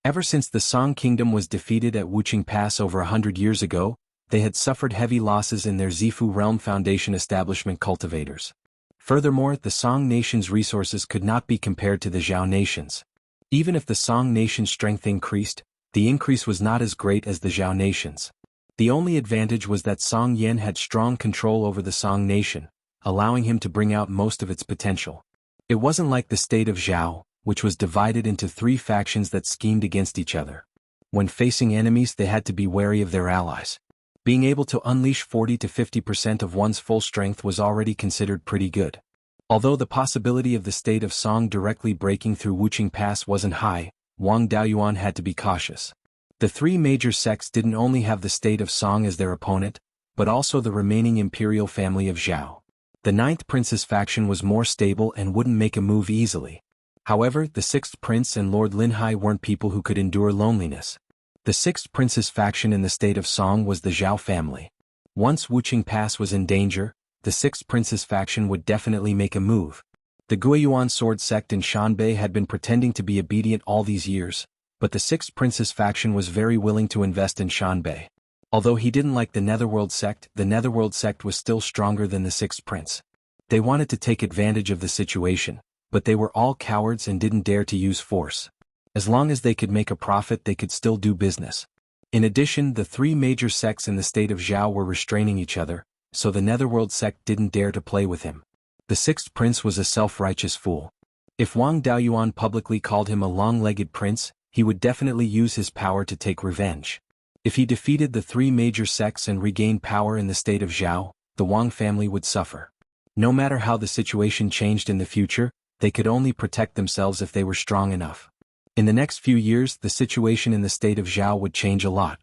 Ever since the Song Kingdom was defeated at Wuxia Pass over 100 years ago, they had suffered heavy losses in their Zifu Realm Foundation Establishment cultivators. Furthermore, the Song Nation's resources could not be compared to the Zhao Nation's. Even if the Song Nation's strength increased, the increase was not as great as the Zhao Nation's. The only advantage was that Song Yan had strong control over the Song Nation, allowing him to bring out most of its potential. It wasn't like the state of Zhao, which was divided into three factions that schemed against each other. When facing enemies, they had to be wary of their allies. Being able to unleash 40 to 50% of one's full strength was already considered pretty good. Although the possibility of the state of Song directly breaking through Wuxia Pass wasn't high, Wang Daoyuan had to be cautious. The three major sects didn't only have the state of Song as their opponent, but also the remaining imperial family of Zhao. The 9th Prince's faction was more stable and wouldn't make a move easily. However, the 6th Prince and Lord Linhai weren't people who could endure loneliness. The 6th Prince's faction in the state of Song was the Zhao family. Once Wuxia Pass was in danger, the 6th Prince's faction would definitely make a move. The Guiyuan sword sect in Shanbei had been pretending to be obedient all these years, but the 6th Prince's faction was very willing to invest in Shanbei. Although he didn't like the Netherworld sect was still stronger than the 6th Prince. They wanted to take advantage of the situation, but they were all cowards and didn't dare to use force. As long as they could make a profit, they could still do business. In addition, the three major sects in the state of Zhao were restraining each other, so the Netherworld sect didn't dare to play with him. The 6th Prince was a self-righteous fool. If Wang Daoyuan publicly called him a long-legged prince, he would definitely use his power to take revenge. If he defeated the three major sects and regained power in the state of Zhao, the Wang family would suffer. No matter how the situation changed in the future, they could only protect themselves if they were strong enough. In the next few years, the situation in the state of Zhao would change a lot.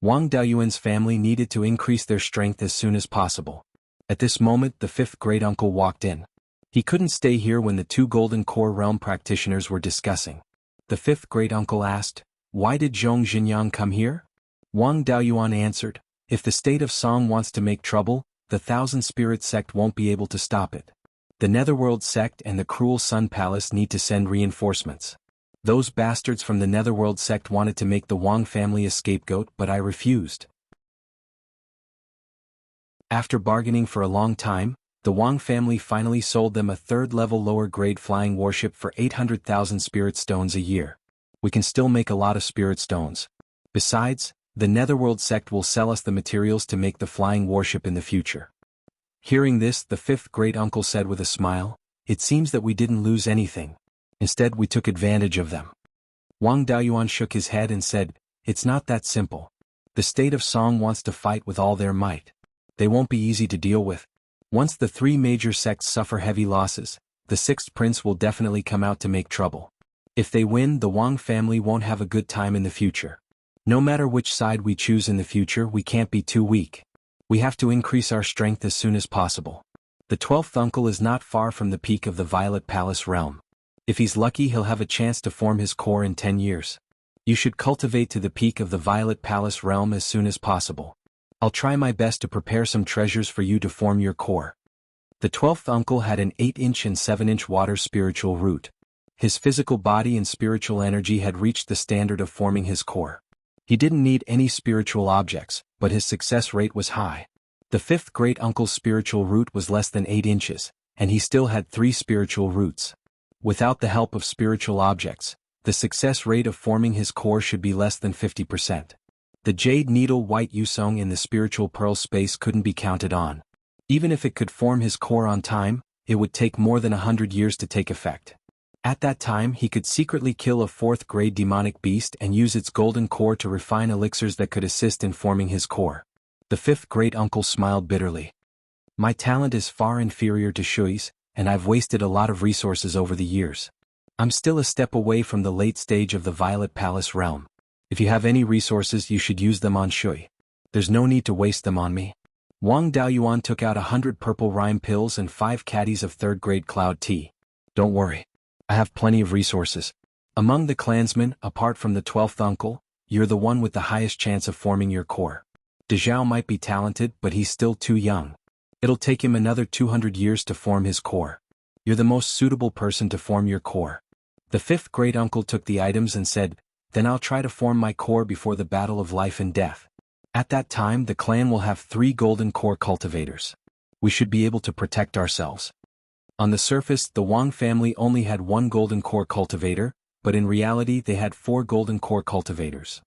Wang Daoyuan's family needed to increase their strength as soon as possible. At this moment, the 5th great-uncle walked in. He couldn't stay here when the two Golden Core Realm practitioners were discussing. The 5th great-uncle asked, "Why did Zhong Xinyang come here?" Wang Daoyuan answered, "If the state of Song wants to make trouble, the Thousand Spirit sect won't be able to stop it. The Netherworld sect and the Cruel Sun Palace need to send reinforcements. Those bastards from the Netherworld sect wanted to make the Wang family a scapegoat, but I refused." After bargaining for a long time, the Wang family finally sold them a third-level lower-grade flying warship for 800,000 spirit stones a year. We can still make a lot of spirit stones. Besides, the Netherworld sect will sell us the materials to make the flying warship in the future. Hearing this, the 5th great-uncle said with a smile, "It seems that we didn't lose anything. Instead, we took advantage of them." Wang Daoyuan shook his head and said, "It's not that simple. The state of Song wants to fight with all their might. They won't be easy to deal with. Once the three major sects suffer heavy losses, the 6th Prince will definitely come out to make trouble. If they win, the Wang family won't have a good time in the future. No matter which side we choose in the future, we can't be too weak. We have to increase our strength as soon as possible. The 12th uncle is not far from the peak of the Violet Palace realm. If he's lucky, he'll have a chance to form his core in 10 years. You should cultivate to the peak of the Violet Palace realm as soon as possible. I'll try my best to prepare some treasures for you to form your core." The 12th uncle had an 8-inch and 7-inch water spiritual root. His physical body and spiritual energy had reached the standard of forming his core. He didn't need any spiritual objects, but his success rate was high. The 5th great-uncle's spiritual root was less than 8 inches, and he still had 3 spiritual roots. Without the help of spiritual objects, the success rate of forming his core should be less than 50%. The jade needle white Yusong in the spiritual pearl space couldn't be counted on. Even if it could form his core on time, it would take more than 100 years to take effect. At that time, he could secretly kill a 4th-grade demonic beast and use its golden core to refine elixirs that could assist in forming his core. The 5th great-uncle smiled bitterly. "My talent is far inferior to Shui's, and I've wasted a lot of resources over the years. I'm still a step away from the late stage of the Violet Palace realm. If you have any resources, you should use them on Shui. There's no need to waste them on me. Wang Daoyuan took out 100 purple rhyme pills and 5 caddies of third-grade cloud tea. Don't worry. I have plenty of resources. Among the clansmen, apart from the 12th uncle, you're the one with the highest chance of forming your core. Dezhao might be talented, but he's still too young. It'll take him another 200 years to form his core. You're the most suitable person to form your core. The 5th great uncle took the items and said, then I'll try to form my core before the battle of life and death. At that time the clan will have 3 golden core cultivators. We should be able to protect ourselves. On the surface, the Wang family only had 1 golden core cultivator, but in reality they had 4 golden core cultivators.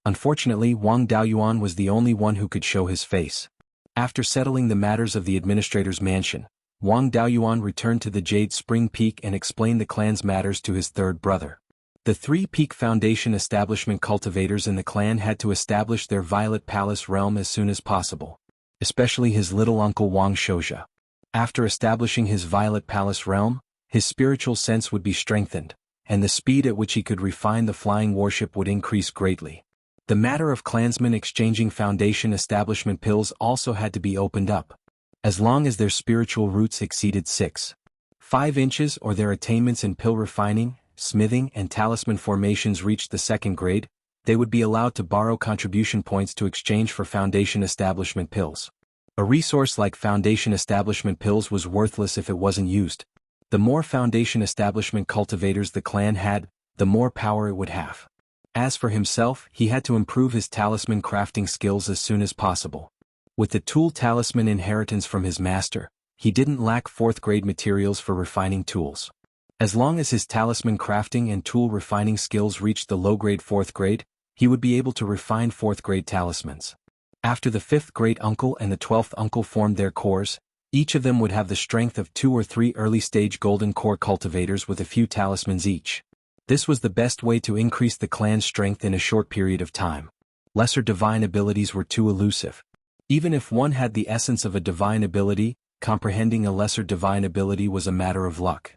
Unfortunately, Wang Daoyuan was the only one who could show his face. After settling the matters of the administrator's mansion, Wang Daoyuan returned to the Jade Spring Peak and explained the clan's matters to his 3rd brother. The 3 Peak Foundation establishment cultivators in the clan had to establish their Violet Palace realm as soon as possible. Especially his little uncle Wang Shouzhe. After establishing his Violet Palace realm, his spiritual sense would be strengthened, and the speed at which he could refine the flying warship would increase greatly. The matter of clansmen exchanging Foundation establishment pills also had to be opened up. As long as their spiritual roots exceeded 6.5 inches or their attainments in pill refining, smithing and talisman formations reached the 2nd grade, they would be allowed to borrow contribution points to exchange for Foundation establishment pills. A resource like Foundation establishment pills was worthless if it wasn't used. The more Foundation establishment cultivators the clan had, the more power it would have. As for himself, he had to improve his talisman crafting skills as soon as possible. With the tool talisman inheritance from his master, he didn't lack 4th grade materials for refining tools. As long as his talisman crafting and tool refining skills reached the low-grade 4th grade, he would be able to refine 4th grade talismans. After the 5th great uncle and the 12th uncle formed their cores, each of them would have the strength of 2 or 3 early-stage golden core cultivators with a few talismans each. This was the best way to increase the clan's strength in a short period of time. Lesser divine abilities were too elusive. Even if one had the essence of a divine ability, comprehending a lesser divine ability was a matter of luck.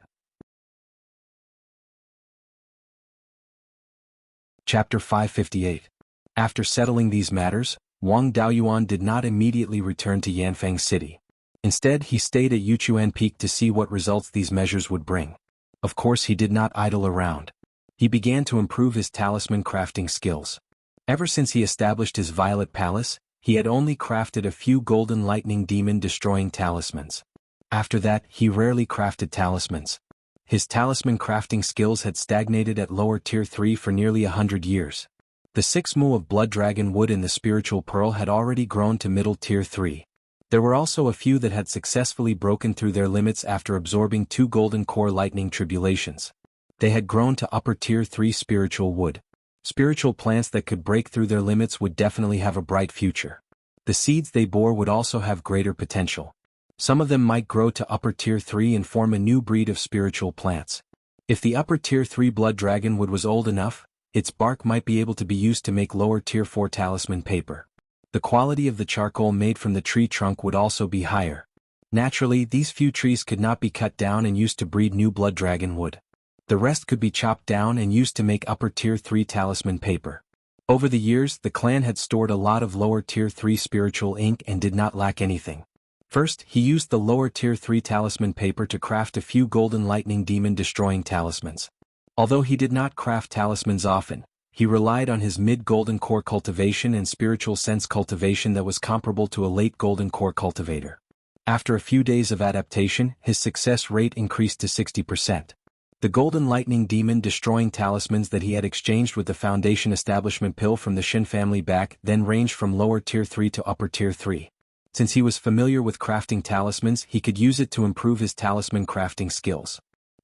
Chapter 558. After settling these matters, Wang Daoyuan did not immediately return to Yanfeng City. Instead, he stayed at Yuchuan Peak to see what results these measures would bring. Of course, he did not idle around. He began to improve his talisman crafting skills. Ever since he established his Violet Palace, he had only crafted a few golden lightning demon destroying talismans. After that, he rarely crafted talismans. His talisman crafting skills had stagnated at lower tier 3 for nearly 100 years. The 6 mu of blood dragon wood in the spiritual pearl had already grown to middle tier 3. There were also a few that had successfully broken through their limits after absorbing 2 golden core lightning tribulations. They had grown to upper tier 3 spiritual wood. Spiritual plants that could break through their limits would definitely have a bright future. The seeds they bore would also have greater potential. Some of them might grow to upper tier 3 and form a new breed of spiritual plants. If the upper tier 3 blood dragon wood was old enough, its bark might be able to be used to make lower tier 4 talisman paper. The quality of the charcoal made from the tree trunk would also be higher. Naturally, these few trees could not be cut down and used to breed new blood dragon wood. The rest could be chopped down and used to make upper tier 3 talisman paper. Over the years, the clan had stored a lot of lower tier 3 spiritual ink and did not lack anything. First, he used the lower tier 3 talisman paper to craft a few golden lightning demon destroying talismans. Although he did not craft talismans often, he relied on his mid-golden core cultivation and spiritual sense cultivation that was comparable to a late golden core cultivator. After a few days of adaptation, his success rate increased to 60%. The golden lightning demon destroying talismans that he had exchanged with the Foundation establishment pill from the Shin family back then ranged from lower tier 3 to upper tier 3. Since he was familiar with crafting talismans, he could use it to improve his talisman crafting skills.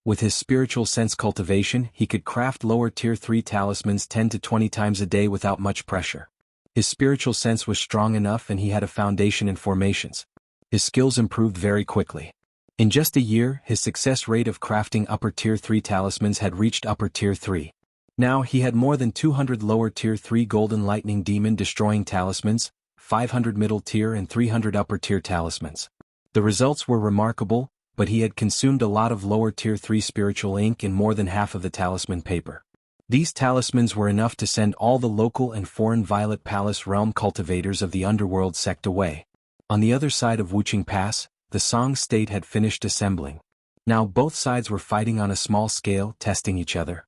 With his spiritual sense cultivation, he could craft lower tier 3 talismans 10 to 20 times a day without much pressure. His spiritual sense was strong enough and he had a foundation in formations. His skills improved very quickly. In just a year, his success rate of crafting upper tier 3 talismans had reached upper tier 3. Now he had more than 200 lower tier 3 golden lightning demon destroying talismans, 500 middle tier and 300 upper tier talismans. The results were remarkable, but he had consumed a lot of lower tier 3 spiritual ink and more than half of the talisman paper. These talismans were enough to send all the local and foreign Violet Palace realm cultivators of the underworld sect away. On the other side of Wuching Pass, the Song state had finished assembling. Now both sides were fighting on a small scale, testing each other.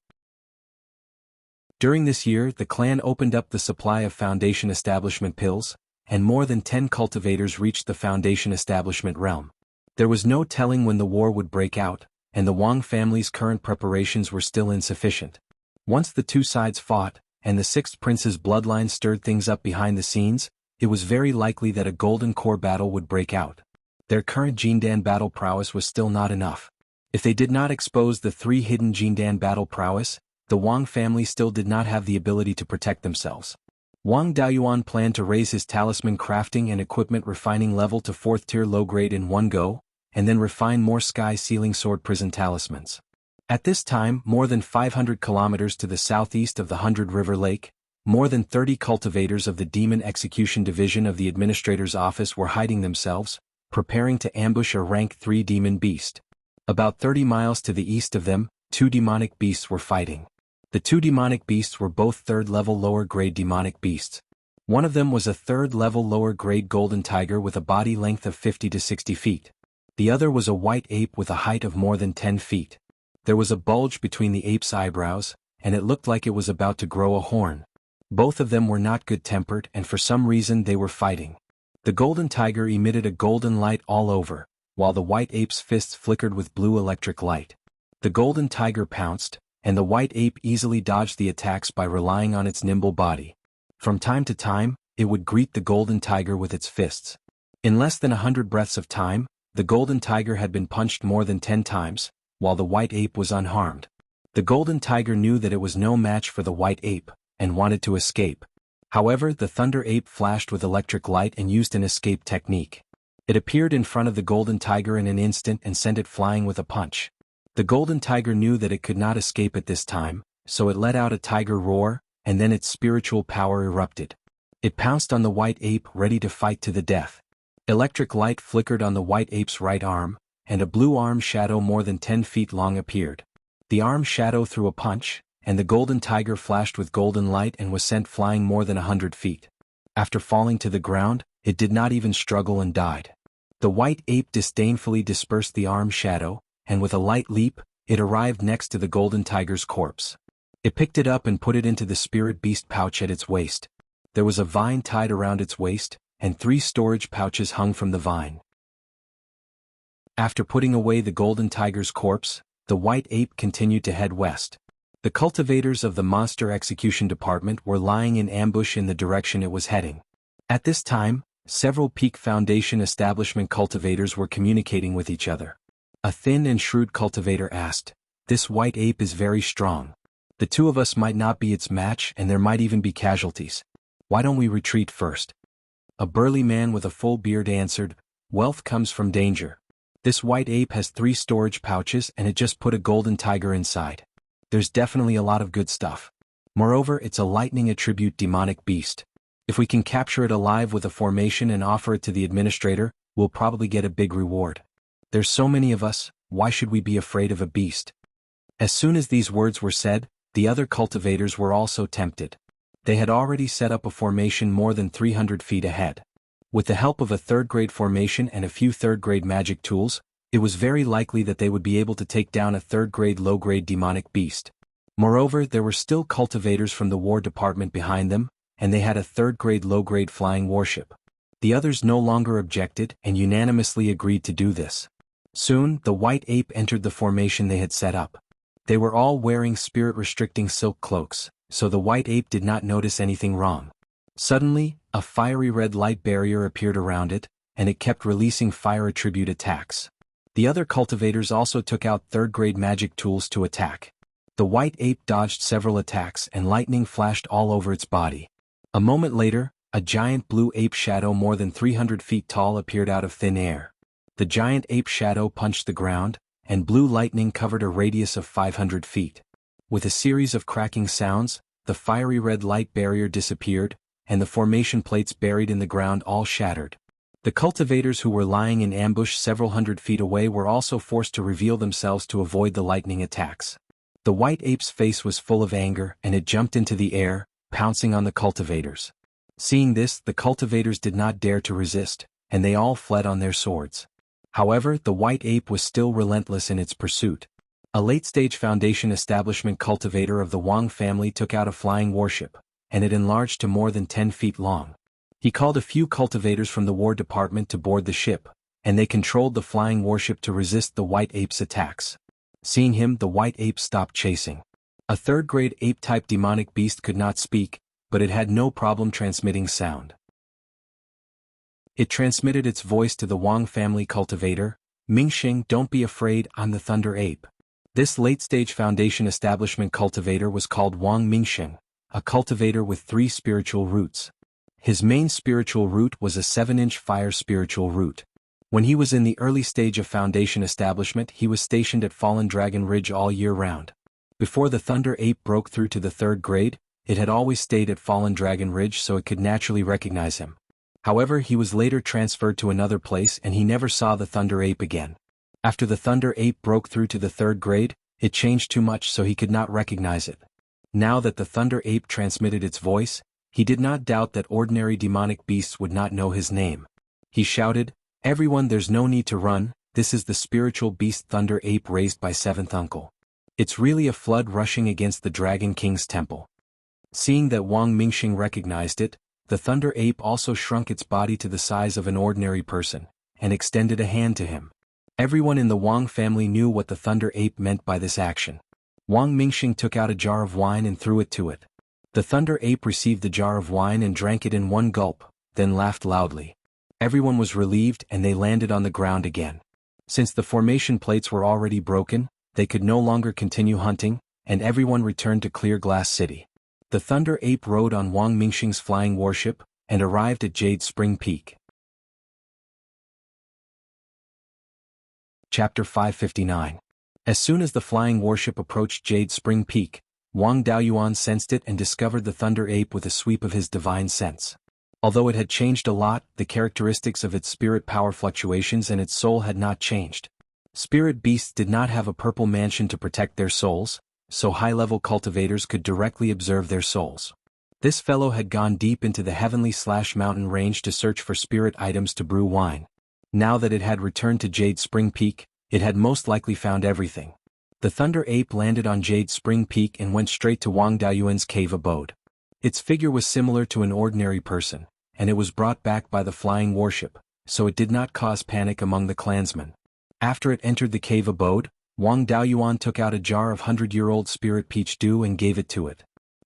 During this year, the clan opened up the supply of Foundation Establishment pills, and more than 10 cultivators reached the Foundation Establishment realm. There was no telling when the war would break out, and the Wang family's current preparations were still insufficient. Once the two sides fought, and the sixth prince's bloodline stirred things up behind the scenes, it was very likely that a golden core battle would break out. Their current Jindan battle prowess was still not enough. If they did not expose the 3 hidden Jindan battle prowess, the Wang family still did not have the ability to protect themselves. Wang Daoyuan planned to raise his talisman crafting and equipment refining level to 4th tier low grade in one go, and then refine more sky sealing sword prison talismans. At this time, more than 500 kilometers to the southeast of the 100 River Lake, more than 30 cultivators of the Demon Execution Division of the Administrator's Office were hiding themselves, preparing to ambush a rank 3 demon beast. About 30 miles to the east of them, 2 demonic beasts were fighting. The 2 demonic beasts were both 3rd level lower grade demonic beasts. One of them was a 3rd level lower grade golden tiger with a body length of 50 to 60 feet. The other was a white ape with a height of more than 10 feet. There was a bulge between the ape's eyebrows, and it looked like it was about to grow a horn. Both of them were not good-tempered, and for some reason they were fighting. The golden tiger emitted a golden light all over, while the white ape's fists flickered with blue electric light. The golden tiger pounced, and the white ape easily dodged the attacks by relying on its nimble body. From time to time, it would greet the golden tiger with its fists. In less than 100 breaths of time, the golden tiger had been punched more than 10 times, while the white ape was unharmed. The golden tiger knew that it was no match for the white ape, and wanted to escape. However, the thunder ape flashed with electric light and used an escape technique. It appeared in front of the golden tiger in an instant and sent it flying with a punch. The golden tiger knew that it could not escape at this time, so it let out a tiger roar, and then its spiritual power erupted. It pounced on the white ape ready to fight to the death. Electric light flickered on the white ape's right arm, and a blue arm shadow more than 10 feet long appeared. The arm shadow threw a punch, and the golden tiger flashed with golden light and was sent flying more than 100 feet. After falling to the ground, it did not even struggle and died. The white ape disdainfully dispersed the arm shadow, and with a light leap, it arrived next to the golden tiger's corpse. It picked it up and put it into the spirit beast pouch at its waist. There was a vine tied around its waist, and 3 storage pouches hung from the vine. After putting away the golden tiger's corpse, the white ape continued to head west. The cultivators of the Monster Execution Department were lying in ambush in the direction it was heading. At this time, several Peak Foundation establishment cultivators were communicating with each other. A thin and shrewd cultivator asked, "This white ape is very strong. The 2 of us might not be its match and there might even be casualties. Why don't we retreat first?" A burly man with a full beard answered, "Wealth comes from danger. This white ape has 3 storage pouches and it just put a golden tiger inside. There's definitely a lot of good stuff. Moreover, it's a lightning attribute demonic beast. If we can capture it alive with a formation and offer it to the administrator, we'll probably get a big reward. There's so many of us, why should we be afraid of a beast?" As soon as these words were said, the other cultivators were also tempted. They had already set up a formation more than 300 feet ahead. With the help of a 3rd-grade formation and a few 3rd-grade magic tools, it was very likely that they would be able to take down a 3rd-grade low-grade demonic beast. Moreover, there were still cultivators from the War Department behind them, and they had a 3rd-grade low-grade flying warship. The others no longer objected and unanimously agreed to do this. Soon, the white ape entered the formation they had set up. They were all wearing spirit-restricting silk cloaks, so the white ape did not notice anything wrong. Suddenly, a fiery red light barrier appeared around it, and it kept releasing fire attribute attacks. The other cultivators also took out 3rd-grade magic tools to attack. The white ape dodged several attacks and lightning flashed all over its body. A moment later, a giant blue ape shadow more than 300 feet tall appeared out of thin air. The giant ape shadow punched the ground, and blue lightning covered a radius of 500 feet. With a series of cracking sounds, the fiery red light barrier disappeared, and the formation plates buried in the ground all shattered. The cultivators who were lying in ambush several hundred feet away were also forced to reveal themselves to avoid the lightning attacks. The white ape's face was full of anger and it jumped into the air, pouncing on the cultivators. Seeing this, the cultivators did not dare to resist, and they all fled on their swords. However, the white ape was still relentless in its pursuit. A late-stage Foundation establishment cultivator of the Wang family took out a flying warship, and it enlarged to more than 10 feet long. He called a few cultivators from the War Department to board the ship, and they controlled the flying warship to resist the white ape's attacks. Seeing him, the white ape stopped chasing. A third-grade ape-type demonic beast could not speak, but it had no problem transmitting sound. It transmitted its voice to the Wang family cultivator, Mingxing, "Don't be afraid, I'm the Thunder Ape." This late-stage Foundation establishment cultivator was called Wang Mingxing, a cultivator with 3 spiritual roots. His main spiritual root was a 7-inch fire spiritual root. When he was in the early stage of Foundation establishment, he was stationed at Fallen Dragon Ridge all year round. Before the Thunder Ape broke through to the 3rd grade, it had always stayed at Fallen Dragon Ridge so it could naturally recognize him. However, he was later transferred to another place and he never saw the Thunder Ape again. After the Thunder Ape broke through to the 3rd grade, it changed too much so he could not recognize it. Now that the Thunder Ape transmitted its voice, he did not doubt that ordinary demonic beasts would not know his name. He shouted, "Everyone, there's no need to run, this is the spiritual beast Thunder Ape raised by 7th Uncle. It's really a flood rushing against the Dragon King's temple." Seeing that Wang Mingxing recognized it, the Thunder Ape also shrunk its body to the size of an ordinary person, and extended a hand to him. Everyone in the Wang family knew what the Thunder Ape meant by this action. Wang Mingxing took out a jar of wine and threw it to it. The Thunder Ape received the jar of wine and drank it in one gulp, then laughed loudly. Everyone was relieved and they landed on the ground again. Since the formation plates were already broken, they could no longer continue hunting, and everyone returned to Clear Glass City. The Thunder Ape rode on Wang Mingxing's flying warship, and arrived at Jade Spring Peak. Chapter 559. As soon as the flying warship approached Jade Spring Peak, Wang Daoyuan sensed it and discovered the Thunder Ape with a sweep of his divine sense. Although it had changed a lot, the characteristics of its spirit power fluctuations and its soul had not changed. Spirit beasts did not have a purple mansion to protect their souls, so high-level cultivators could directly observe their souls. This fellow had gone deep into the heavenly/mountain range to search for spirit items to brew wine. Now that it had returned to Jade Spring Peak, it had most likely found everything. The Thunder Ape landed on Jade Spring Peak and went straight to Wang Daoyuan's cave abode. Its figure was similar to an ordinary person, and it was brought back by the flying warship, so it did not cause panic among the clansmen. After it entered the cave abode, Wang Daoyuan took out a jar of 100-year-old spirit peach dew and gave it to it.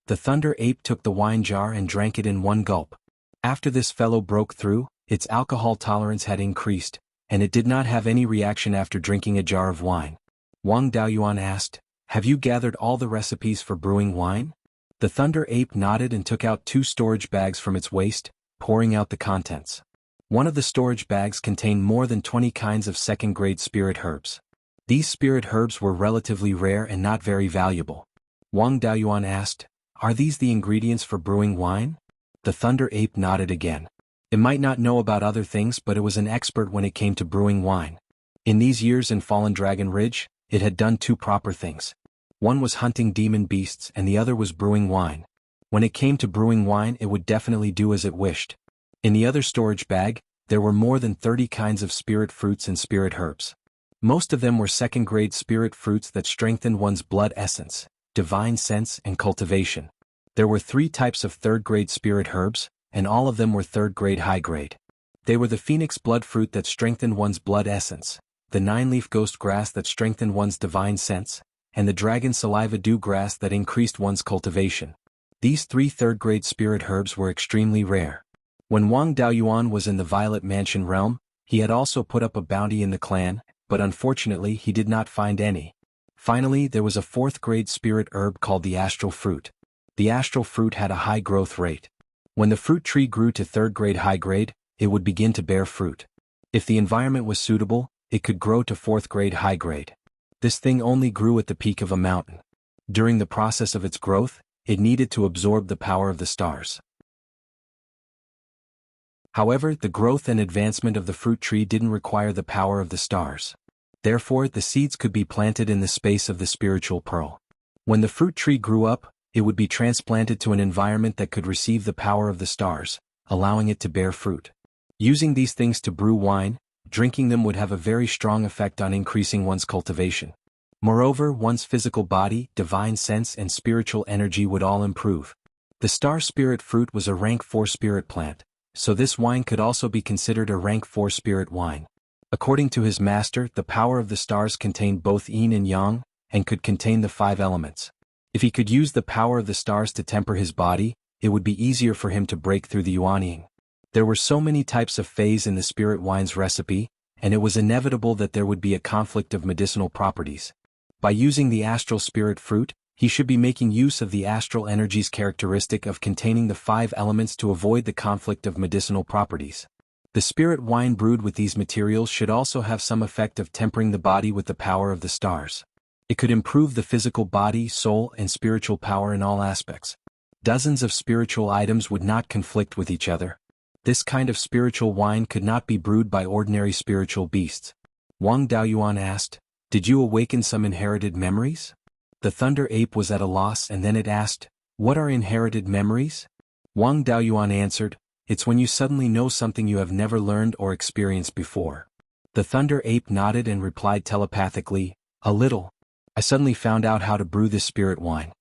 The Thunder Ape took the wine jar and drank it in one gulp. After this fellow broke through, its alcohol tolerance had increased, and it did not have any reaction after drinking a jar of wine. Wang Daoyuan asked, "Have you gathered all the recipes for brewing wine?" The Thunder Ape nodded and took out 2 storage bags from its waist, pouring out the contents. One of the storage bags contained more than 20 kinds of 2nd-grade spirit herbs. These spirit herbs were relatively rare and not very valuable. Wang Daoyuan asked, "Are these the ingredients for brewing wine?" The Thunder Ape nodded again. It might not know about other things, but it was an expert when it came to brewing wine. In these years in Fallen Dragon Ridge, it had done 2 proper things. One was hunting demon beasts and the other was brewing wine. When it came to brewing wine, it would definitely do as it wished. In the other storage bag, there were more than 30 kinds of spirit fruits and spirit herbs. Most of them were 2nd-grade spirit fruits that strengthened one's blood essence, divine sense, and cultivation. There were 3 types of 3rd-grade spirit herbs, and all of them were 3rd-grade high-grade. They were the Phoenix blood fruit that strengthened one's blood essence, the 9-leaf ghost grass that strengthened one's divine sense, and the dragon saliva dew grass that increased one's cultivation. These 3 3rd-grade spirit herbs were extremely rare. When Wang Daoyuan was in the Violet Mansion realm, he had also put up a bounty in the clan, but unfortunately he did not find any. Finally, there was a 4th-grade spirit herb called the astral fruit. The astral fruit had a high growth rate. When the fruit tree grew to 3rd-grade high-grade, it would begin to bear fruit. If the environment was suitable, it could grow to 4th-grade high-grade. This thing only grew at the peak of a mountain. During the process of its growth, it needed to absorb the power of the stars. However, the growth and advancement of the fruit tree didn't require the power of the stars. Therefore, the seeds could be planted in the space of the spiritual pearl. When the fruit tree grew up, it would be transplanted to an environment that could receive the power of the stars, allowing it to bear fruit. Using these things to brew wine, drinking them would have a very strong effect on increasing one's cultivation. Moreover, one's physical body, divine sense, and spiritual energy would all improve. The star spirit fruit was a rank 4 spirit plant, so this wine could also be considered a rank 4 spirit wine. According to his master, the power of the stars contained both yin and yang, and could contain the 5 elements. If he could use the power of the stars to temper his body, it would be easier for him to break through the yuanying. There were so many types of phase in the spirit wine's recipe, and it was inevitable that there would be a conflict of medicinal properties. By using the astral spirit fruit, he should be making use of the astral energy's characteristic of containing the 5 elements to avoid the conflict of medicinal properties. The spirit wine brewed with these materials should also have some effect of tempering the body with the power of the stars. It could improve the physical body, soul, and spiritual power in all aspects. Dozens of spiritual items would not conflict with each other. This kind of spiritual wine could not be brewed by ordinary spiritual beasts. Wang Daoyuan asked, "Did you awaken some inherited memories?" The thunder ape was at a loss, and then it asked, "What are inherited memories?" Wang Daoyuan answered, "It's when you suddenly know something you have never learned or experienced before." The thunder ape nodded and replied telepathically, "A little. I suddenly found out how to brew this spirit wine."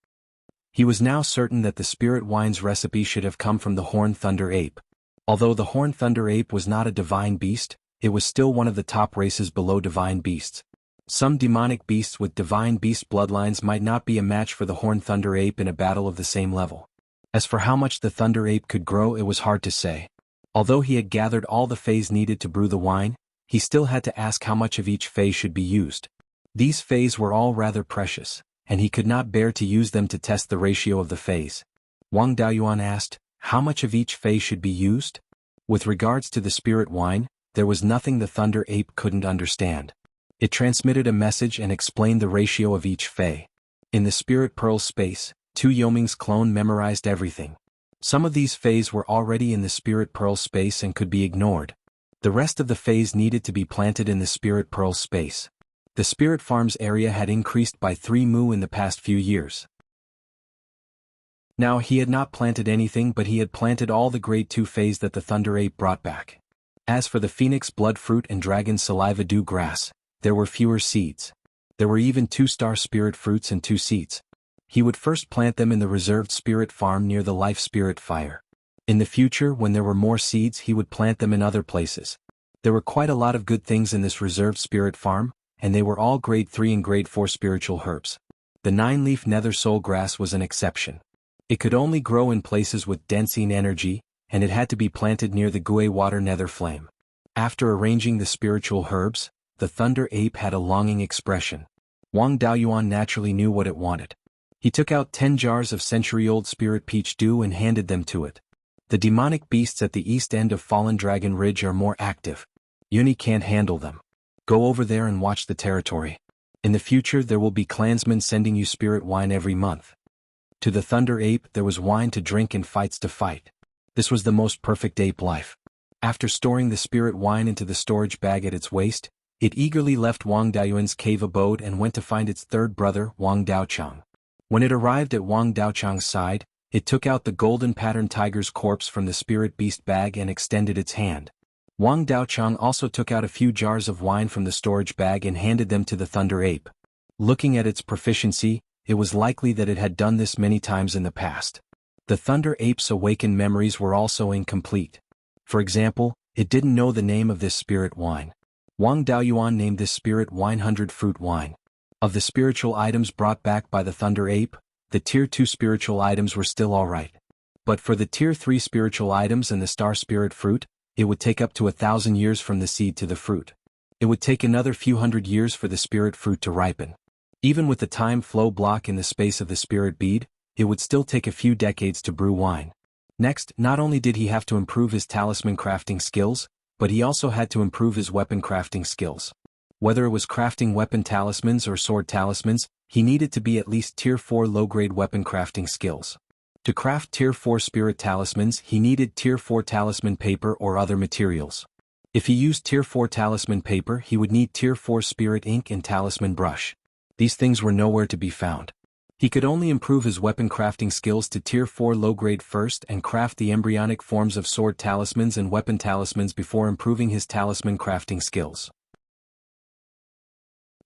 He was now certain that the spirit wine's recipe should have come from the horned thunder ape. Although the horned thunder ape was not a divine beast, it was still one of the top races below divine beasts. Some demonic beasts with divine beast bloodlines might not be a match for the horned thunder ape in a battle of the same level. As for how much the thunder ape could grow, it was hard to say. Although he had gathered all the phase needed to brew the wine, he still had to ask how much of each phase should be used. These phase were all rather precious, and he could not bear to use them to test the ratio of the phase. Wang Daoyuan asked, "How much of each phase should be used?" With regards to the spirit wine, there was nothing the thunder ape couldn't understand. It transmitted a message and explained the ratio of each phase. In the spirit pearl space, 2 Yoming's clone memorized everything. Some of these phase were already in the spirit pearl space and could be ignored. The rest of the phase needed to be planted in the spirit pearl space. The spirit farm's area had increased by 3 mu in the past few years. Now he had not planted anything, but he had planted all the grade 2 phase that the thunder ape brought back. As for the phoenix blood fruit and dragon saliva dew grass, there were fewer seeds. There were even 2 star spirit fruits and 2 seeds. He would first plant them in the reserved spirit farm near the life spirit fire. In the future, when there were more seeds, he would plant them in other places. There were quite a lot of good things in this reserved spirit farm, and they were all grade 3 and grade 4 spiritual herbs. The 9-leaf nether soul grass was an exception. It could only grow in places with dense yin energy, and it had to be planted near the Gui water nether flame. After arranging the spiritual herbs, the thunder ape had a longing expression. Wang Daoyuan naturally knew what it wanted. He took out 10 jars of century-old spirit peach dew and handed them to it. The demonic beasts at the east end of Fallen Dragon Ridge are more active. Yuni can't handle them. Go over there and watch the territory. In the future there will be clansmen sending you spirit wine every month. To the thunder ape there was wine to drink and fights to fight. This was the most perfect ape life. After storing the spirit wine into the storage bag at its waist, it eagerly left Wang Daoyuan's cave abode and went to find its third brother, Wang Daochang. When it arrived at Wang Daochang's side, it took out the golden patterned tiger's corpse from the spirit beast bag and extended its hand. Wang Daochang also took out a few jars of wine from the storage bag and handed them to the thunder ape. Looking at its proficiency, it was likely that it had done this many times in the past. The thunder ape's awakened memories were also incomplete. For example, it didn't know the name of this spirit wine. Wang Daoyuan named this spirit wine 100 fruit wine. Of the spiritual items brought back by the thunder ape, the tier 2 spiritual items were still alright. But for the tier 3 spiritual items and the star spirit fruit, it would take up to 1,000 years from the seed to the fruit. It would take another few hundred years for the spirit fruit to ripen. Even with the time flow block in the space of the spirit bead, it would still take a few decades to brew wine. Next, not only did he have to improve his talisman crafting skills, but he also had to improve his weapon crafting skills. Whether it was crafting weapon talismans or sword talismans, he needed to be at least tier 4 low-grade weapon crafting skills. To craft Tier 4 spirit talismans he needed Tier 4 talisman paper or other materials. If he used Tier 4 talisman paper he would need Tier 4 spirit ink and talisman brush. These things were nowhere to be found. He could only improve his weapon crafting skills to Tier 4 low-grade first and craft the embryonic forms of sword talismans and weapon talismans before improving his talisman crafting skills.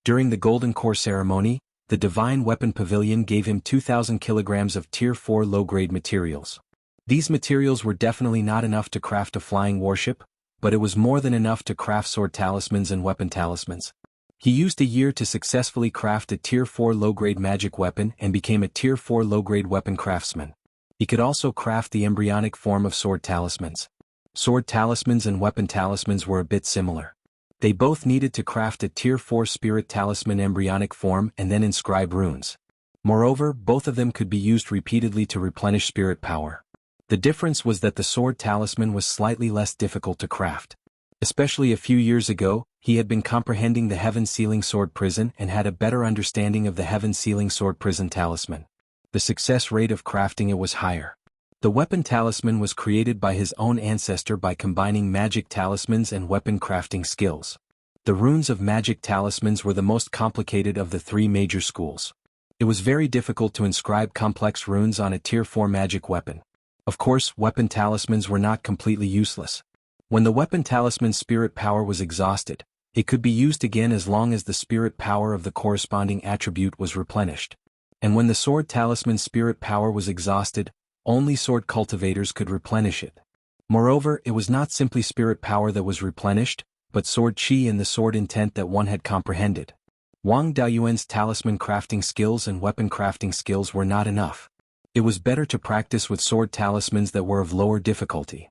During the Golden Core ceremony, the Divine Weapon Pavilion gave him 2,000 kilograms of Tier 4 low-grade materials. These materials were definitely not enough to craft a flying warship, but it was more than enough to craft sword talismans and weapon talismans. He used a year to successfully craft a Tier 4 low-grade magic weapon and became a Tier 4 low-grade weapon craftsman. He could also craft the embryonic form of sword talismans. Sword talismans and weapon talismans were a bit similar. They both needed to craft a Tier 4 spirit talisman embryonic form and then inscribe runes. Moreover, both of them could be used repeatedly to replenish spirit power. The difference was that the sword talisman was slightly less difficult to craft. Especially a few years ago, he had been comprehending the Heaven Sealing Sword Prison and had a better understanding of the Heaven Sealing Sword Prison talisman. The success rate of crafting it was higher. The weapon talisman was created by his own ancestor by combining magic talismans and weapon crafting skills. The runes of magic talismans were the most complicated of the three major schools. It was very difficult to inscribe complex runes on a Tier 4 magic weapon. Of course, weapon talismans were not completely useless. When the weapon talisman's spirit power was exhausted, it could be used again as long as the spirit power of the corresponding attribute was replenished. And when the sword talisman's spirit power was exhausted, only sword cultivators could replenish it. Moreover, it was not simply spirit power that was replenished, but sword chi and the sword intent that one had comprehended. Wang Daoyuan's talisman crafting skills and weapon crafting skills were not enough. It was better to practice with sword talismans that were of lower difficulty.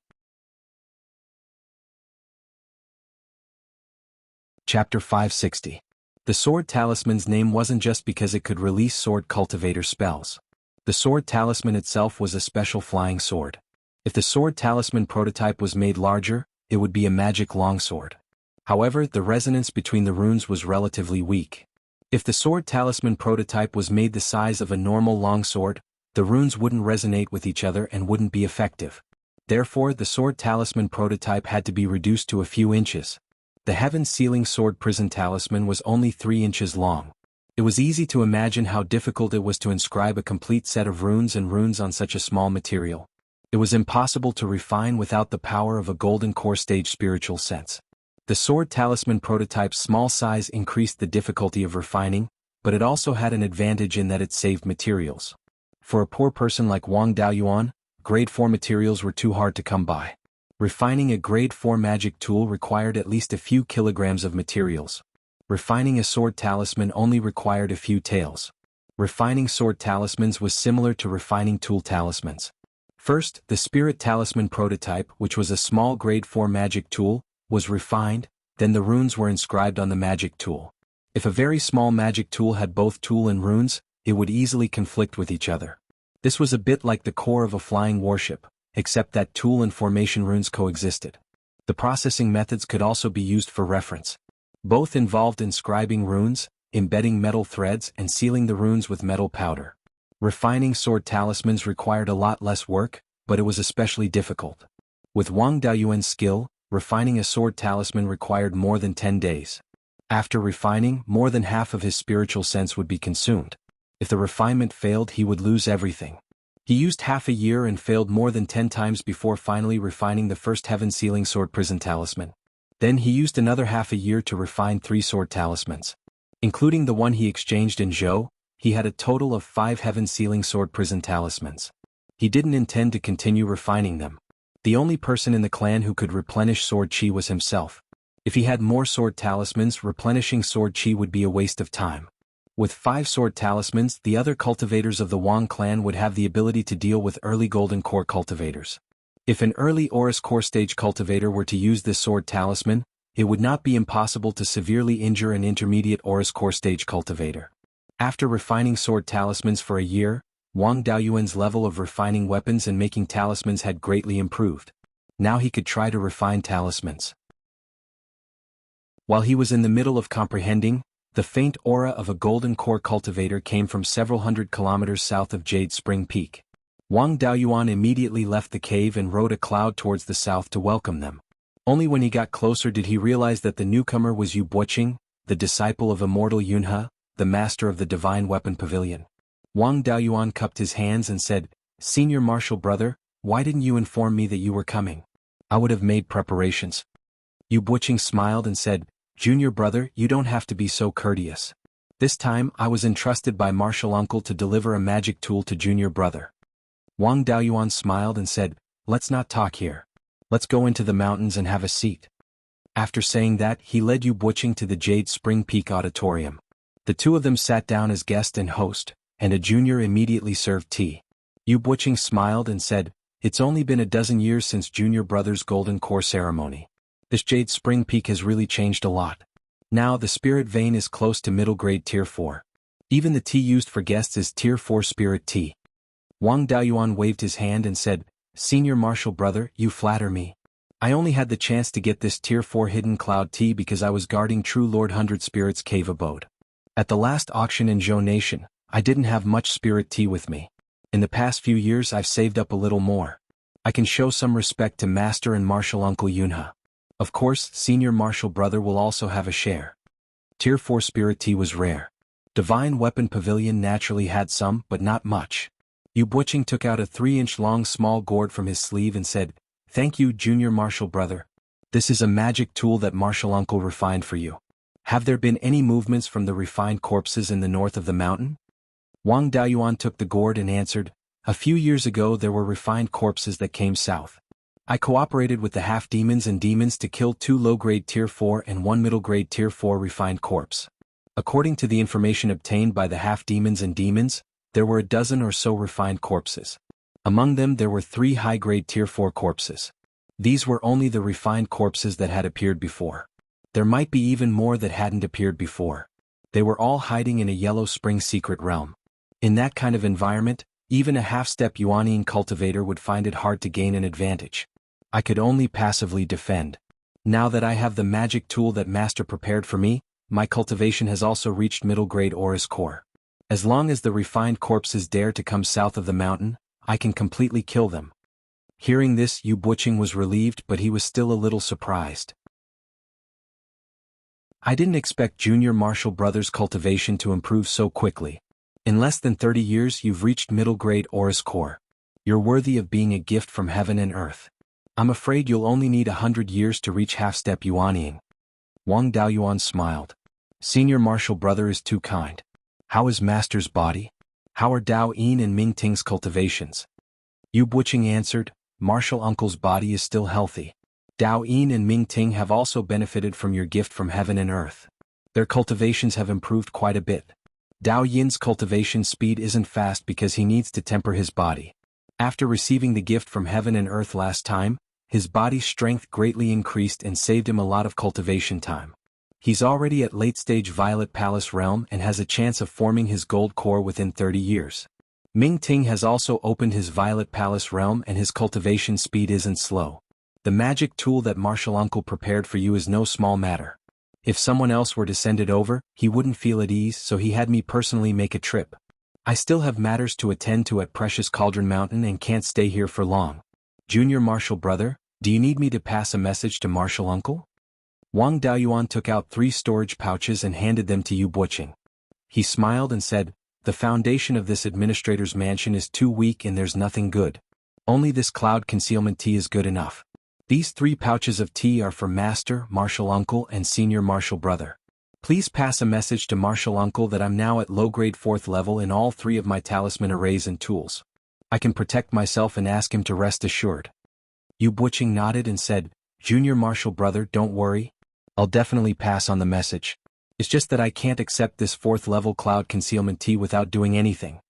Chapter 560. The sword talisman's name wasn't just because it could release sword cultivator spells. The sword talisman itself was a special flying sword. If the sword talisman prototype was made larger, it would be a magic longsword. However, the resonance between the runes was relatively weak. If the sword talisman prototype was made the size of a normal longsword, the runes wouldn't resonate with each other and wouldn't be effective. Therefore, the sword talisman prototype had to be reduced to a few inches. The Heaven Sealing Sword Prison talisman was only 3 inches long. It was easy to imagine how difficult it was to inscribe a complete set of runes on such a small material. It was impossible to refine without the power of a Golden Core stage spiritual sense. The sword talisman prototype's small size increased the difficulty of refining, but it also had an advantage in that it saved materials. For a poor person like Wang Daoyuan, Grade 4 materials were too hard to come by. Refining a Grade 4 magic tool required at least a few kilograms of materials. Refining a sword talisman only required a few taels. Refining sword talismans was similar to refining tool talismans. First, the spirit talisman prototype, which was a small Grade 4 magic tool, was refined, then the runes were inscribed on the magic tool. If a very small magic tool had both tool and runes, it would easily conflict with each other. This was a bit like the core of a flying warship, except that tool and formation runes coexisted. The processing methods could also be used for reference. Both involved inscribing runes, embedding metal threads and sealing the runes with metal powder. Refining sword talismans required a lot less work, but it was especially difficult. With Wang Daoyuan's skill, refining a sword talisman required more than 10 days. After refining, more than half of his spiritual sense would be consumed. If the refinement failed, he would lose everything. He used half a year and failed more than 10 times before finally refining the first Heaven Sealing Sword Prison talisman. Then he used another half a year to refine 3 sword talismans. Including the one he exchanged in Zhou, he had a total of 5 Heaven Sealing Sword Prison talismans. He didn't intend to continue refining them. The only person in the clan who could replenish sword chi was himself. If he had more sword talismans, replenishing sword chi would be a waste of time. With 5 sword talismans, the other cultivators of the Wang clan would have the ability to deal with early Golden Core cultivators. If an early Aurus Core stage cultivator were to use this sword talisman, it would not be impossible to severely injure an intermediate Aurus Core stage cultivator. After refining sword talismans for a year, Wang Daoyuan's level of refining weapons and making talismans had greatly improved. Now he could try to refine talismans. While he was in the middle of comprehending, the faint aura of a Golden Core cultivator came from several hundred kilometers south of Jade Spring Peak. Wang Daoyuan immediately left the cave and rode a cloud towards the south to welcome them. Only when he got closer did he realize that the newcomer was Yu Buqing, the disciple of immortal Yunhe, the master of the divine weapon pavilion. Wang Daoyuan cupped his hands and said, "Senior martial brother, why didn't you inform me that you were coming? I would have made preparations." Yu Buqing smiled and said, "Junior brother, you don't have to be so courteous. This time I was entrusted by martial uncle to deliver a magic tool to junior brother." Wang Daoyuan smiled and said, "Let's not talk here. Let's go into the mountains and have a seat." After saying that, he led Yu Buqing to the Jade Spring Peak Auditorium. The two of them sat down as guest and host, and a junior immediately served tea. Yu Buqing smiled and said, "It's only been a dozen years since junior brother's golden core ceremony. This Jade Spring Peak has really changed a lot. Now the spirit vein is close to middle grade tier 4. Even the tea used for guests is tier 4 spirit tea." Wang Daoyuan waved his hand and said, "Senior martial brother, you flatter me. I only had the chance to get this tier 4 hidden cloud tea because I was guarding True Lord 100 Spirit's cave abode. At the last auction in Zhou Nation, I didn't have much spirit tea with me. In the past few years I've saved up a little more. I can show some respect to Master and Martial Uncle Yunhe. Of course, Senior Martial Brother will also have a share." Tier 4 spirit tea was rare. Divine Weapon Pavilion naturally had some, but not much. Yu Buqing took out a 3-inch long small gourd from his sleeve and said, "Thank you, Junior Martial Brother. This is a magic tool that Martial Uncle refined for you. Have there been any movements from the refined corpses in the north of the mountain?" Wang Daoyuan took the gourd and answered, "A few years ago there were refined corpses that came south. I cooperated with the half-demons and demons to kill 2 low-grade tier 4 and 1 middle-grade tier 4 refined corpse. According to the information obtained by the half-demons and demons, there were a dozen or so refined corpses. Among them there were 3 high-grade tier 4 corpses. These were only the refined corpses that had appeared before. There might be even more that hadn't appeared before. They were all hiding in a Yellow Spring secret realm. In that kind of environment, even a half-step Yuanian cultivator would find it hard to gain an advantage. I could only passively defend. Now that I have the magic tool that Master prepared for me, my cultivation has also reached middle-grade Aurus core. As long as the refined corpses dare to come south of the mountain, I can completely kill them." Hearing this, Yu Buqing was relieved, but he was still a little surprised. "I didn't expect Junior Martial Brother's cultivation to improve so quickly. In less than 30 years you've reached middle-grade Aurus core. You're worthy of being a gift from heaven and earth. I'm afraid you'll only need 100 years to reach half-step Yuaniing." Wang Daoyuan smiled. "Senior Martial Brother is too kind. How is Master's body? How are Dao Yin and Ming Ting's cultivations?" Yu Buqing answered, "Martial Uncle's body is still healthy. Dao Yin and Ming Ting have also benefited from your gift from heaven and earth. Their cultivations have improved quite a bit. Dao Yin's cultivation speed isn't fast because he needs to temper his body. After receiving the gift from heaven and earth last time, his body's strength greatly increased and saved him a lot of cultivation time. He's already at late-stage Violet Palace realm and has a chance of forming his gold core within 30 years. Ming Ting has also opened his Violet Palace realm and his cultivation speed isn't slow. The magic tool that Martial Uncle prepared for you is no small matter. If someone else were to send it over, he wouldn't feel at ease, so he had me personally make a trip. I still have matters to attend to at Precious Cauldron Mountain and can't stay here for long. Junior Martial Brother, do you need me to pass a message to Martial Uncle?" Wang Daoyuan took out 3 storage pouches and handed them to Yu Buqing. He smiled and said, "The foundation of this administrator's mansion is too weak and there's nothing good. Only this cloud concealment tea is good enough. These 3 pouches of tea are for Master, Martial Uncle and Senior Martial Brother. Please pass a message to Martial Uncle that I'm now at low-grade 4th level in all 3 of my talisman arrays and tools. I can protect myself and ask him to rest assured." Yu Buqing nodded and said, "Junior Martial Brother, don't worry. I'll definitely pass on the message. It's just that I can't accept this 4th level cloud concealment tea without doing anything."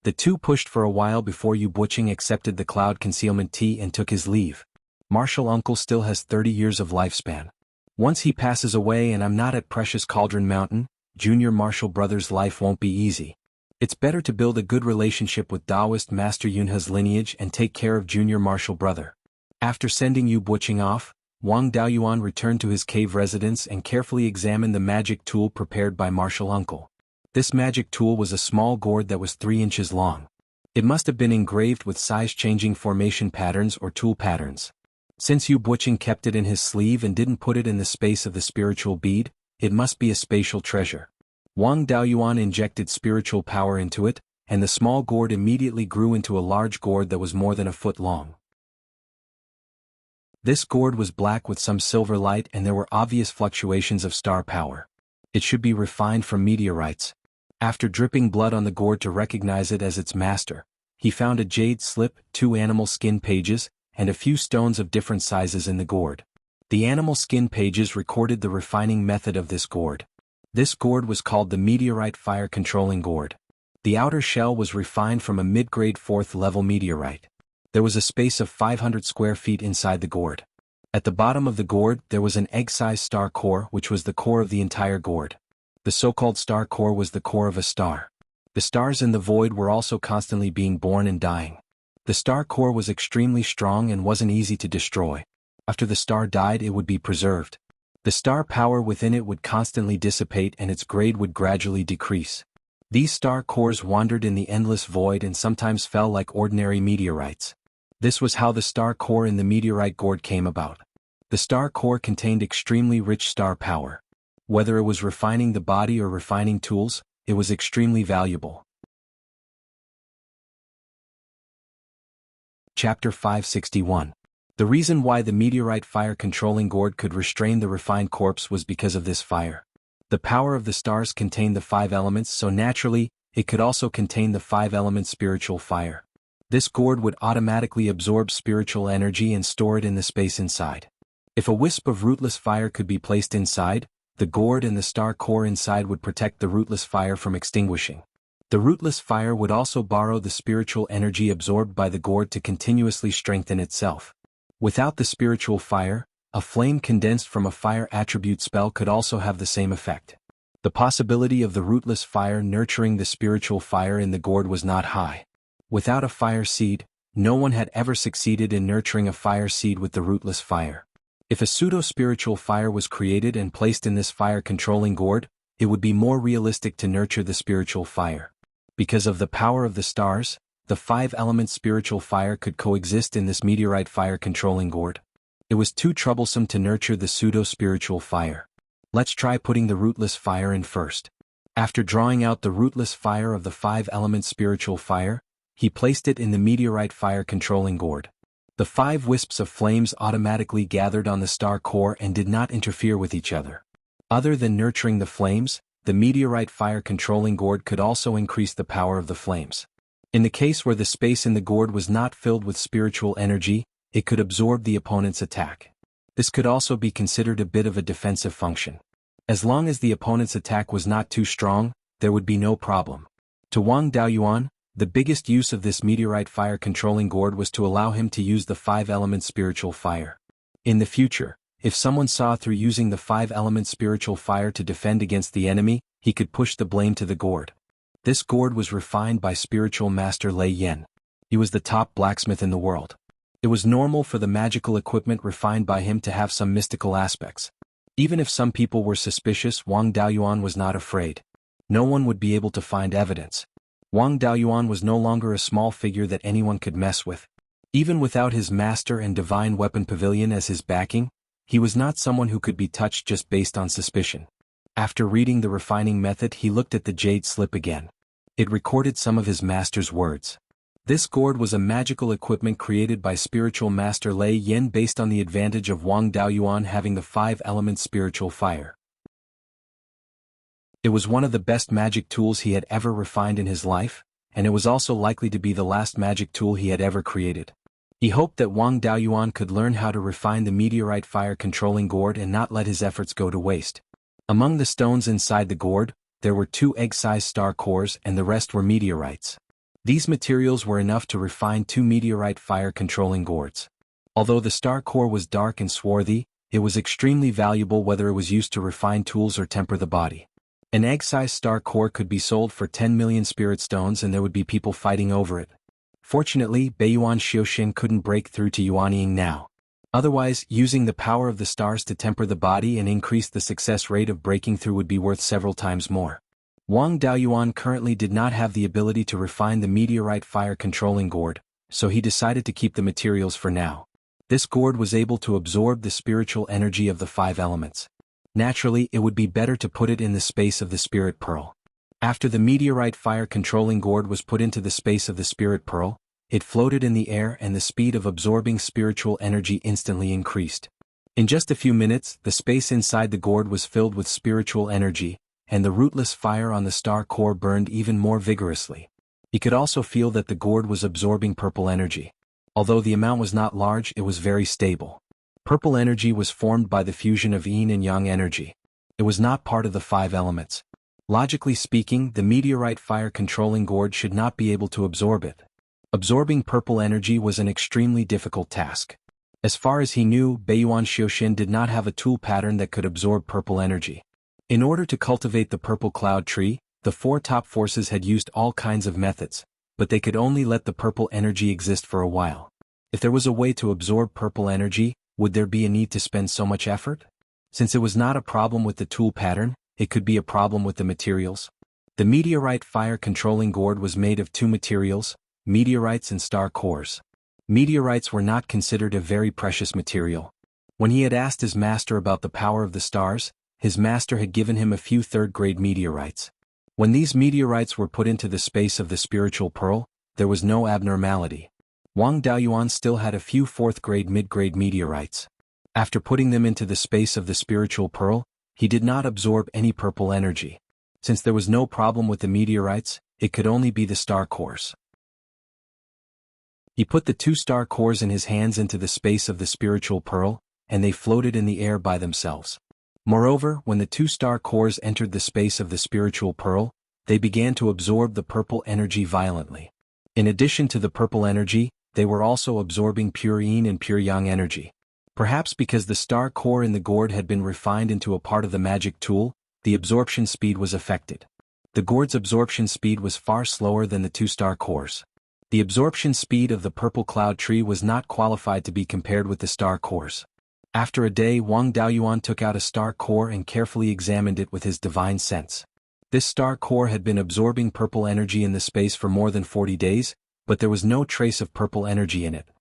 The two pushed for a while before Yu Buqing accepted the cloud concealment tea and took his leave. Martial Uncle still has 30 years of lifespan. Once he passes away and I'm not at Precious Cauldron Mountain, Junior Martial Brother's life won't be easy. It's better to build a good relationship with Taoist Master Yunhe's lineage and take care of Junior Martial Brother. After sending Yu Buqing off, Wang Daoyuan returned to his cave residence and carefully examined the magic tool prepared by Martial Uncle. This magic tool was a small gourd that was 3 inches long. It must have been engraved with size-changing formation patterns or tool patterns. Since Yu Buqing kept it in his sleeve and didn't put it in the space of the spiritual bead, it must be a spatial treasure. Wang Daoyuan injected spiritual power into it, and the small gourd immediately grew into a large gourd that was more than a foot long. This gourd was black with some silver light, and there were obvious fluctuations of star power. It should be refined from meteorites. After dripping blood on the gourd to recognize it as its master, he found a jade slip, 2 animal skin pages, and a few stones of different sizes in the gourd. The animal skin pages recorded the refining method of this gourd. This gourd was called the meteorite fire controlling gourd. The outer shell was refined from a mid-grade 4th level meteorite. There was a space of 500 square feet inside the gourd. At the bottom of the gourd there was an egg-sized star core, which was the core of the entire gourd. The so-called star core was the core of a star. The stars in the void were also constantly being born and dying. The star core was extremely strong and wasn't easy to destroy. After the star died, it would be preserved. The star power within it would constantly dissipate and its grade would gradually decrease. These star cores wandered in the endless void and sometimes fell like ordinary meteorites. This was how the star core in the meteorite gourd came about. The star core contained extremely rich star power. Whether it was refining the body or refining tools, it was extremely valuable. Chapter 561. The reason why the meteorite fire controlling gourd could restrain the refined corpse was because of this fire. The power of the stars contained the 5 elements, so naturally, it could also contain the 5-element spiritual fire. This gourd would automatically absorb spiritual energy and store it in the space inside. If a wisp of rootless fire could be placed inside, the gourd and the star core inside would protect the rootless fire from extinguishing. The rootless fire would also borrow the spiritual energy absorbed by the gourd to continuously strengthen itself. Without the spiritual fire, a flame condensed from a fire attribute spell could also have the same effect. The possibility of the rootless fire nurturing the spiritual fire in the gourd was not high. Without a fire seed, no one had ever succeeded in nurturing a fire seed with the rootless fire. If a pseudo-spiritual fire was created and placed in this fire-controlling gourd, it would be more realistic to nurture the spiritual fire. Because of the power of the stars, the 5-element spiritual fire could coexist in this meteorite fire-controlling gourd. It was too troublesome to nurture the pseudo-spiritual fire. Let's try putting the rootless fire in first. After drawing out the rootless fire of the 5-element spiritual fire, he placed it in the meteorite fire-controlling gourd. The 5 wisps of flames automatically gathered on the star core and did not interfere with each other. Other than nurturing the flames, the meteorite fire-controlling gourd could also increase the power of the flames. In the case where the space in the gourd was not filled with spiritual energy, it could absorb the opponent's attack. This could also be considered a bit of a defensive function. As long as the opponent's attack was not too strong, there would be no problem. To Wang Daoyuan, the biggest use of this meteorite fire-controlling gourd was to allow him to use the 5-element spiritual fire. In the future, if someone saw through using the 5-element spiritual fire to defend against the enemy, he could push the blame to the gourd. This gourd was refined by spiritual master Lei Yan. He was the top blacksmith in the world. It was normal for the magical equipment refined by him to have some mystical aspects. Even if some people were suspicious, Wang Daoyuan was not afraid. No one would be able to find evidence. Wang Daoyuan was no longer a small figure that anyone could mess with. Even without his master and divine weapon pavilion as his backing, he was not someone who could be touched just based on suspicion. After reading the refining method, he looked at the jade slip again. It recorded some of his master's words. This gourd was a magical equipment created by spiritual master Lei Yan based on the advantage of Wang Daoyuan having the 5-element spiritual fire. It was one of the best magic tools he had ever refined in his life, and it was also likely to be the last magic tool he had ever created. He hoped that Wang Daoyuan could learn how to refine the meteorite fire-controlling gourd and not let his efforts go to waste. Among the stones inside the gourd, there were 2 egg-sized star cores and the rest were meteorites. These materials were enough to refine 2 meteorite fire-controlling gourds. Although the star core was dark and swarthy, it was extremely valuable whether it was used to refine tools or temper the body. An egg-sized star core could be sold for 10 million spirit stones and there would be people fighting over it. Fortunately, Beiyuan Xiuxin couldn't break through to Yuanying now. Otherwise, using the power of the stars to temper the body and increase the success rate of breaking through would be worth several times more. Wang Daoyuan currently did not have the ability to refine the meteorite fire controlling gourd, so he decided to keep the materials for now. This gourd was able to absorb the spiritual energy of the 5 elements. Naturally, it would be better to put it in the space of the spirit pearl. After the meteorite fire controlling gourd was put into the space of the spirit pearl, it floated in the air and the speed of absorbing spiritual energy instantly increased. In just a few minutes, the space inside the gourd was filled with spiritual energy, and the rootless fire on the star core burned even more vigorously. He could also feel that the gourd was absorbing purple energy. Although the amount was not large, it was very stable. Purple energy was formed by the fusion of yin and yang energy. It was not part of the 5 elements. Logically speaking, the meteorite fire controlling gourd should not be able to absorb it. Absorbing purple energy was an extremely difficult task. As far as he knew, Beiyuan Xiuxin did not have a tool pattern that could absorb purple energy. In order to cultivate the purple cloud tree, the 4 top forces had used all kinds of methods, but they could only let the purple energy exist for a while. If there was a way to absorb purple energy, would there be a need to spend so much effort? Since it was not a problem with the tool pattern, it could be a problem with the materials. The meteorite fire controlling gourd was made of 2 materials, meteorites and star cores. Meteorites were not considered a very precious material. When he had asked his master about the power of the stars, his master had given him a few 3rd-grade meteorites. When these meteorites were put into the space of the spiritual pearl, there was no abnormality. Wang Daoyuan still had a few 4th-grade mid-grade meteorites. After putting them into the space of the spiritual pearl, he did not absorb any purple energy. Since there was no problem with the meteorites, it could only be the star cores. He put the 2 star cores in his hands into the space of the spiritual pearl, and they floated in the air by themselves. Moreover, when the 2 star cores entered the space of the spiritual pearl, they began to absorb the purple energy violently. In addition to the purple energy, they were also absorbing pure yin and pure yang energy. Perhaps because the star core in the gourd had been refined into a part of the magic tool, the absorption speed was affected. The gourd's absorption speed was far slower than the 2 star cores. The absorption speed of the purple cloud tree was not qualified to be compared with the star cores. After a day, Wang Daoyuan took out a star core and carefully examined it with his divine sense. This star core had been absorbing purple energy in the space for more than 40 days, but there was no trace of purple energy in it.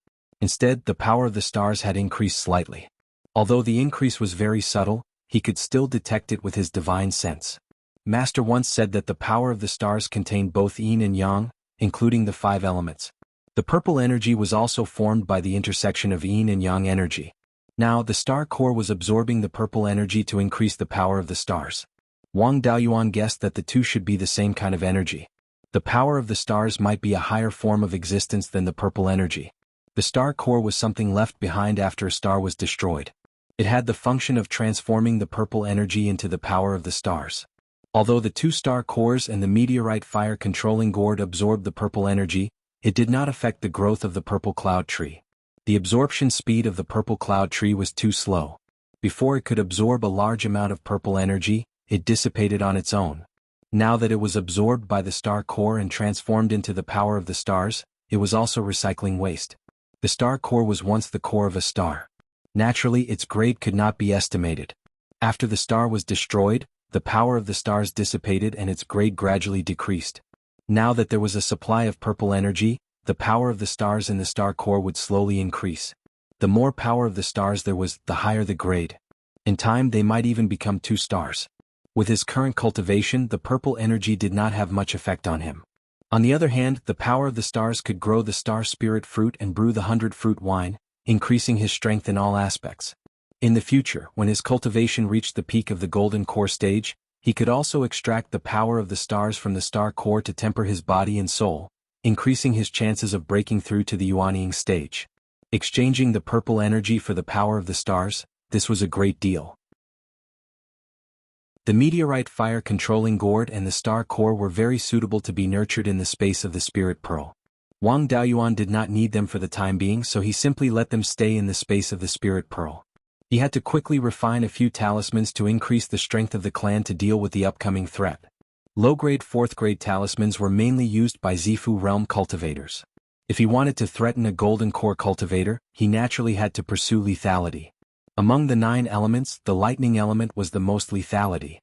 Instead, the power of the stars had increased slightly. Although the increase was very subtle, he could still detect it with his divine sense. Master once said that the power of the stars contained both yin and yang, including the 5 elements. The purple energy was also formed by the intersection of yin and yang energy. Now, the star core was absorbing the purple energy to increase the power of the stars. Wang Daoyuan guessed that the 2 should be the same kind of energy. The power of the stars might be a higher form of existence than the purple energy. The star core was something left behind after a star was destroyed. It had the function of transforming the purple energy into the power of the stars. Although the 2 star cores and the meteorite fire controlling gourd absorbed the purple energy, it did not affect the growth of the purple cloud tree. The absorption speed of the purple cloud tree was too slow. Before it could absorb a large amount of purple energy, it dissipated on its own. Now that it was absorbed by the star core and transformed into the power of the stars, it was also recycling waste. The star core was once the core of a star. Naturally, its grade could not be estimated. After the star was destroyed, the power of the stars dissipated and its grade gradually decreased. Now that there was a supply of purple energy, the power of the stars in the star core would slowly increase. The more power of the stars there was, the higher the grade. In time, they might even become 2 stars. With his current cultivation, the purple energy did not have much effect on him. On the other hand, the power of the stars could grow the star spirit fruit and brew the 100-fruit wine, increasing his strength in all aspects. In the future, when his cultivation reached the peak of the golden core stage, he could also extract the power of the stars from the star core to temper his body and soul, increasing his chances of breaking through to the Yuanying stage. Exchanging the purple energy for the power of the stars, this was a great deal. The meteorite fire controlling gourd and the star core were very suitable to be nurtured in the space of the spirit pearl. Wang Daoyuan did not need them for the time being, so he simply let them stay in the space of the spirit pearl. He had to quickly refine a few talismans to increase the strength of the clan to deal with the upcoming threat. Low-grade 4th-grade talismans were mainly used by Zifu realm cultivators. If he wanted to threaten a golden core cultivator, he naturally had to pursue lethality. Among the 9 elements, the lightning element was the most lethality.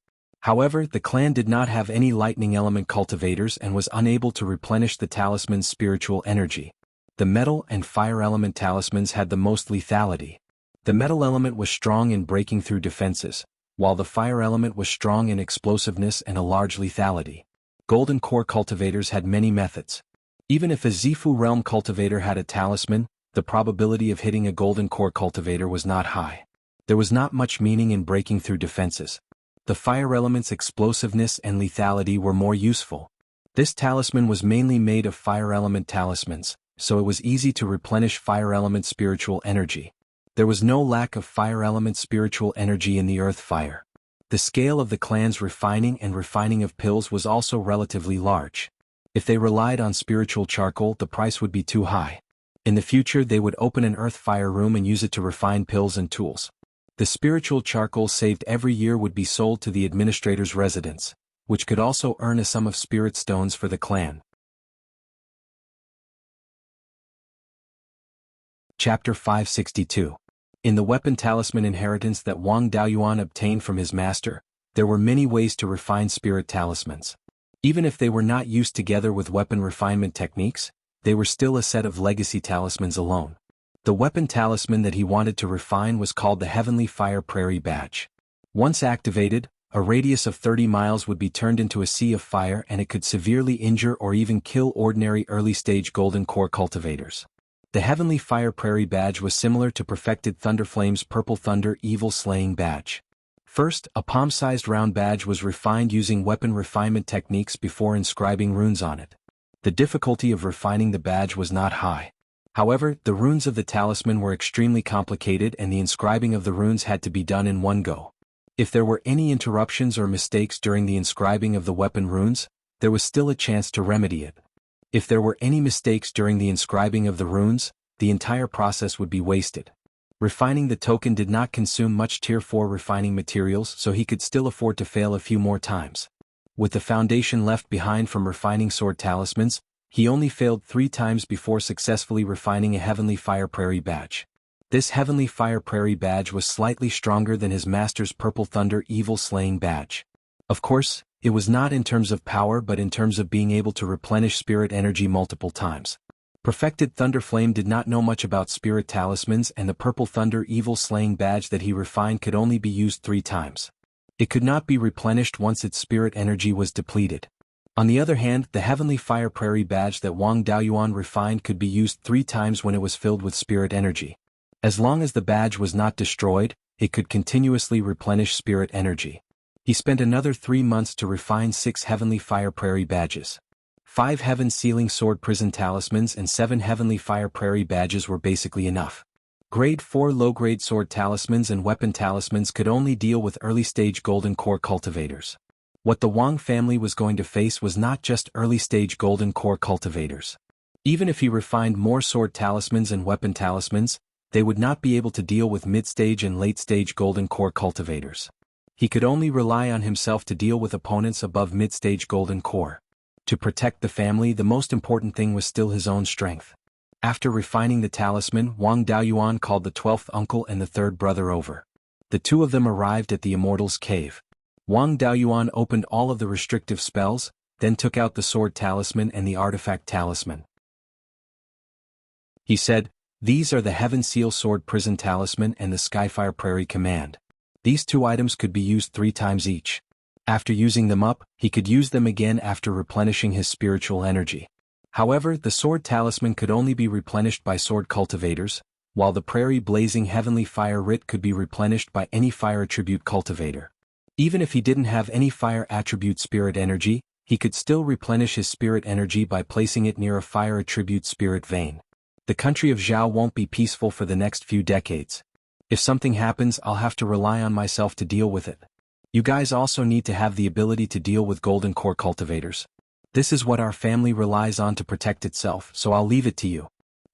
However, the clan did not have any lightning element cultivators and was unable to replenish the talisman's spiritual energy. The metal and fire element talismans had the most lethality. The metal element was strong in breaking through defenses, while the fire element was strong in explosiveness and a large lethality. Golden core cultivators had many methods. Even if a Zifu realm cultivator had a talisman, the probability of hitting a golden core cultivator was not high. There was not much meaning in breaking through defenses. The fire element's explosiveness and lethality were more useful. This talisman was mainly made of fire element talismans, so it was easy to replenish fire element spiritual energy. There was no lack of fire element spiritual energy in the earth fire. The scale of the clan's refining of pills was also relatively large. If they relied on spiritual charcoal, the price would be too high. In the future, they would open an earth fire room and use it to refine pills and tools. The spiritual charcoal saved every year would be sold to the administrator's residence, which could also earn a sum of spirit stones for the clan. Chapter 562. In the weapon talisman inheritance that Wang Daoyuan obtained from his master, there were many ways to refine spirit talismans. Even if they were not used together with weapon refinement techniques, they were still a set of legacy talismans alone. The weapon talisman that he wanted to refine was called the Heavenly Fire Prairie Badge. Once activated, a radius of 30 miles would be turned into a sea of fire and it could severely injure or even kill ordinary early-stage golden core cultivators. The Heavenly Fire Prairie Badge was similar to Perfected Thunderflame's Purple Thunder Evil Slaying Badge. First, a palm-sized round badge was refined using weapon refinement techniques before inscribing runes on it. The difficulty of refining the badge was not high. However, the runes of the talisman were extremely complicated and the inscribing of the runes had to be done in one go. If there were any interruptions or mistakes during the inscribing of the weapon runes, there was still a chance to remedy it. If there were any mistakes during the inscribing of the runes, the entire process would be wasted. Refining the token did not consume much Tier 4 refining materials, so he could still afford to fail a few more times. With the foundation left behind from refining sword talismans, he only failed 3 times before successfully refining a Heavenly Fire Prairie Badge. This Heavenly Fire Prairie Badge was slightly stronger than his master's Purple Thunder Evil Slaying Badge. Of course, it was not in terms of power but in terms of being able to replenish spirit energy multiple times. Perfected Thunderflame did not know much about spirit talismans and the Purple Thunder Evil Slaying Badge that he refined could only be used 3 times. It could not be replenished once its spirit energy was depleted. On the other hand, the Heavenly Fire Prairie Badge that Wang Daoyuan refined could be used 3 times when it was filled with spirit energy. As long as the badge was not destroyed, it could continuously replenish spirit energy. He spent another 3 months to refine 6 Heavenly Fire Prairie Badges. 5 Heaven Sealing Sword Prison Talismans and 7 Heavenly Fire Prairie Badges were basically enough. Grade 4 low-grade sword talismans and weapon talismans could only deal with early-stage golden core cultivators. What the Wang family was going to face was not just early-stage golden core cultivators. Even if he refined more sword talismans and weapon talismans, they would not be able to deal with mid-stage and late-stage golden core cultivators. He could only rely on himself to deal with opponents above mid-stage golden core. To protect the family, the most important thing was still his own strength. After refining the talisman, Wang Daoyuan called the 12th uncle and the 3rd brother over. The 2 of them arrived at the Immortal's Cave. Wang Daoyuan opened all of the restrictive spells, then took out the sword talisman and the artifact talisman. He said, "These are the Heaven Seal Sword Prison Talisman and the Skyfire Prairie Command. These 2 items could be used 3 times each. After using them up, he could use them again after replenishing his spiritual energy. However, the sword talisman could only be replenished by sword cultivators, while the Prairie Blazing Heavenly Fire Writ could be replenished by any fire attribute cultivator. Even if he didn't have any fire attribute spirit energy, he could still replenish his spirit energy by placing it near a fire attribute spirit vein. The country of Zhao won't be peaceful for the next few decades. If something happens, I'll have to rely on myself to deal with it. You guys also need to have the ability to deal with golden core cultivators. This is what our family relies on to protect itself, so I'll leave it to you.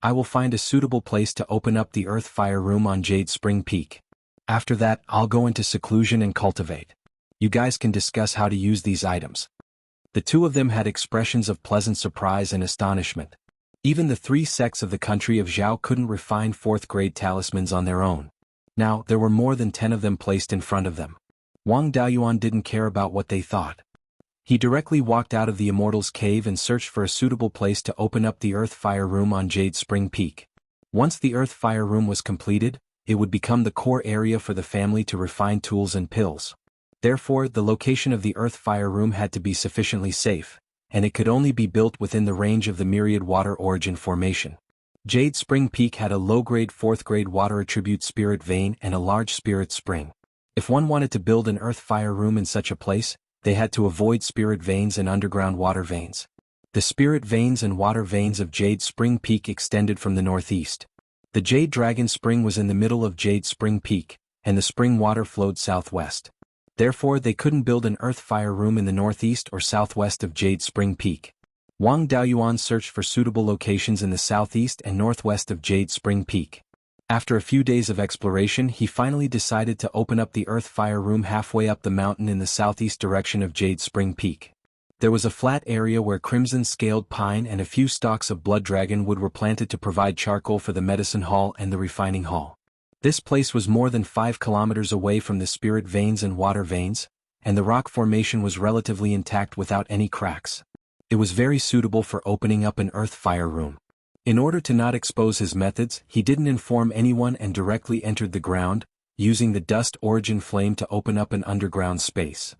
I will find a suitable place to open up the Earth Fire Room on Jade Spring Peak. After that, I'll go into seclusion and cultivate. You guys can discuss how to use these items." The 2 of them had expressions of pleasant surprise and astonishment. Even the 3 sects of the country of Zhao couldn't refine 4th-grade talismans on their own. Now, there were more than 10 of them placed in front of them. Wang Daoyuan didn't care about what they thought. He directly walked out of the Immortal's Cave and searched for a suitable place to open up the Earth Fire Room on Jade Spring Peak. Once the Earth Fire Room was completed, it would become the core area for the family to refine tools and pills. Therefore, the location of the Earth Fire Room had to be sufficiently safe, and it could only be built within the range of the Myriad Water Origin Formation. Jade Spring Peak had a low-grade 4th-grade water attribute spirit vein and a large spirit spring. If one wanted to build an Earth Fire Room in such a place, they had to avoid spirit veins and underground water veins. The spirit veins and water veins of Jade Spring Peak extended from the northeast. The Jade Dragon Spring was in the middle of Jade Spring Peak, and the spring water flowed southwest. Therefore, they couldn't build an Earth Fire Room in the northeast or southwest of Jade Spring Peak. Wang Daoyuan searched for suitable locations in the southeast and northwest of Jade Spring Peak. After a few days of exploration, he finally decided to open up the Earth Fire Room halfway up the mountain in the southeast direction of Jade Spring Peak. There was a flat area where crimson-scaled pine and a few stalks of blood dragon wood were planted to provide charcoal for the medicine hall and the refining hall. This place was more than 5 kilometers away from the spirit veins and water veins, and the rock formation was relatively intact without any cracks. It was very suitable for opening up an Earth Fire Room. In order to not expose his methods, he didn't inform anyone and directly entered the ground, using the dust origin flame to open up an underground space.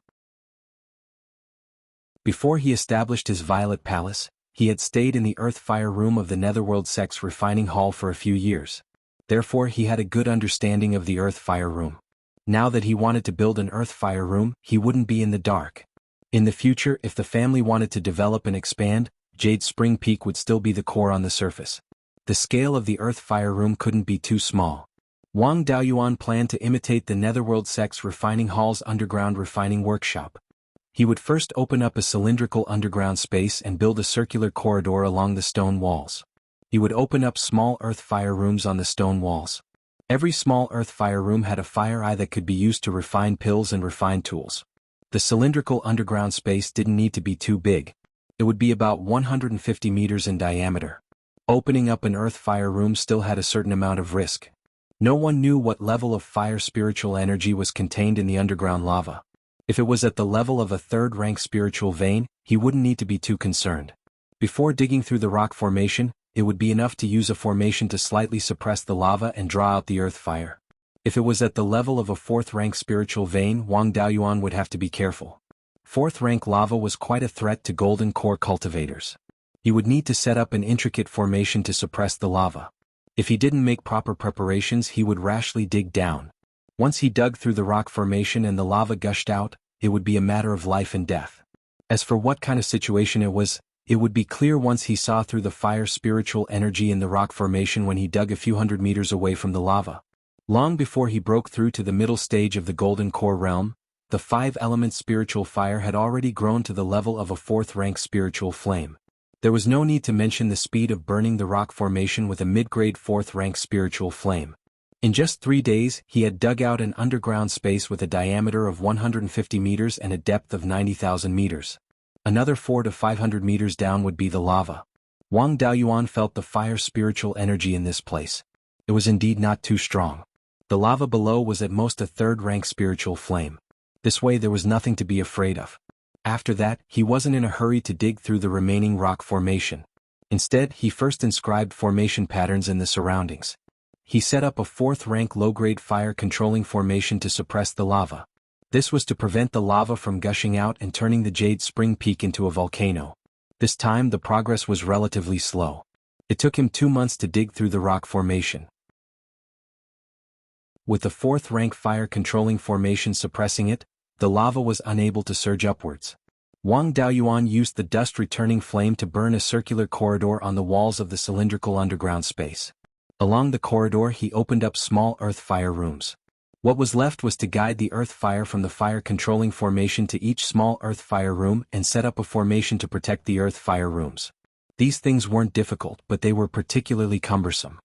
Before he established his Violet Palace, he had stayed in the Earth Fire Room of the Netherworld Sex Refining Hall for a few years. Therefore, he had a good understanding of the Earth Fire Room. Now that he wanted to build an Earth Fire Room, he wouldn't be in the dark. In the future, if the family wanted to develop and expand, Jade Spring Peak would still be the core on the surface. The scale of the Earth Fire Room couldn't be too small. Wang Daoyuan planned to imitate the Netherworld Sex Refining Hall's underground refining workshop. He would first open up a cylindrical underground space and build a circular corridor along the stone walls. He would open up small Earth Fire Rooms on the stone walls. Every small Earth Fire Room had a fire eye that could be used to refine pills and refine tools. The cylindrical underground space didn't need to be too big. It would be about 150 meters in diameter. Opening up an Earth Fire Room still had a certain amount of risk. No one knew what level of fire spiritual energy was contained in the underground lava. If it was at the level of a 3rd-rank spiritual vein, he wouldn't need to be too concerned. Before digging through the rock formation, it would be enough to use a formation to slightly suppress the lava and draw out the earth fire. If it was at the level of a 4th-rank spiritual vein, Wang Daoyuan would have to be careful. 4th-rank lava was quite a threat to golden core cultivators. He would need to set up an intricate formation to suppress the lava. If he didn't make proper preparations, he would rashly dig down. Once he dug through the rock formation and the lava gushed out, it would be a matter of life and death. As for what kind of situation it would be clear once he saw through the fire spiritual energy in the rock formation when he dug a few hundred meters away from the lava. Long before he broke through to the middle stage of the golden core realm, the 5-element spiritual fire had already grown to the level of a 4th-rank spiritual flame. There was no need to mention the speed of burning the rock formation with a mid-grade 4th-rank spiritual flame. In just 3 days, he had dug out an underground space with a diameter of 150 meters and a depth of 90,000 meters. Another 400 to 500 meters down would be the lava. Wang Daoyuan felt the fire spiritual energy in this place. It was indeed not too strong. The lava below was at most a 3rd-rank spiritual flame. This way there was nothing to be afraid of. After that, he wasn't in a hurry to dig through the remaining rock formation. Instead, he first inscribed formation patterns in the surroundings. He set up a 4th-rank low-grade fire-controlling formation to suppress the lava. This was to prevent the lava from gushing out and turning the Jade Spring Peak into a volcano. This time the progress was relatively slow. It took him 2 months to dig through the rock formation. With the 4th-rank fire-controlling formation suppressing it, the lava was unable to surge upwards. Wang Daoyuan used the dust-returning flame to burn a circular corridor on the walls of the cylindrical underground space. Along the corridor he opened up small earth fire rooms. What was left was to guide the earth fire from the fire-controlling formation to each small earth fire room and set up a formation to protect the earth fire rooms. These things weren't difficult, but they were particularly cumbersome.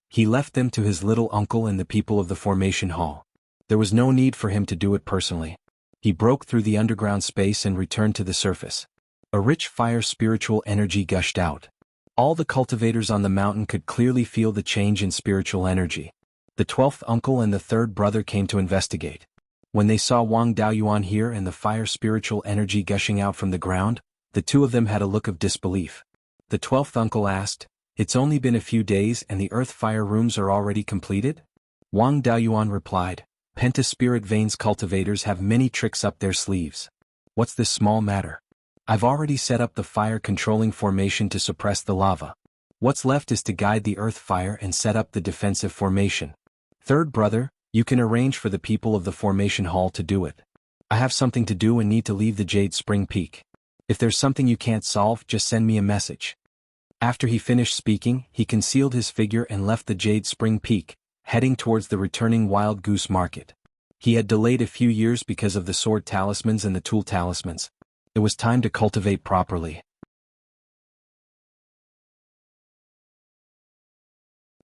He left them to his little uncle and the people of the formation hall. There was no need for him to do it personally. He broke through the underground space and returned to the surface. A rich fire spiritual energy gushed out. All the cultivators on the mountain could clearly feel the change in spiritual energy. The 12th uncle and the 3rd brother came to investigate. When they saw Wang Daoyuan here and the fire spiritual energy gushing out from the ground, the two of them had a look of disbelief. The 12th uncle asked, "It's only been a few days and the earth fire rooms are already completed?" Wang Daoyuan replied, "Pentaspirit veins cultivators have many tricks up their sleeves. What's this small matter? I've already set up the fire controlling formation to suppress the lava. What's left is to guide the earth fire and set up the defensive formation. Third brother, you can arrange for the people of the formation hall to do it. I have something to do and need to leave the Jade Spring Peak. If there's something you can't solve, just send me a message." After he finished speaking, he concealed his figure and left the Jade Spring Peak, heading towards the returning Wild Goose Market. He had delayed a few years because of the sword talismans and the tool talismans. It was time to cultivate properly.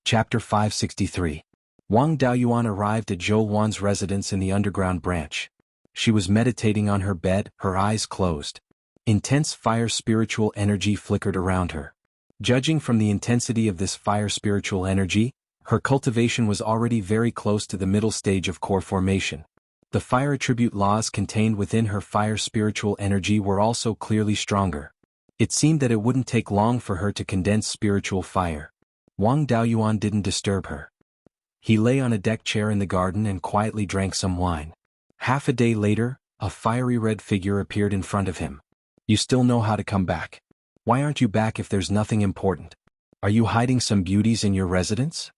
Chapter 563. Wang Daoyuan arrived at Zhou Wan's residence in the underground branch. She was meditating on her bed, her eyes closed. Intense fire spiritual energy flickered around her. Judging from the intensity of this fire spiritual energy, her cultivation was already very close to the middle stage of core formation. The fire attribute laws contained within her fire spiritual energy were also clearly stronger. It seemed that it wouldn't take long for her to condense spiritual fire. Wang Daoyuan didn't disturb her. He lay on a deck chair in the garden and quietly drank some wine. Half a day later, a fiery red figure appeared in front of him. "You still know how to come back. Why aren't you back if there's nothing important? Are you hiding some beauties in your residence?"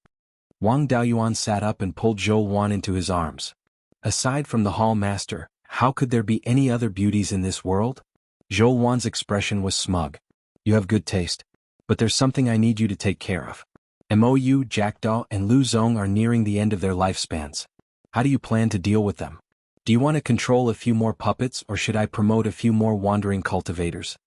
Wang Daoyuan sat up and pulled Zhou Wan into his arms. "Aside from the hall master, how could there be any other beauties in this world?" Zhou Wan's expression was smug. "You have good taste. But there's something I need you to take care of. Mou, Jackdaw, and Lu Zong are nearing the end of their lifespans. How do you plan to deal with them? Do you want to control a few more puppets or should I promote a few more wandering cultivators?"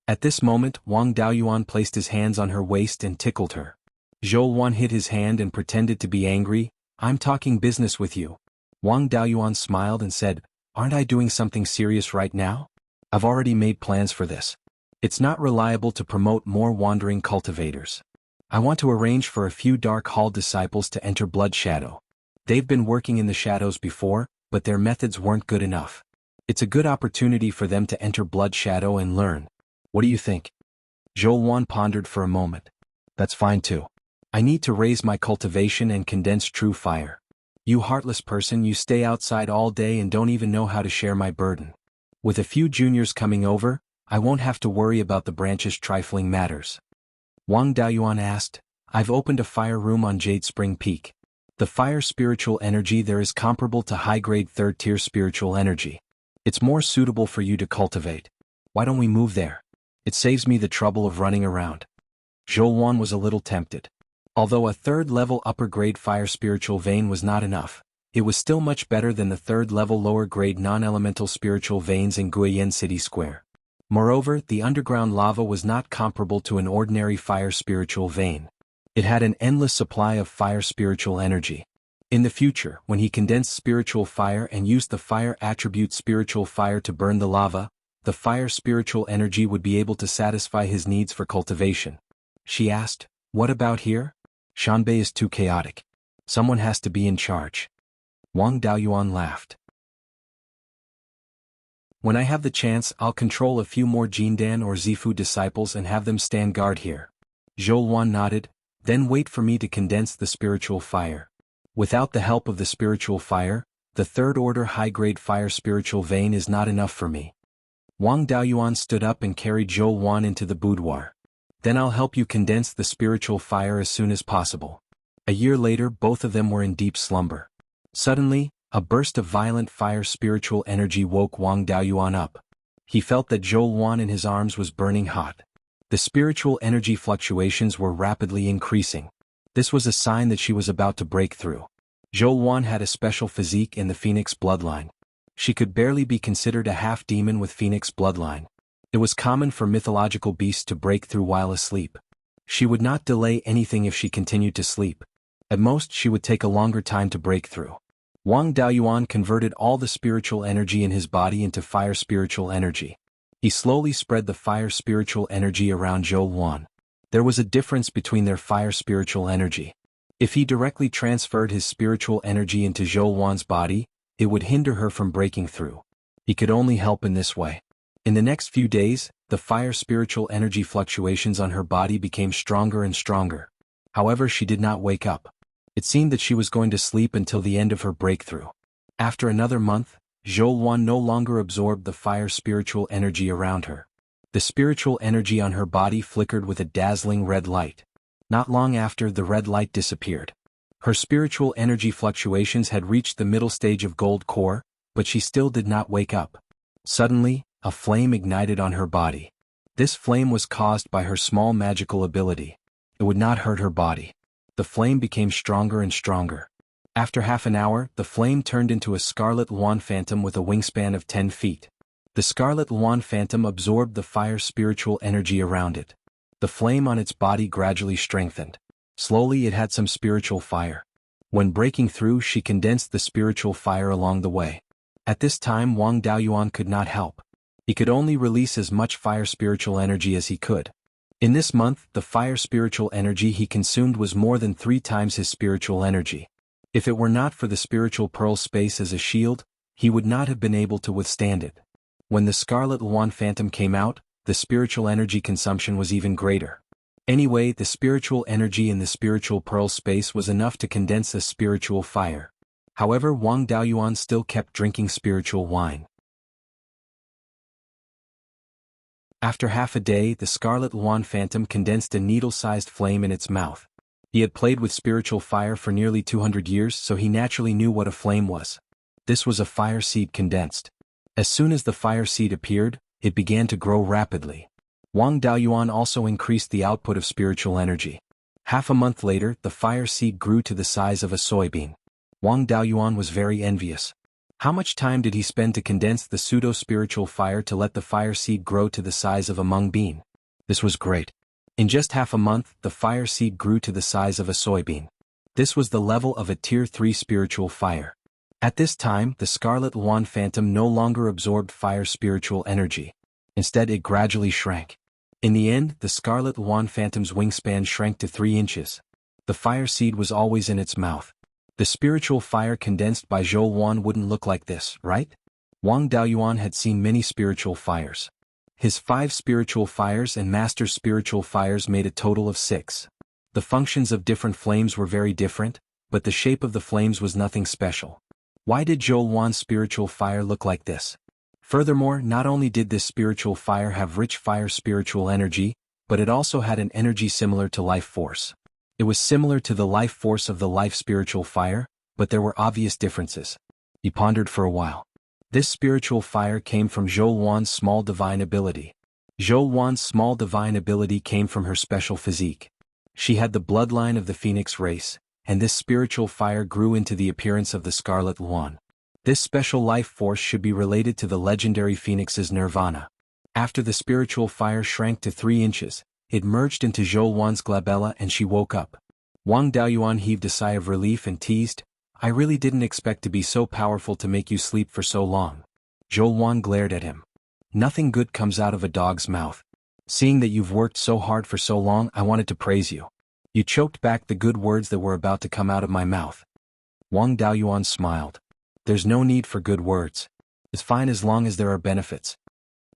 At this moment, Wang Daoyuan placed his hands on her waist and tickled her. Zhou Wan hid his hand and pretended to be angry. "I'm talking business with you." Wang Daoyuan smiled and said, "Aren't I doing something serious right now? I've already made plans for this. It's not reliable to promote more wandering cultivators. I want to arrange for a few Dark Hall disciples to enter Blood Shadow. They've been working in the shadows before, but their methods weren't good enough. It's a good opportunity for them to enter Blood Shadow and learn. What do you think?" Zhou Wan pondered for a moment. "That's fine too. I need to raise my cultivation and condense true fire. You heartless person, you stay outside all day and don't even know how to share my burden. With a few juniors coming over, I won't have to worry about the branch's trifling matters." Wang Daoyuan asked, "I've opened a fire room on Jade Spring Peak. The fire spiritual energy there is comparable to high-grade third-tier spiritual energy. It's more suitable for you to cultivate. Why don't we move there? It saves me the trouble of running around." Zhou Wan was a little tempted. Although a third-level upper-grade fire spiritual vein was not enough, it was still much better than the third-level lower-grade non-elemental spiritual veins in Guiyan City Square. Moreover, the underground lava was not comparable to an ordinary fire spiritual vein. It had an endless supply of fire spiritual energy. In the future, when he condensed spiritual fire and used the fire attribute spiritual fire to burn the lava, the fire spiritual energy would be able to satisfy his needs for cultivation. She asked, "What about here? Shanbei is too chaotic. Someone has to be in charge." Wang Daoyuan laughed. "When I have the chance, I'll control a few more Jindan or Zifu disciples and have them stand guard here." Zhou Wan nodded, "Then wait for me to condense the spiritual fire. Without the help of the spiritual fire, the third-order high-grade fire spiritual vein is not enough for me." Wang Daoyuan stood up and carried Zhou Wan into the boudoir. "Then I'll help you condense the spiritual fire as soon as possible." A year later, both of them were in deep slumber. Suddenly, a burst of violent fire spiritual energy woke Wang Daoyuan up. He felt that Zhou Wan in his arms was burning hot. The spiritual energy fluctuations were rapidly increasing. This was a sign that she was about to break through. Zhou Wan had a special physique in the Phoenix bloodline. She could barely be considered a half-demon with Phoenix bloodline. It was common for mythological beasts to break through while asleep. She would not delay anything if she continued to sleep. At most, she would take a longer time to break through. Wang Daoyuan converted all the spiritual energy in his body into fire spiritual energy. He slowly spread the fire spiritual energy around Zhou Wan. There was a difference between their fire spiritual energy. If he directly transferred his spiritual energy into Zhou Wan's body, it would hinder her from breaking through. He could only help in this way. In the next few days, the fire spiritual energy fluctuations on her body became stronger and stronger. However, she did not wake up. It seemed that she was going to sleep until the end of her breakthrough. After another month, Zhou no longer absorbed the fire spiritual energy around her. The spiritual energy on her body flickered with a dazzling red light. Not long after, the red light disappeared. Her spiritual energy fluctuations had reached the middle stage of gold core, but she still did not wake up. Suddenly, a flame ignited on her body. This flame was caused by her small magical ability. It would not hurt her body. The flame became stronger and stronger. After half an hour, the flame turned into a scarlet Luan phantom with a wingspan of 10 feet. The scarlet Luan phantom absorbed the fire spiritual energy around it. The flame on its body gradually strengthened. Slowly it had some spiritual fire. When breaking through, she condensed the spiritual fire along the way. At this time, Wang Daoyuan could not help. He could only release as much fire spiritual energy as he could. In this month, the fire spiritual energy he consumed was more than 3 times his spiritual energy. If it were not for the spiritual pearl space as a shield, he would not have been able to withstand it. When the scarlet Luan phantom came out, the spiritual energy consumption was even greater. Anyway, the spiritual energy in the spiritual pearl space was enough to condense a spiritual fire. However, Wang Daoyuan still kept drinking spiritual wine. After half a day, the scarlet Luan phantom condensed a needle-sized flame in its mouth. He had played with spiritual fire for nearly 200 years, so he naturally knew what a flame was. This was a fire seed condensed. As soon as the fire seed appeared, it began to grow rapidly. Wang Daoyuan also increased the output of spiritual energy. Half a month later, the fire seed grew to the size of a soybean. Wang Daoyuan was very envious. How much time did he spend to condense the pseudo-spiritual fire to let the fire seed grow to the size of a mung bean? This was great. In just half a month, the fire seed grew to the size of a soybean. This was the level of a Tier 3 spiritual fire. At this time, the scarlet Luan phantom no longer absorbed fire spiritual energy. Instead, it gradually shrank. In the end, the scarlet Luan phantom's wingspan shrank to 3 inches. The fire seed was always in its mouth. The spiritual fire condensed by Zhou Wan wouldn't look like this, right? Wang Daoyuan had seen many spiritual fires. His 5 spiritual fires and master's spiritual fires made a total of 6. The functions of different flames were very different, but the shape of the flames was nothing special. Why did Zhou Wan's spiritual fire look like this? Furthermore, not only did this spiritual fire have rich fire spiritual energy, but it also had an energy similar to life force. It was similar to the life force of the life spiritual fire, but there were obvious differences. He pondered for a while. This spiritual fire came from Zhou Wan's small divine ability. Zhou Wan's small divine ability came from her special physique. She had the bloodline of the phoenix race, and this spiritual fire grew into the appearance of the scarlet Luan. This special life force should be related to the legendary phoenix's nirvana. After the spiritual fire shrank to 3 inches, it merged into Zhou Wan's glabella and she woke up. Wang Daoyuan heaved a sigh of relief and teased, "I really didn't expect to be so powerful to make you sleep for so long." Zhou Wan glared at him. "Nothing good comes out of a dog's mouth. Seeing that you've worked so hard for so long, I wanted to praise you. You choked back the good words that were about to come out of my mouth." Wang Daoyuan smiled. "There's no need for good words. It's fine as long as there are benefits."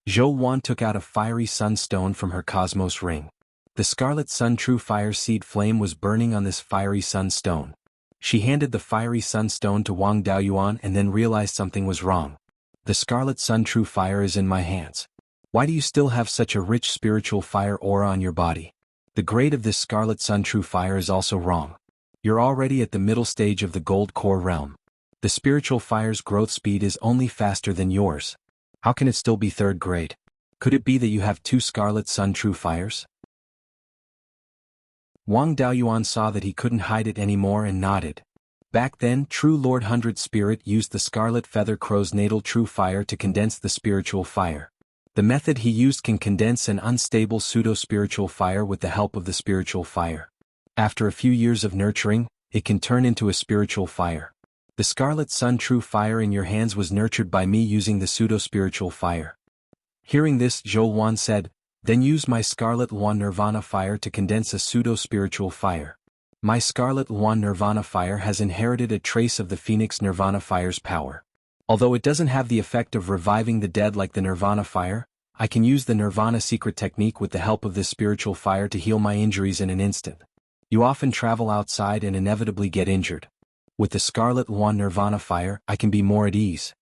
Zhou Wan took out a fiery sunstone from her cosmos ring. The scarlet sun true fire seed flame was burning on this fiery sunstone. She handed the fiery sunstone to Wang Daoyuan and then realized something was wrong. "The scarlet sun true fire is in my hands. Why do you still have such a rich spiritual fire aura on your body? The grade of this scarlet sun true fire is also wrong. You're already at the middle stage of the gold core realm. The spiritual fire's growth speed is only faster than yours. How can it still be 3rd grade? Could it be that you have 2 scarlet sun true fires?" Wang Daoyuan saw that he couldn't hide it anymore and nodded. Back then, True Lord 100 Spirit used the scarlet feather crow's natal true fire to condense the spiritual fire. The method he used can condense an unstable pseudo-spiritual fire with the help of the spiritual fire. After a few years of nurturing, it can turn into a spiritual fire. The scarlet sun true fire in your hands was nurtured by me using the pseudo-spiritual fire. Hearing this, Zhou Wan said, "Then use my scarlet Luan nirvana fire to condense a pseudo-spiritual fire. My scarlet Luan nirvana fire has inherited a trace of the phoenix nirvana fire's power. Although it doesn't have the effect of reviving the dead like the Nirvana fire, I can use the Nirvana secret technique with the help of this spiritual fire to heal my injuries in an instant. You often travel outside and inevitably get injured. With the Scarlet Wand Nirvana fire, I can be more at ease.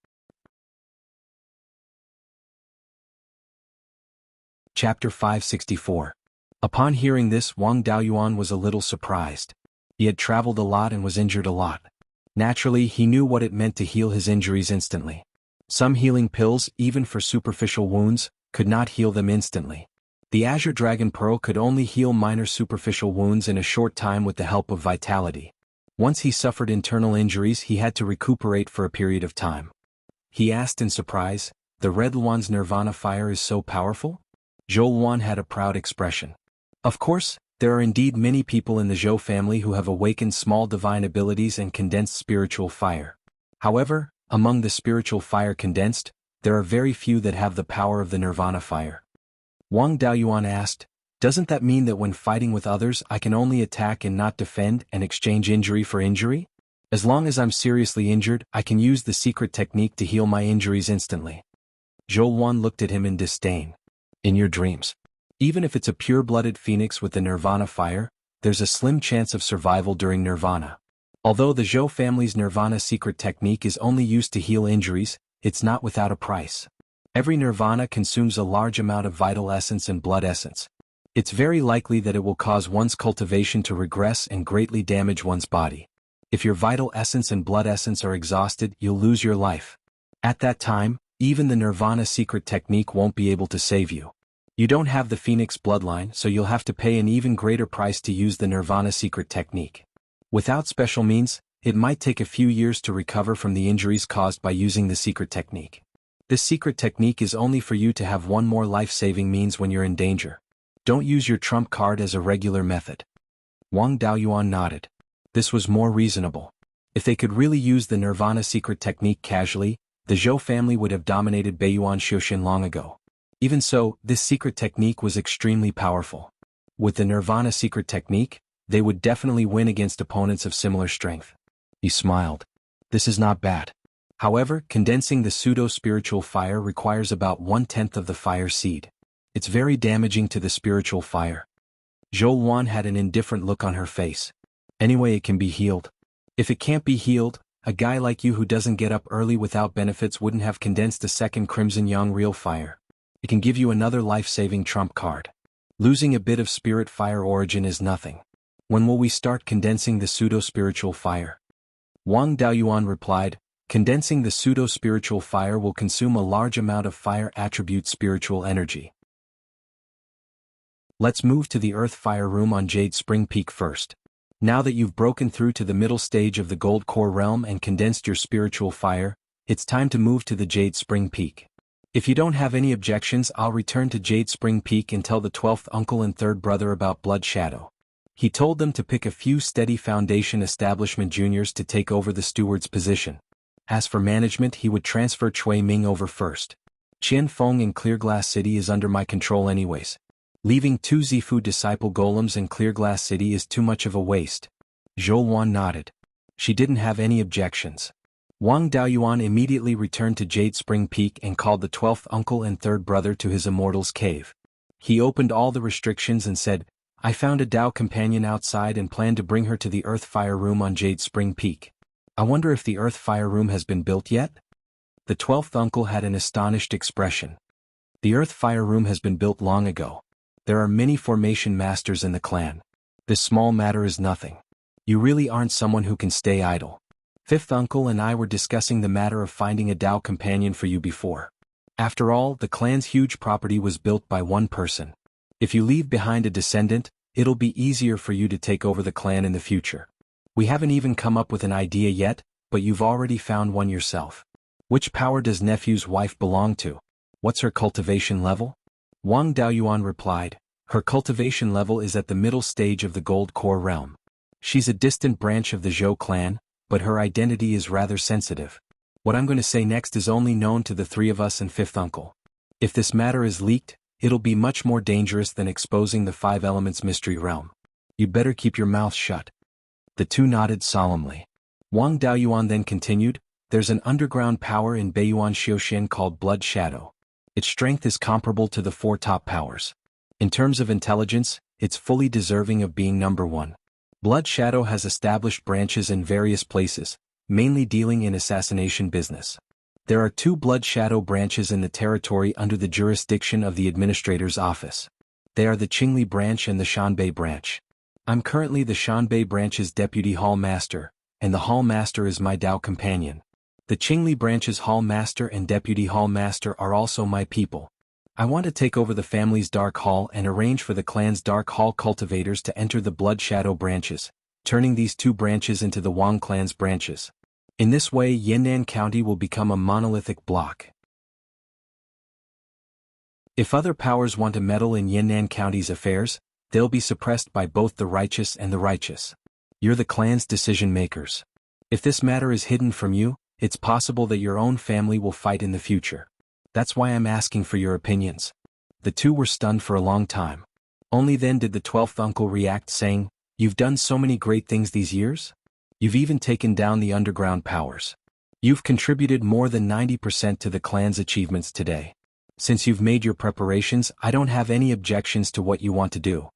Chapter 564. Upon hearing this, Wang Daoyuan was a little surprised. He had traveled a lot and was injured a lot. Naturally, he knew what it meant to heal his injuries instantly. Some healing pills, even for superficial wounds, could not heal them instantly. The Azure Dragon Pearl could only heal minor superficial wounds in a short time with the help of vitality. Once he suffered internal injuries, he had to recuperate for a period of time. He asked in surprise, "The Red Wand's Nirvana fire is so powerful?" Zhou Wan had a proud expression. Of course, there are indeed many people in the Zhou family who have awakened small divine abilities and condensed spiritual fire. However, among the spiritual fire condensed, there are very few that have the power of the Nirvana fire. Wang Daoyuan asked, "Doesn't that mean that when fighting with others I can only attack and not defend and exchange injury for injury? As long as I'm seriously injured, I can use the secret technique to heal my injuries instantly." Zhou Wan looked at him in disdain. "In your dreams. Even if it's a pure-blooded phoenix with the Nirvana fire, there's a slim chance of survival during Nirvana. Although the Zhou family's Nirvana secret technique is only used to heal injuries, it's not without a price. Every Nirvana consumes a large amount of vital essence and blood essence. It's very likely that it will cause one's cultivation to regress and greatly damage one's body. If your vital essence and blood essence are exhausted, you'll lose your life. At that time, even the Nirvana secret technique won't be able to save you. You don't have the Phoenix bloodline, so you'll have to pay an even greater price to use the Nirvana secret technique. Without special means, it might take a few years to recover from the injuries caused by using the secret technique. This secret technique is only for you to have one more life-saving means when you're in danger. Don't use your trump card as a regular method." Wang Daoyuan nodded. This was more reasonable. If they could really use the Nirvana secret technique casually, the Zhou family would have dominated Beiyuan Xiuxin long ago. Even so, this secret technique was extremely powerful. With the Nirvana secret technique, they would definitely win against opponents of similar strength. He smiled. This is not bad. However, condensing the pseudo-spiritual fire requires about 1/10 of the fire seed. It's very damaging to the spiritual fire. Zhou Wan had an indifferent look on her face. Anyway, it can be healed. If it can't be healed, a guy like you who doesn't get up early without benefits wouldn't have condensed a second Crimson Yang real fire. It can give you another life-saving trump card. Losing a bit of spirit fire origin is nothing. When will we start condensing the pseudo-spiritual fire? Wang Daoyuan replied, "Condensing the pseudo-spiritual fire will consume a large amount of fire attribute spiritual energy. Let's move to the Earth Fire Room on Jade Spring Peak first. Now that you've broken through to the middle stage of the Gold Core Realm and condensed your spiritual fire, it's time to move to the Jade Spring Peak. If you don't have any objections, I'll return to Jade Spring Peak and tell the 12th uncle and 3rd brother about Blood Shadow." He told them to pick a few steady Foundation Establishment juniors to take over the steward's position. As for management, he would transfer Chui Ming over first. Qian Feng in Clearglass City is under my control anyways. Leaving 2 Zifu disciple golems in Clearglass City is too much of a waste. Zhou Wan nodded. She didn't have any objections. Wang Daoyuan immediately returned to Jade Spring Peak and called the 12th uncle and 3rd brother to his Immortal's Cave. He opened all the restrictions and said, "I found a Dao companion outside and plan to bring her to the Earth Fire Room on Jade Spring Peak. I wonder if the Earth Fire Room has been built yet?" The 12th uncle had an astonished expression. "The Earth Fire Room has been built long ago. There are many formation masters in the clan. This small matter is nothing. You really aren't someone who can stay idle. 5th uncle and I were discussing the matter of finding a Dao companion for you before. After all, the clan's huge property was built by one person. If you leave behind a descendant, it'll be easier for you to take over the clan in the future. We haven't even come up with an idea yet, but you've already found one yourself. Which power does nephew's wife belong to? What's her cultivation level?" Wang Daoyuan replied, "Her cultivation level is at the middle stage of the Gold Core Realm. She's a distant branch of the Zhou clan, but her identity is rather sensitive. What I'm going to say next is only known to the 3 of us and 5th uncle. If this matter is leaked, it'll be much more dangerous than exposing the 5 Elements Mystery Realm. You'd better keep your mouth shut." The 2 nodded solemnly. Wang Daoyuan then continued, There's an underground power in Beiyuan Xiaoxian called Blood Shadow. Its strength is comparable to the 4 top powers. In terms of intelligence, it's fully deserving of being number 1. Blood Shadow has established branches in various places, mainly dealing in assassination business. There are 2 Blood Shadow branches in the territory under the jurisdiction of the Administrator's Office. They are the Qingli branch and the Shanbei branch. I'm currently the Shanbei branch's Deputy Hall Master, and the Hall Master is my Dao companion. The Qingli branch's Hall Master and Deputy Hall Master are also my people. I want to take over the family's Dark Hall and arrange for the clan's Dark Hall cultivators to enter the Blood Shadow branches, turning these 2 branches into the Wang clan's branches. In this way, Yan'an County will become a monolithic block. If other powers want to meddle in Yan'an County's affairs, they'll be suppressed by both the righteous and the righteous. You're the clan's decision makers. If this matter is hidden from you, it's possible that your own family will fight in the future. That's why I'm asking for your opinions. The 2 were stunned for a long time. Only then did the 12th uncle react, saying, "You've done so many great things these years? You've even taken down the underground powers. You've contributed more than 90% to the clan's achievements today. Since you've made your preparations, I don't have any objections to what you want to do."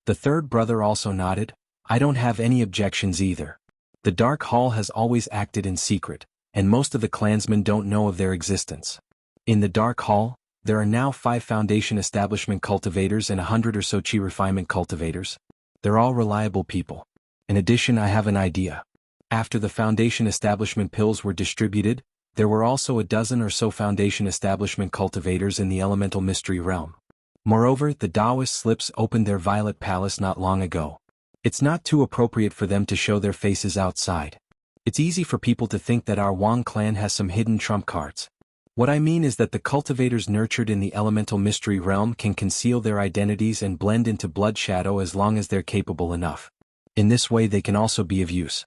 The 3rd brother also nodded. "I don't have any objections either. The Dark Hall has always acted in secret, and most of the clansmen don't know of their existence. In the Dark Hall, there are now 5 Foundation Establishment cultivators and 100 or so Qi Refinement cultivators. They're all reliable people. In addition, I have an idea. After the Foundation Establishment pills were distributed, there were also a dozen or so Foundation Establishment cultivators in the Elemental Mystery Realm. Moreover, the Taoist slips opened their Violet Palace not long ago. It's not too appropriate for them to show their faces outside. It's easy for people to think that our Wang clan has some hidden trump cards. What I mean is that the cultivators nurtured in the Elemental Mystery Realm can conceal their identities and blend into Blood Shadow as long as they're capable enough. In this way they can also be of use."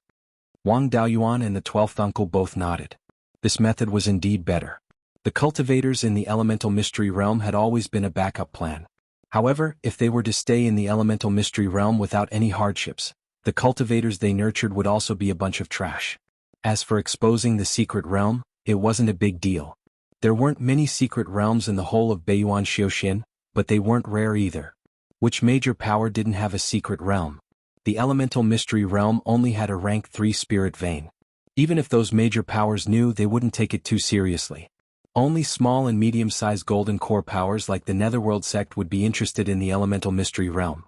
Wang Daoyuan and the 12th uncle both nodded. This method was indeed better. The cultivators in the Elemental Mystery Realm had always been a backup plan. However, if they were to stay in the Elemental Mystery Realm without any hardships, the cultivators they nurtured would also be a bunch of trash. As for exposing the secret realm, it wasn't a big deal. There weren't many secret realms in the whole of Beiyuan Xiaoxian, but they weren't rare either. Which major power didn't have a secret realm? The Elemental Mystery Realm only had a rank 3 spirit vein. Even if those major powers knew, they wouldn't take it too seriously. Only small and medium-sized golden core powers like the Netherworld sect would be interested in the Elemental Mystery Realm.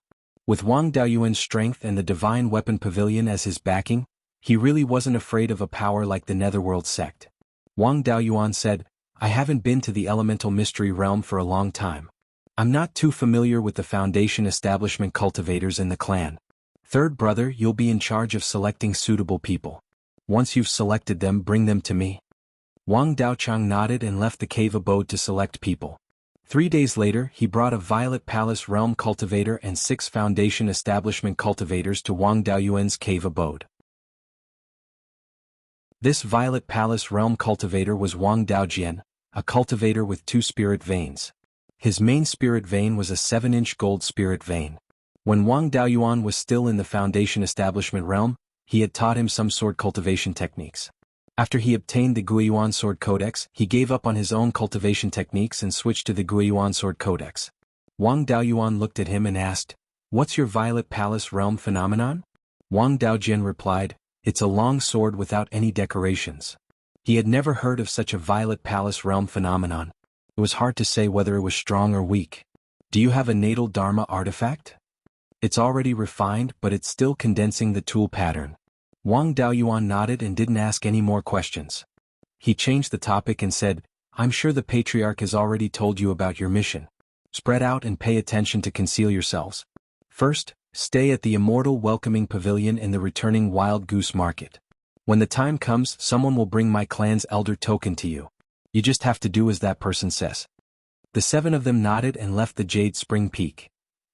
With Wang Daoyuan's strength and the Divine Weapon Pavilion as his backing, he really wasn't afraid of a power like the Netherworld sect. Wang Daoyuan said, "I haven't been to the Elemental Mystery Realm for a long time. I'm not too familiar with the Foundation Establishment cultivators in the clan. 3rd brother, you'll be in charge of selecting suitable people. Once you've selected them, bring them to me." Wang Daochang nodded and left the cave abode to select people. 3 days later, he brought a Violet Palace Realm cultivator and 6 Foundation Establishment cultivators to Wang Daoyuan's cave abode. This Violet Palace Realm cultivator was Wang Daojian, a cultivator with 2 spirit veins. His main spirit vein was a 7-inch gold spirit vein. When Wang Daoyuan was still in the Foundation Establishment realm, he had taught him some sword cultivation techniques. After he obtained the Guiyuan Sword Codex, he gave up on his own cultivation techniques and switched to the Guiyuan Sword Codex. Wang Daoyuan looked at him and asked, "What's your Violet Palace Realm phenomenon?" Wang Daojian replied, "It's a long sword without any decorations." He had never heard of such a Violet Palace Realm phenomenon. It was hard to say whether it was strong or weak. "Do you have a natal Dharma artifact?" "It's already refined, but it's still condensing the tool pattern." Wang Daoyuan nodded and didn't ask any more questions. He changed the topic and said, "I'm sure the Patriarch has already told you about your mission. Spread out and pay attention to conceal yourselves. First, stay at the Immortal Welcoming Pavilion in the returning Wild Goose Market. When the time comes, someone will bring my clan's elder token to you. You just have to do as that person says." The 7 of them nodded and left the Jade Spring Peak.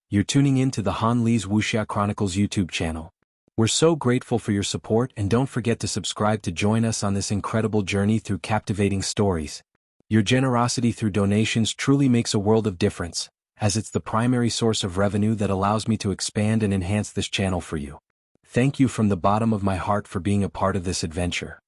You're tuning in to the Han Li's Wuxia Chronicles YouTube channel. We're so grateful for your support, and don't forget to subscribe to join us on this incredible journey through captivating stories. Your generosity through donations truly makes a world of difference, as it's the primary source of revenue that allows me to expand and enhance this channel for you. Thank you from the bottom of my heart for being a part of this adventure.